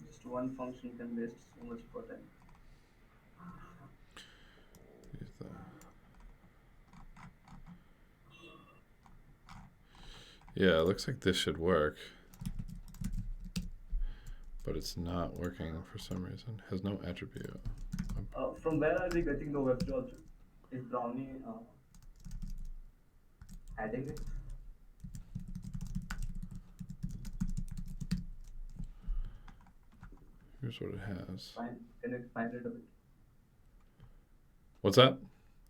Just one function can waste so much for time. Yeah, it looks like this should work. But it's not working for some reason. Has no attribute. From where are we getting the Web3 object? Is Brownie adding it? Here's what it has. Can you expand it a bit? What's that?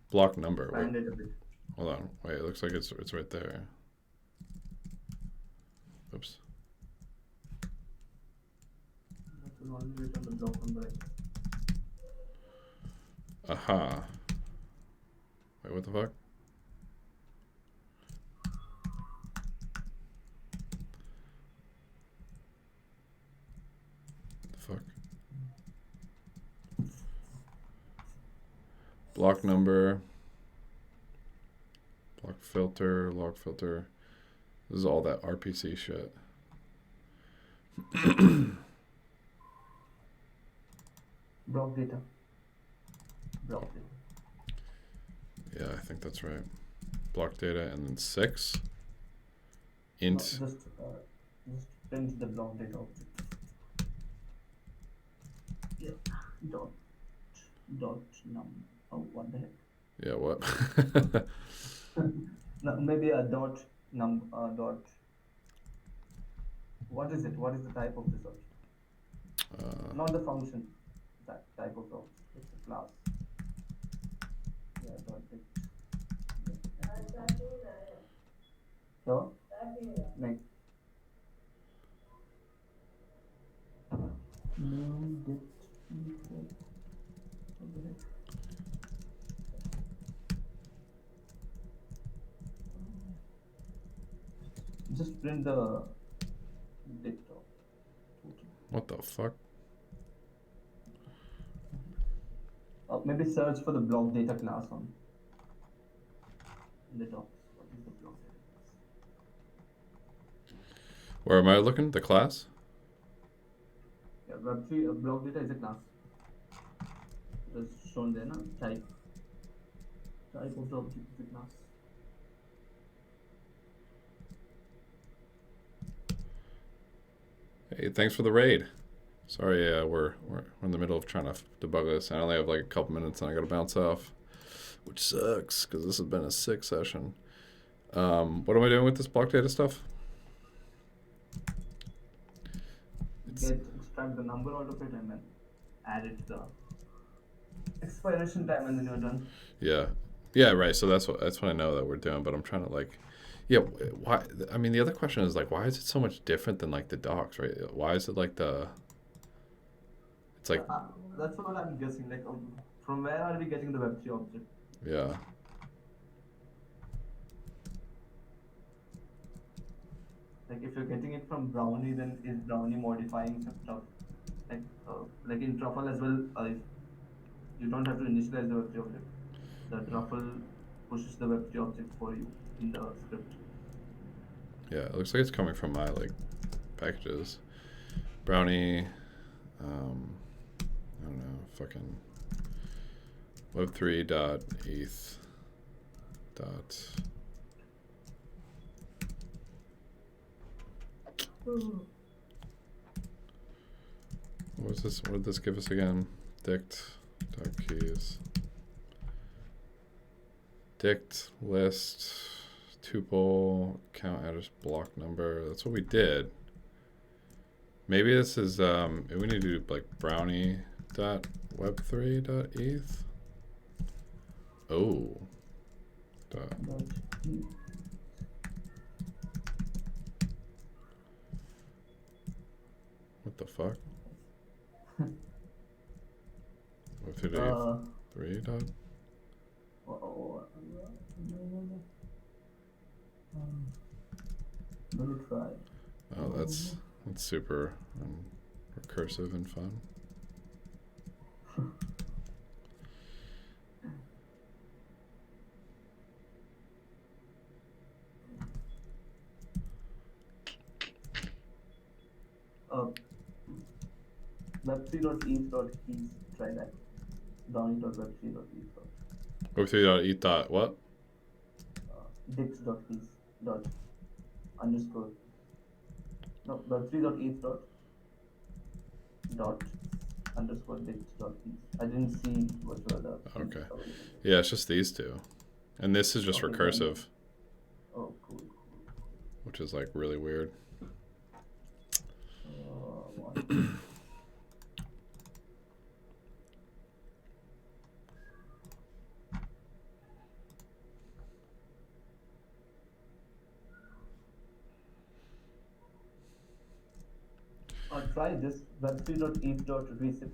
Block number. Expand it a bit. Hold on. Wait, it looks like it's right there. Oops. On the block number. Aha. Wait, what the fuck? The fuck? Block number. Block filter, log filter. This is all that RPC shit. Block data. Block data. Yeah, I think that's right. Block data and then 6. Int. No, just print the block data object. Yeah. Dot num. Oh, what the heck? Yeah, what? No, maybe a dot dot. What is it? What is the type of this object? Not the function. That type of object. It's a class. Yeah, dot it. So, next. Just print the data. What the fuck? Maybe search for the block data class on the top. What is the block data class? Where am I looking? The class? Yeah, Web3 block data is a class. It's shown there, no? Type of the object is a class. Hey, thanks for the raid. Sorry, we're in the middle of trying to debug this. I only have like a couple minutes and I gotta bounce off, which sucks because this has been a sick session. What am I doing with this block data stuff? Extract the number out of it and then add it to the expiration time and then you're done. Yeah, right. So that's what I know that we're doing, but I'm trying to like, Yeah, why? I mean, the other question is like, why is it so much different than like the docs, right? Why is it like the? It's like, That's what I'm guessing. Like, from where are we getting the Web3 object? yeah, Like, if you're getting it from brownie, then is brownie modifying some stuff? Like in truffle as well, if you don't have to initialize the Web3 object. The truffle pushes the Web3 object for you in the script. yeah. It looks like it's coming from my like packages. Brownie, I don't know, fucking web3.eth dot. What was this? What did this give us again? Dict.keys. Dict list tuple count address block number. That's what we did. Maybe this is we need to do like brownie dot web3.eth. Oh. Dot. What the fuck? Web3.eth3 dot. Let me try. Oh, that's super recursive and fun. Web3.eth.keys. Try that. Brownie.web3.eth. Web3.eth dot what? Dix.keys. Dot underscore. No, web3.eth dot underscore dix.keys. I didn't see what were the. Okay. Yeah, it's just these two. And this is just recursive. Oh, cool. Which is like really weird. Try this web3.eth.receipt.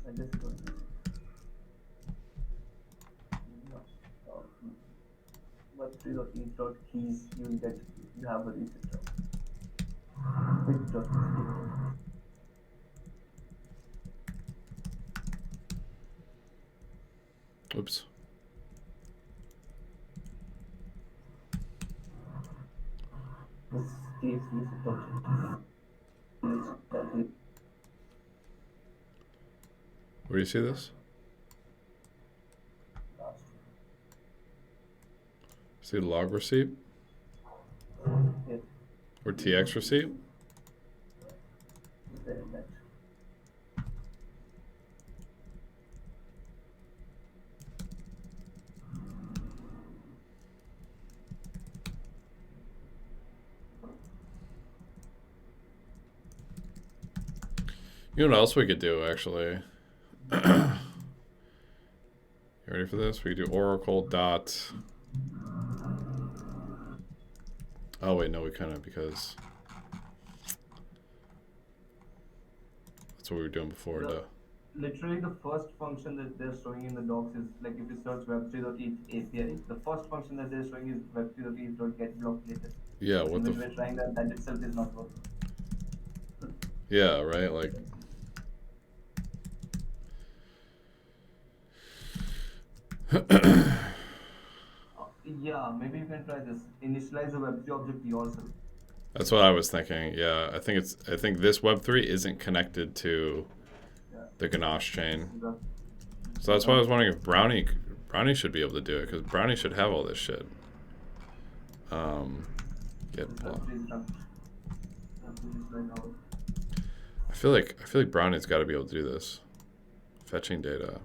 I just got this. Web3.eth.keys. You have a receipt. Oops. This gives me Where do you see this? See the log receipt? Yes. Or TX receipt? You know what else we could do, actually? You ready for this? We could do oracle dot... Oh, wait, no, we couldn't because... That's what we were doing before. Literally, the first function that they're showing in the docs is like if you search web3.eth API, the first function that they're showing is web3.eth.getBlockLatest. Yeah, what the... When we're trying that itself is not working. Yeah, right, like... Yeah, maybe you can try this. Initialize the Web3 object yourself. That's what I was thinking. Yeah, I think this Web3 isn't connected to the Ganache chain. So that's why I was wondering if Brownie should be able to do it, because Brownie should have all this shit. Get block. I feel like Brownie's got to be able to do this. Fetching data.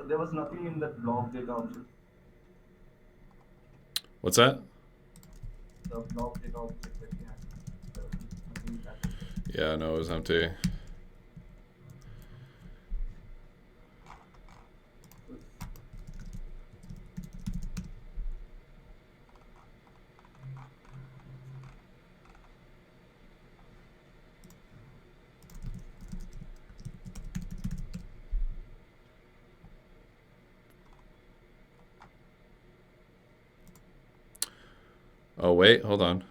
There was nothing in that block data object. What's that? The block data object that we had. Yeah, no, it was empty. Oh, wait, hold on.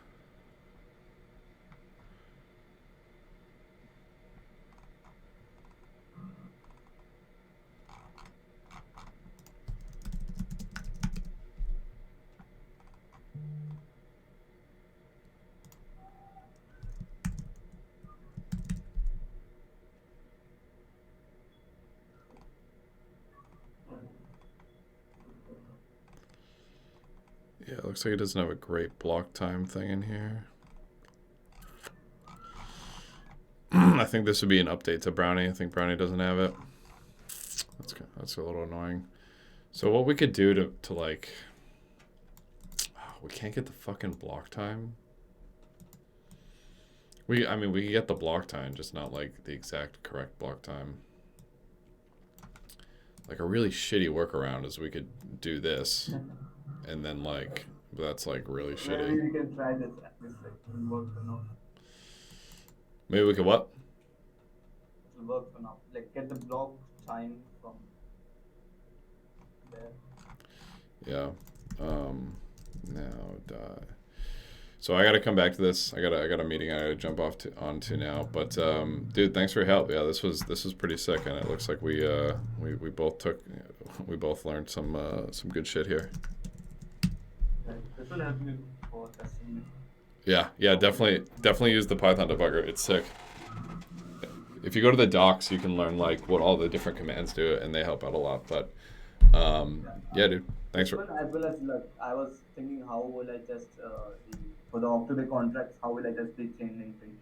Yeah, it looks like it doesn't have a great block time thing in here. I think this would be an update to Brownie. I think Brownie doesn't have it. That's a little annoying. So what we could do to like, we can't get the fucking block time. I mean, we can get the block time, just not like the exact correct block time. Like a really shitty workaround is we could do this, and then like that's like really Maybe shitty. we can try this. At least like it will work for now. Maybe we could what? It will work for now. Like get the block time from there. Yeah. Now die. So I got to come back to this. I got a meeting I got to jump onto now. But dude, thanks for your help. Yeah, this was pretty sick, and it looks like we both learned some good shit here. This will help me for testing. Yeah, definitely use the Python debugger. It's sick. If you go to the docs, you can learn like what all the different commands do, and they help out a lot. But yeah, dude, thanks for. As well as like I was thinking, how will I test for the off-to-day contracts? How will I test the Chainlink thing?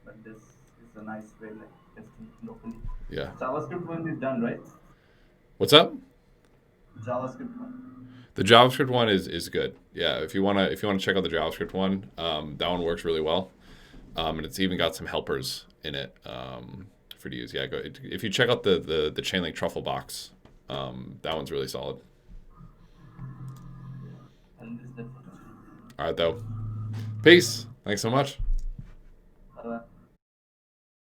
But this is a nice way like testing locally. Yeah. JavaScript one is done, right? What's up? JavaScript one. The JavaScript one is good. Yeah, if you wanna check out the JavaScript one, that one works really well, and it's even got some helpers in it for to use. Yeah, if you check out the Chainlink truffle box, that one's really solid. And this that. All right, though. Peace. Thanks so much. Bye.